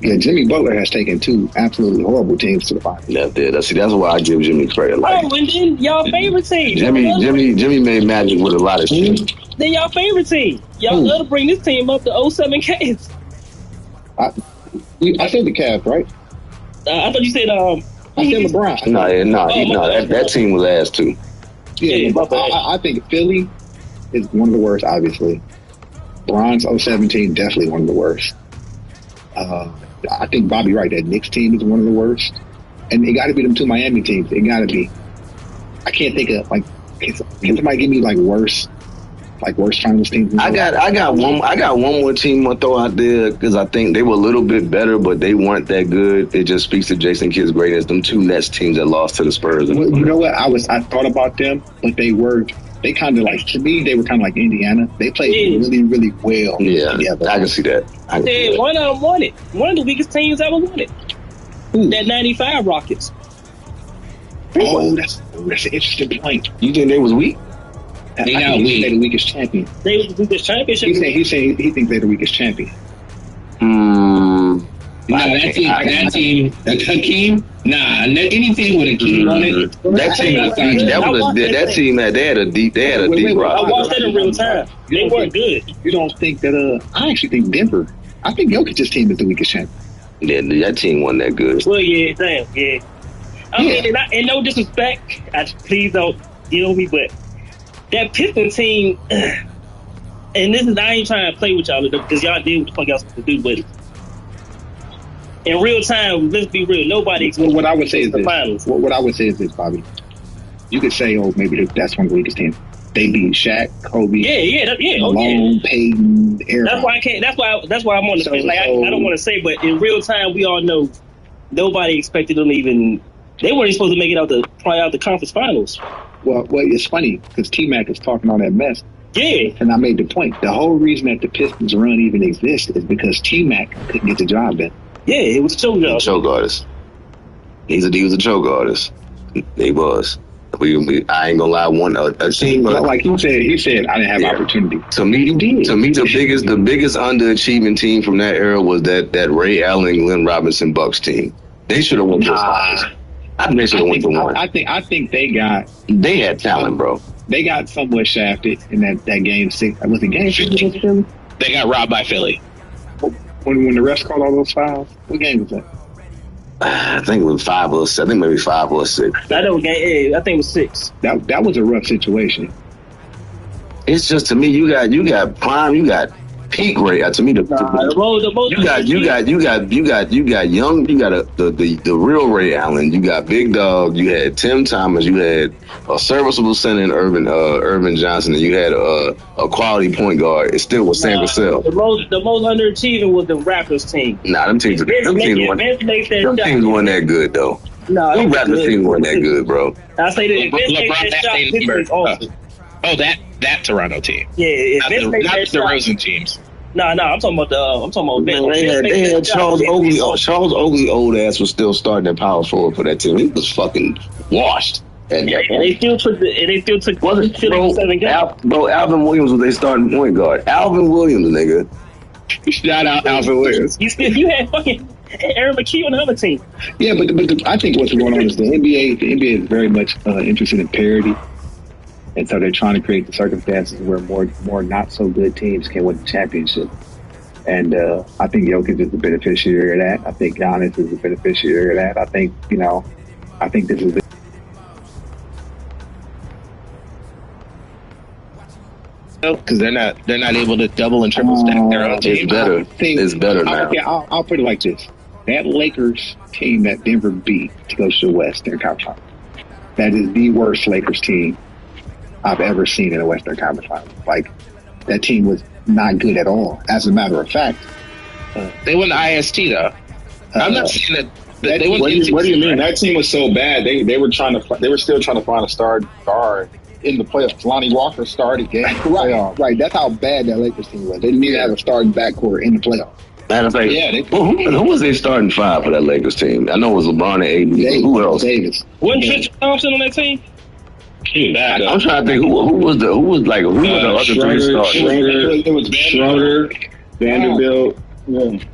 Speaker 3: Yeah, Jimmy Butler has taken two absolutely horrible teams to the finals.
Speaker 2: That's why I give Jimmy credit. Like,
Speaker 10: and then y'all favorite team.
Speaker 2: Jimmy made magic with a lot of shit.
Speaker 10: Then y'all favorite team. Y'all love to bring this team up to 07 Cavs.
Speaker 3: I said the Cavs, right?
Speaker 10: I thought you said
Speaker 3: I said LeBron.
Speaker 2: That team was ass too.
Speaker 3: Yeah, but I think Philly is one of the worst, obviously. Bron's 017, definitely one of the worst. I think Bobby right, that Knicks team is one of the worst. And it got to be them two Miami teams. It got to be. I can't think of, like, can somebody give me, like, worse finals teams?
Speaker 2: I got one more team I'll throw out there because I think they were a little bit better, but they weren't that good. It just speaks to Jason Kidd's greatness. Them two Nets teams that lost to the Spurs.
Speaker 3: Well, you know what? I thought about them, but they kind of like, to me, they were kind of like Indiana. They played really, really well.
Speaker 2: Yeah,
Speaker 3: together.
Speaker 2: I can see that.
Speaker 10: One of them won it. One of the weakest teams ever won it. That 95 Rockets.
Speaker 3: Oh, that's an interesting point.
Speaker 2: You think they was weak?
Speaker 3: They not weak. They're the weakest champion.
Speaker 10: They was the weakest championship.
Speaker 3: He thinks they're the weakest champion.
Speaker 7: That team, Hakeem. Nah, any team with Hakeem on it.
Speaker 2: That team they had a deep roster.
Speaker 10: I watched that in real time. They weren't good.
Speaker 3: You don't think that? I actually think Denver. I think Jokic's team is the weakest champion.
Speaker 2: Yeah, that team wasn't that good.
Speaker 10: Well, yeah, damn, yeah. I mean, and no disrespect, please don't me, but that Pistons team, and I ain't trying to play with y'all because y'all did what the fuck y'all supposed to do, but in real time, let's be real, nobody expects
Speaker 3: what I would say is
Speaker 10: the finals.
Speaker 3: What I would say is this, Bobby. You could say, maybe that's one of the weakest teams. They beat Shaq, Kobe, Malone, Peyton, Aaron.
Speaker 10: That's why I can't. That's why I'm on the fence. Like I don't want to say, but in real time, we all know nobody expected them even. They weren't supposed to make it out the conference finals.
Speaker 3: Well, it's funny because T-Mac is talking all that mess.
Speaker 10: Yeah.
Speaker 3: And I made the point. The whole reason that the Pistons run even exists is because T-Mac couldn't get the job done.
Speaker 10: Yeah, it was a choke job.
Speaker 2: Choke artist. He was a choke artist. He was. I ain't gonna lie. A team
Speaker 3: like he said, I didn't have opportunity.
Speaker 2: To me, the biggest underachieving team from that era was that Ray Allen, Glenn Robinson Bucks team. They should have won this. I think they should have won for one.
Speaker 3: I think they
Speaker 2: had talent, bro.
Speaker 3: They got somewhat shafted in that game 6. Was it game 6 against Philly?
Speaker 7: They got robbed by Philly.
Speaker 3: When the refs called all those fouls, what game was that?
Speaker 2: I think it was 5 or 6. I think maybe 5 or 6.
Speaker 10: I think it was 6.
Speaker 3: That was a rough situation.
Speaker 2: It's just, to me, you got prime, you got peak rate. To me, you got the real Ray Allen. You got Big Dog. You had Tim Thomas. You had a serviceable center in Irvin Johnson, and you had a quality point guard. It still was Sam Cassell.
Speaker 10: The most underachieving was the Raptors team.
Speaker 2: Nah, them teams weren't that good though.
Speaker 10: Nah,
Speaker 2: them Raptors teams weren't that good, bro.
Speaker 10: I say that LeBron
Speaker 7: awesome. Oh, that Toronto team.
Speaker 10: Yeah,
Speaker 7: not the Rosen teams.
Speaker 10: No, I'm talking about.
Speaker 2: They had Charles Oakley. Charles Oakley, old ass, was still starting at power forward for that team. He was fucking washed.
Speaker 10: And they still took
Speaker 2: wasn't bro, 7 games. Bro, Alvin Williams was their starting point guard. Alvin Williams, nigga.
Speaker 3: Shout out Alvin Williams.
Speaker 10: You had fucking Aaron McKee on the other team.
Speaker 3: Yeah, but I think what's going on is the NBA is very much interested in parity. And so they're trying to create the circumstances where more not so good teams can win the championship. And I think Jokic is the beneficiary of that. I think Giannis is the beneficiary of that. I think this is
Speaker 7: because they're not able to double and triple stack their own team.
Speaker 2: It's better now.
Speaker 3: Okay, I'll put it like this: that Lakers team that Denver beat to go to the Western Conference, that is the worst Lakers team I've ever seen in a Western Conference Finals. Like, that team was not good at all. As a matter of fact,
Speaker 7: they won the IST though. I'm not saying that they won.
Speaker 1: What do you mean? That team was so bad. They were still trying to find a star guard in the playoffs. Lonnie Walker started game.
Speaker 3: Right. That's how bad that Lakers team was. They didn't even have a starting backcourt in the playoffs.
Speaker 9: Matter of fact,
Speaker 5: Yeah,
Speaker 9: who was their starting five for that Lakers team? I know it was LeBron and AD. Who else?
Speaker 5: Davis.
Speaker 10: Wasn't Tristan Thompson on that team?
Speaker 9: I'm trying to think who was the other three starters?
Speaker 3: It was Schroeder, Vanderbilt. It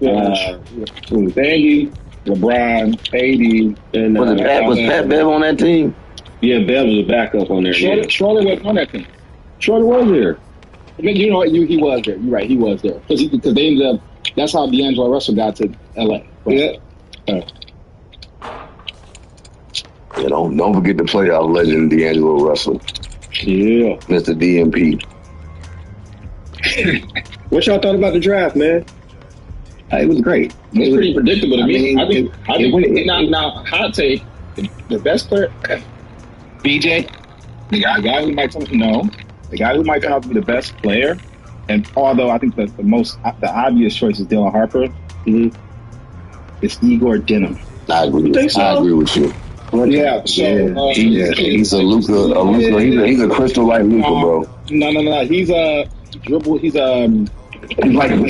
Speaker 3: was Andy, LeBron, AD, and
Speaker 9: was Pat Bev on that team?
Speaker 3: Yeah, Bev was a backup on there. Schroeder wasn't on that team. Schroeder was there.
Speaker 4: I mean, you know what? He was there. You're right. He was there because they ended up. That's how D'Angelo Russell got to LA.
Speaker 5: Yeah.
Speaker 9: You know, don't forget the playoff legend D'Angelo Russell.
Speaker 3: Yeah.
Speaker 9: Mr. DMP.
Speaker 3: What y'all thought about the draft, man?
Speaker 8: It was great.
Speaker 4: It was pretty predictable to me. I think
Speaker 8: now,
Speaker 4: hot take, the best player, BJ, the guy who might turn out to be the best player, and although I think the obvious choice is Dylan Harper, it's Igor Denham.
Speaker 9: I agree with you.
Speaker 4: Yeah, so
Speaker 9: he's a Luka. He's a crystal like Luka, bro.
Speaker 4: No. He's a dribble. He's like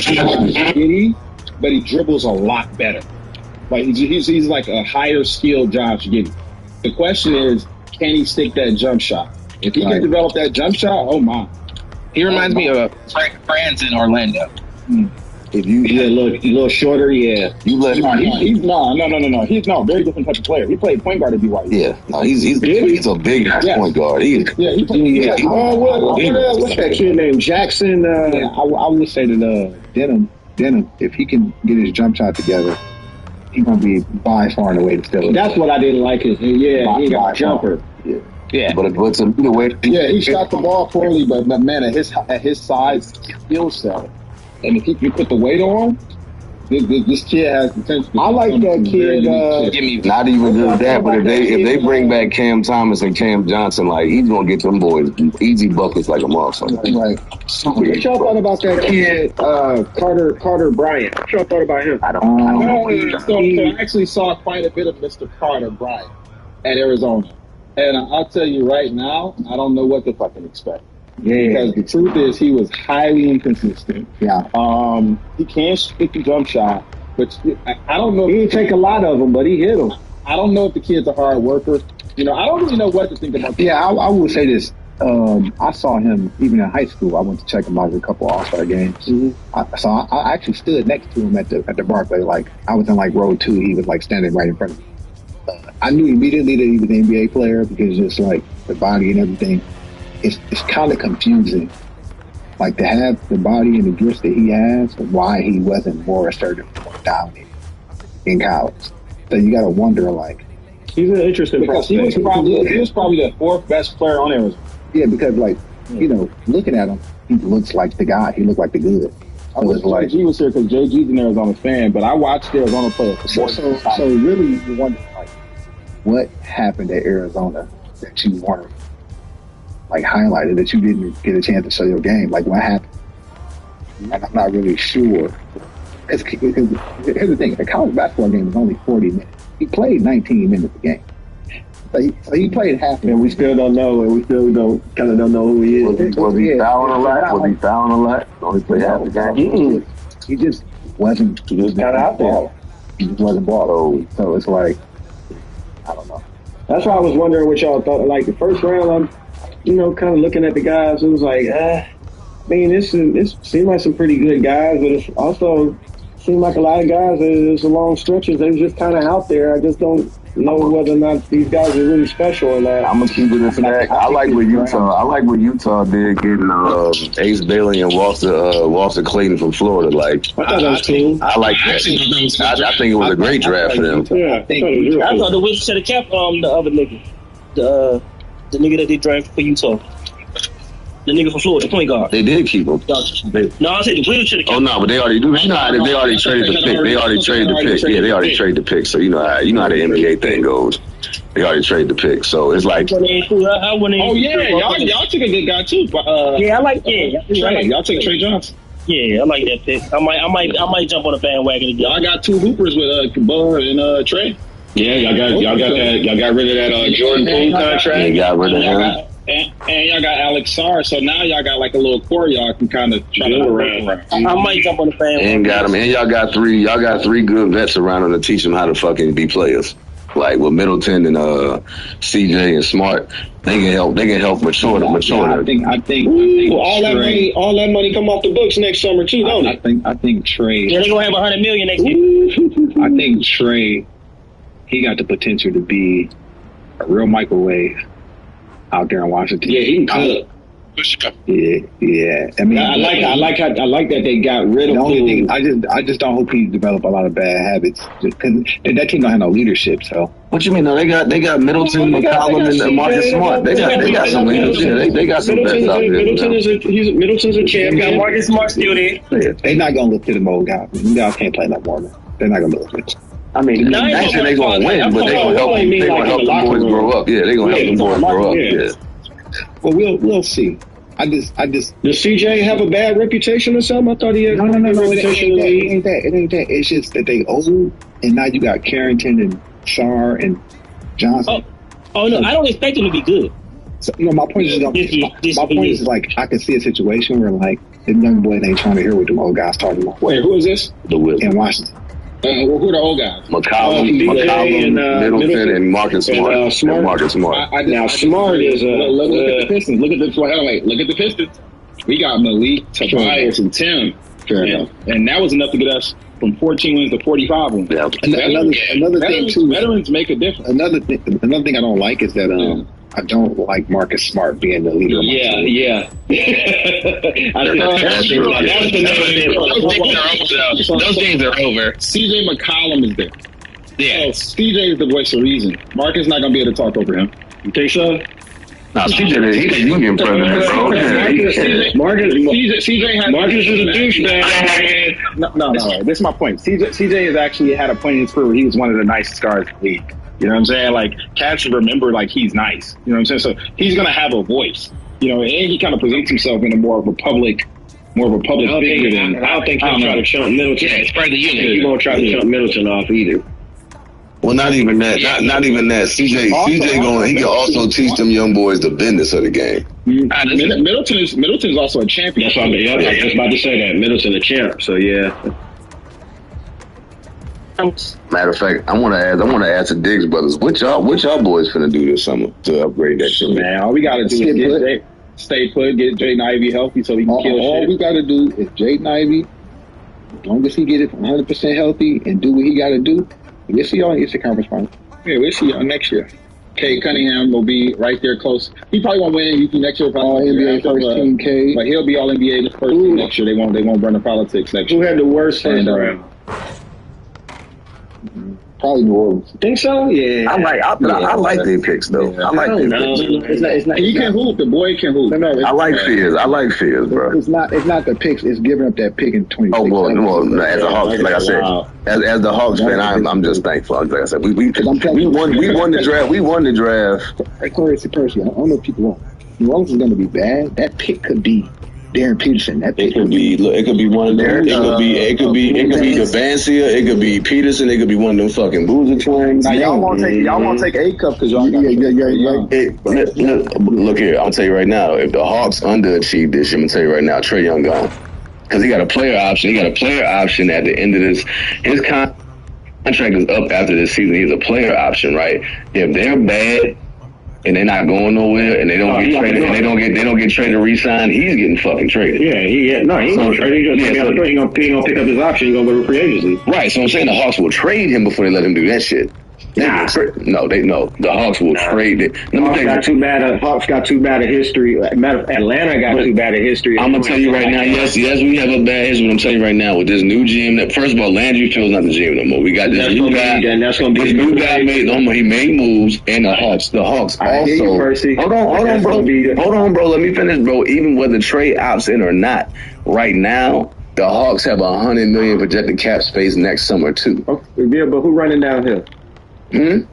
Speaker 4: skinny, but he dribbles a lot better. Like he's like a higher skilled Josh Giddey. The question is, can he stick that jump shot? If he can develop that jump shot, oh my!
Speaker 7: He reminds me of Franz in Orlando.
Speaker 9: If you
Speaker 3: a little shorter, yeah.
Speaker 4: He's very different type of player. He played point guard at BYU.
Speaker 9: Yeah, no, he's a big point guard.
Speaker 4: What's
Speaker 3: that kid named Jackson?
Speaker 8: I would say that Denham, if he can get his jump shot together, he's gonna be by far and away the still.
Speaker 3: That's what I didn't like. He got a jumper.
Speaker 9: Yeah, but either way,
Speaker 4: he shot the ball poorly, but man, at his size, skill set, and if you put the weight on, this kid has potential.
Speaker 3: I like that kid.
Speaker 9: Not even just that, but if they bring back Cam Thomas and Cam Johnson, like he's gonna get them boys easy buckets like a motherfucker.
Speaker 8: Right.
Speaker 3: What y'all thought about that kid, Carter Bryant? What y'all thought about him?
Speaker 4: I actually saw quite a bit of Mr. Carter Bryant at Arizona. And I'll tell you right now, I don't know what to fucking expect.
Speaker 8: Yeah.
Speaker 4: Because the truth is, he was highly inconsistent.
Speaker 8: Yeah.
Speaker 4: He can't shoot the jump shot, but I don't know.
Speaker 3: He didn't take a lot of them, but he hit them.
Speaker 4: I don't know if the kid's a hard worker. I don't really know what to think about.
Speaker 8: Yeah, I will say this. I saw him even in high school. I went to check him out at a couple All-Star games. Mm-hmm. I actually stood next to him at the Barclay. Like I was in like row 2. He was like standing right in front of me. I knew immediately that he was an NBA player because just like the body and everything, it's kind of confusing. Like to have the body and the gifts that he has, and why he wasn't more assertive, more dominant in college. So you got to wonder, like,
Speaker 3: he's an interesting
Speaker 4: because
Speaker 3: prospect.
Speaker 4: he was probably the 4th best player on Arizona.
Speaker 8: Yeah, because like looking at him, he looks like the guy. He looked like the good.
Speaker 4: I wish JG was here because JG's an Arizona fan, but I watched Arizona play for
Speaker 8: so really you wonder, like, what happened at Arizona that you weren't like highlighted, that you didn't get a chance to show your game? Like, what happened? And I'm not really sure. Because here's the thing: a college basketball game is only 40 minutes. He played 19 minutes a game. So he played half.
Speaker 3: And we still don't know, and we still don't know who he is.
Speaker 9: Was he fouling a lot? Was he fouling a lot? Only played half the game.
Speaker 8: He just wasn't.
Speaker 3: He was kind of out there.
Speaker 8: He just wasn't ball. So it's like, I don't know.
Speaker 3: That's why I was wondering what y'all thought. Like the first round, I'm, kind of looking at the guys. It was like, this seemed like some pretty good guys, but it also seemed like a lot of guys. There's a long stretches. They were just kind of out there. I just don't know whether or not these guys are really special or not.
Speaker 9: I'm gonna keep it in fact. I like what Utah did, getting Ace Bailey and Walter Clayton from Florida. Like,
Speaker 3: I thought that was cool.
Speaker 9: I like that. I think it was a great draft for them.
Speaker 3: Yeah,
Speaker 10: I thought the Wizards should have kept the other nigga, the nigga that they drafted for Utah. The nigga from Florida, the point guard.
Speaker 9: They did keep him.
Speaker 10: No, I said the Wizards should have kept him.
Speaker 9: Oh no, but they already do. They already traded the pick. They already traded the pick. Yeah, they already traded the pick. So you know how the NBA thing goes. They already traded the pick. So it's like,
Speaker 10: y'all took
Speaker 4: a good guy too.
Speaker 10: I like
Speaker 4: y'all took Trey Johnson.
Speaker 10: Yeah, I like that pick. I might jump on the bandwagon again.
Speaker 4: Y'all got 2 hoopers with Bud and Trey.
Speaker 3: Yeah, y'all got rid of that Jordan Poole contract.
Speaker 9: They got rid of him.
Speaker 1: And y'all got Alex Sarr, so now y'all got like a little core y'all can kind of try to work around.
Speaker 10: I might jump on the fan.
Speaker 9: And got them, and y'all got three good vets around them to teach them how to fucking be players. Like with Middleton and CJ and Smart, they can help mature them.
Speaker 1: I think
Speaker 11: all that money come off the books next summer too, don't it?
Speaker 3: I think Trey.
Speaker 10: Yeah, they're gonna have $100 million next year.
Speaker 3: I think Trey, he got the potential to be a real microwave out there in Washington.
Speaker 11: Yeah, he can cook.
Speaker 3: Yeah. I mean,
Speaker 11: I like that they got rid of.
Speaker 3: The only thing, I just don't hope he develop a lot of bad habits because that team don't have no leadership. So
Speaker 9: What you mean? No, they got Middleton, McCollum, and Marcus Smart. They got some leaders. Yeah, they got some vets out there.
Speaker 11: Middleton's a champion.
Speaker 10: Got Marcus Smart still there.
Speaker 3: they're not gonna look to the old guys. You guys can't play no more. They're not gonna look to it.
Speaker 9: I mean, actually, they're gonna win, but they're gonna help. They gonna help the boys grow up. Yeah, they're gonna help the boys grow up. Yeah.
Speaker 3: Well, we'll see. I just.
Speaker 11: Does CJ have a bad reputation or something? I thought he had
Speaker 3: No. It ain't that. It's just that they old, and now you got Carrington and Sarr and Johnson.
Speaker 10: Oh no, I don't expect him to be good.
Speaker 3: So, my point is like I can see a situation where like the young boy ain't trying to hear what the old guys talking about.
Speaker 11: Wait, who is this?
Speaker 9: The Wiz.
Speaker 3: In Washington.
Speaker 1: Who are the old guys?
Speaker 9: McCollum, Middleton, and Marcus Smart.
Speaker 11: Smart.
Speaker 9: And Marcus Smart.
Speaker 11: Smart is
Speaker 1: look at the Pistons. Look at the Pistons. We got Malik, Tobias, and Tim. And that was enough to get us from 14 wins to 45 wins.
Speaker 9: Yeah.
Speaker 3: Another thing too.
Speaker 1: Veterans make a difference.
Speaker 3: Another thing I don't like is that I don't like Marcus Smart being the leader. Of my team.
Speaker 7: Yeah. That's those days are over.
Speaker 1: CJ McCollum is there.
Speaker 7: Yeah.
Speaker 1: So CJ is the voice of reason. Marcus not gonna be able to talk over him.
Speaker 11: You think so?
Speaker 9: Nah, CJ, he's the union president, bro.
Speaker 1: Marcus is a douchebag. No. This is my point. CJ has actually had a point in his career where he was one of the nicest guys in the league. You know what I'm saying? Like, cats should remember, like, he's nice. You know what I'm saying? So he's going to have a voice. You know, and he kind of presents himself in a more of a public figure than...
Speaker 11: I don't think he'll try to chump Middleton.
Speaker 7: Yeah, it's part of the unit.
Speaker 11: He won't try to chump Middleton off either.
Speaker 9: Well, not even that. Not even that. CJ he can also teach them young boys the business of the game.
Speaker 1: Middleton's also a champion.
Speaker 11: That's what I was about to say that. Middleton a champ. So yeah.
Speaker 9: Matter of fact, I want to ask the Diggs brothers, what y'all boys finna do this summer to upgrade that shit?
Speaker 1: Man, all we gotta do is stay put, get Jaden Ivey healthy so he can kill shit.
Speaker 3: All we gotta do is Jaden Ivey, as long as he get it 100% healthy and do what he gotta do, we'll see y'all in the Eastern Conference Final.
Speaker 1: Yeah, we'll see y'all next year. K. Cunningham will be right there close. He probably won't win MVP next year.
Speaker 3: All NBA first team K.
Speaker 1: But he'll be all NBA the first team next year. They won't run the politics next year.
Speaker 11: Who had the worst first round?
Speaker 3: Probably New Orleans.
Speaker 11: Think so? Yeah.
Speaker 9: I like their picks though.
Speaker 1: Yeah.
Speaker 9: I like their picks.
Speaker 3: It's not.
Speaker 1: He can hoop. The boy can hoop.
Speaker 3: No,
Speaker 9: I like Fears, bro.
Speaker 3: It's not the picks. It's giving up that pick in 20.
Speaker 9: Oh well, as a Hawks, like I said, as the Hawks fan, I'm just thankful. Like I said, we won the draft.
Speaker 3: Hey, Corey, it's Percy. I don't know if people want. New Orleans is going to be bad. That pick could be Darren Peterson. That pick
Speaker 9: it could be one of them. It could be Devancia. It could be Peterson. It could be one of them fucking Boozer twins.
Speaker 1: Now y'all won't take A cup because y'all got
Speaker 9: Look here, I'll tell you right now. If the Hawks underachieve this year, I'm gonna tell you right now, Trae Young gone because he got a player option. He got a player option at the end of this. His contract is up after this season. He's a player option, right? If they're bad and they're not going nowhere, and they don't get traded, and they don't get traded or re-signed, he's getting fucking traded.
Speaker 11: Yeah, he ain't gonna trade. He's gonna pick up his option. He's gonna go to free agency.
Speaker 9: Right. So I'm saying the Hawks will trade him before they let him do that shit. The Hawks will trade it.
Speaker 11: Hawks got too bad a history. Atlanta got too bad a history.
Speaker 9: I'm gonna tell you right now. Yes, we have a bad history. But I'm telling you right now, with this new GM, that first of all, Landry Field's not the GM no more. We got this new guy. This new guy he made moves, and the Hawks also. Hold on, bro. Let me finish, bro. Even whether Trey opts in or not, right now, the Hawks have $100 million projected cap space next summer too.
Speaker 11: Yeah, but who running downhill?
Speaker 9: Who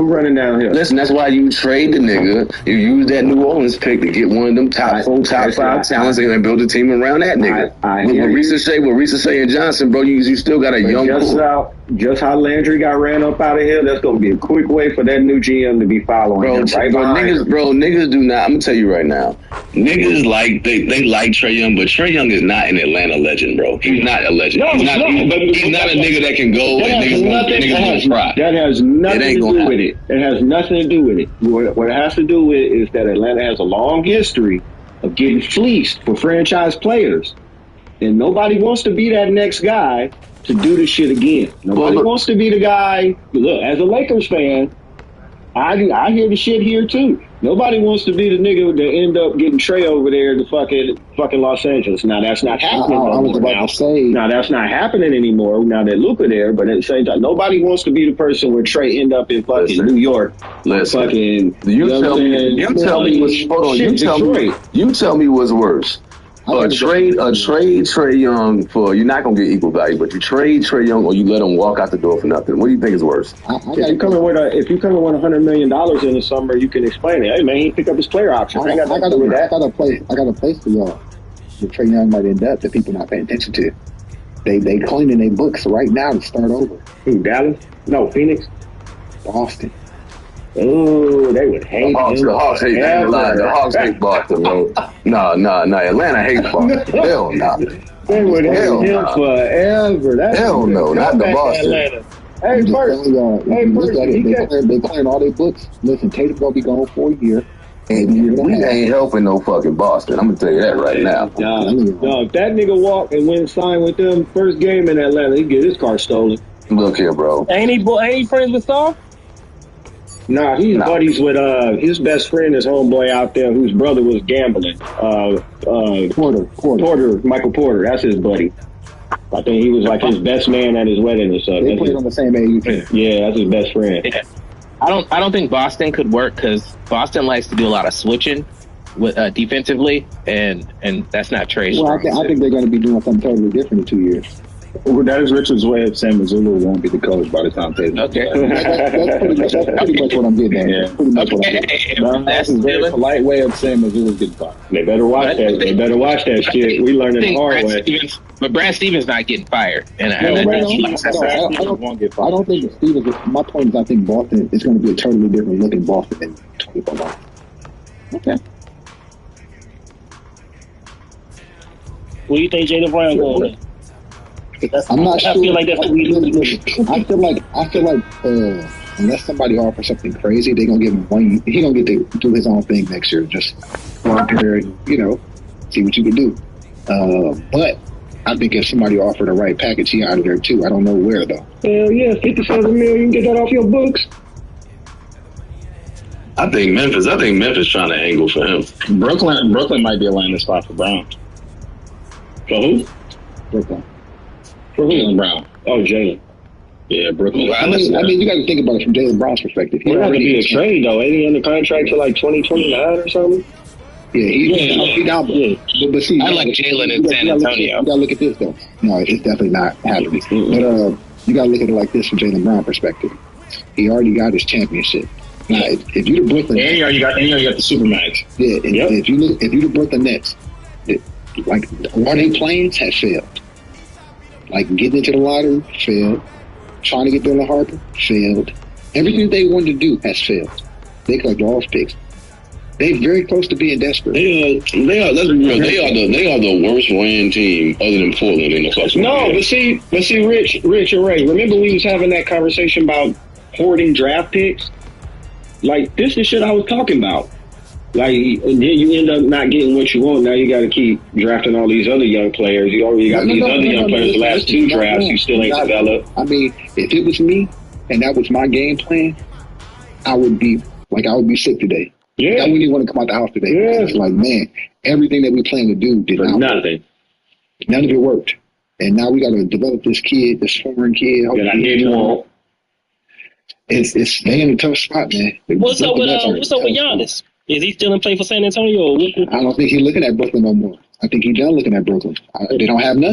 Speaker 11: Who running downhill?
Speaker 9: Listen, that's why you trade the nigga. You use that New Orleans pick to get one of them top 5 talents and build a team around that nigga. With Risa and Johnson, bro, you still got a young core.
Speaker 11: Just how Landry got ran up out of here, that's going to be a quick way for that new GM to be following him.
Speaker 9: Niggas do not. I'm going to tell you right now. Niggas they like Trae Young, but Trae Young is not an Atlanta legend, bro. He's not a legend. He's not a nigga that can go and niggas won't try.
Speaker 11: That has nothing to do with it. It has nothing to do with it. What it has to do with is that Atlanta has a long history of getting fleeced for franchise players. And nobody wants to be that next guy to do this shit again. Nobody wants to be the guy. Look, as a Lakers fan, I hear the shit here too. Nobody wants to be the nigga that end up getting Trae over there to fucking Los Angeles. Now that's not happening Now that's not happening anymore. Now that Luka there, but at the same time, nobody wants to be the person where Trae end up in fucking New York.
Speaker 9: You tell me what's worse. Trade Trae Young for, you're not gonna get equal value, but you trade Trae Young or you let him walk out the door for nothing. What do you think is worse?
Speaker 11: If you come in with $100 million in the summer, you can explain it. Hey man, he picked up his player option. I got a
Speaker 8: place for y'all. The Trae Young might end up that people not paying attention to. They cleaning their books right now to start over.
Speaker 11: Who, Dallas? No, Phoenix?
Speaker 8: Boston.
Speaker 11: Oh, they would hate him.
Speaker 9: The Hawks hate The Hawks hate Boston, bro. No. Atlanta hates Boston. Hell no.
Speaker 11: They would hate him forever.
Speaker 9: Hell no, not the Boston.
Speaker 11: Hey, first.
Speaker 8: They playing all their books. Listen, Tatum gonna be gone for a year.
Speaker 9: And we ain't helping no fucking Boston. I'm gonna tell you that right now.
Speaker 11: No, if that nigga walk and went and signed with them first game in Atlanta, he get his car stolen.
Speaker 9: Look here, bro.
Speaker 10: Ain't he friends with Saul?
Speaker 11: Nah, he's buddies with his best friend, his homeboy out there, whose brother was gambling. Porter, Michael Porter. That's his buddy. I think he was like his best man at his wedding or something.
Speaker 8: They played on the same age.
Speaker 11: Yeah, that's his best friend.
Speaker 7: Yeah. I don't think Boston could work because Boston likes to do a lot of switching with defensively, and that's not Trae's.
Speaker 8: Well, I think they're going to be doing something totally different in 2 years.
Speaker 3: Well, that is Richard's way of saying Missoula won't be the coach by the time Tatum.
Speaker 7: Okay.
Speaker 8: That's pretty much what I'm getting at.
Speaker 3: Yeah.
Speaker 8: Pretty much what I'm getting at.
Speaker 3: That's a very polite way of saying Missoula's getting fired.
Speaker 11: They better watch that. They better watch that shit. We learned it the hard way.
Speaker 7: But Brad Stevens not getting fired. And
Speaker 8: I don't think Stevens. My point is, I think Boston is going to be a totally different looking Boston in 24 months.
Speaker 10: Okay. What do you think Jaylen Brown going with?
Speaker 8: I'm not sure.
Speaker 10: I feel like that's what we lose.
Speaker 8: I feel like unless somebody offers something crazy, they're gonna give him one. He gonna get to do his own thing next year. Just go out there and see what you can do. But I think if somebody offered the right package, he out of there too. I don't know where though.
Speaker 11: Hell yeah, $57 million. Get that off your books.
Speaker 9: I think Memphis trying to angle for him.
Speaker 1: Brooklyn might be a landing spot for Brown.
Speaker 11: For who?
Speaker 8: Brooklyn.
Speaker 11: For who?
Speaker 1: Jaylen Brown.
Speaker 11: Oh, Jaylen.
Speaker 1: Yeah, Brooklyn.
Speaker 8: I mean, you got to think about it from Jaylen Brown's perspective.
Speaker 11: He already be a trade though. Ain't he under contract till like 2029 or something?
Speaker 8: Yeah, he down. Yeah. But see,
Speaker 7: I like Jaylen in San Antonio.
Speaker 8: You got to look at this though. No, it's definitely not happening. But you got to look at it like this from Jaylen Brown perspective. He already got his championship. Now, if you the Brooklyn,
Speaker 1: and you already got the Supermax.
Speaker 8: Yeah, if you the Brooklyn Nets, like all their plans have failed. Like getting into the lottery, failed. Trying to get Dylan Harper, failed. Everything they wanted to do has failed. They collected all picks. They're very close to being desperate.
Speaker 9: They are the worst ran team other than Portland in the fucking
Speaker 11: league. But see, Rich and Ray. Remember we was having that conversation about hoarding draft picks? Like this is shit I was talking about. Like, and then you end up not getting what you want. Now you got to keep drafting all these other young players. You already got these other young players. The last two drafts, you still ain't developed.
Speaker 8: I mean, if it was me and that was my game plan, I would be sick today.
Speaker 11: Yeah,
Speaker 8: I wouldn't even want to come out the house today.
Speaker 11: Yeah.
Speaker 8: It's like, man, everything that we planned to do did not
Speaker 11: nothing.
Speaker 8: None of it worked, and now we got to develop this foreign kid. It's they in a tough spot, man.
Speaker 10: What's up with Giannis? Is he still in play for San Antonio?
Speaker 8: I don't think he's looking at Brooklyn no more. I think he's done looking at Brooklyn. They don't have nothing.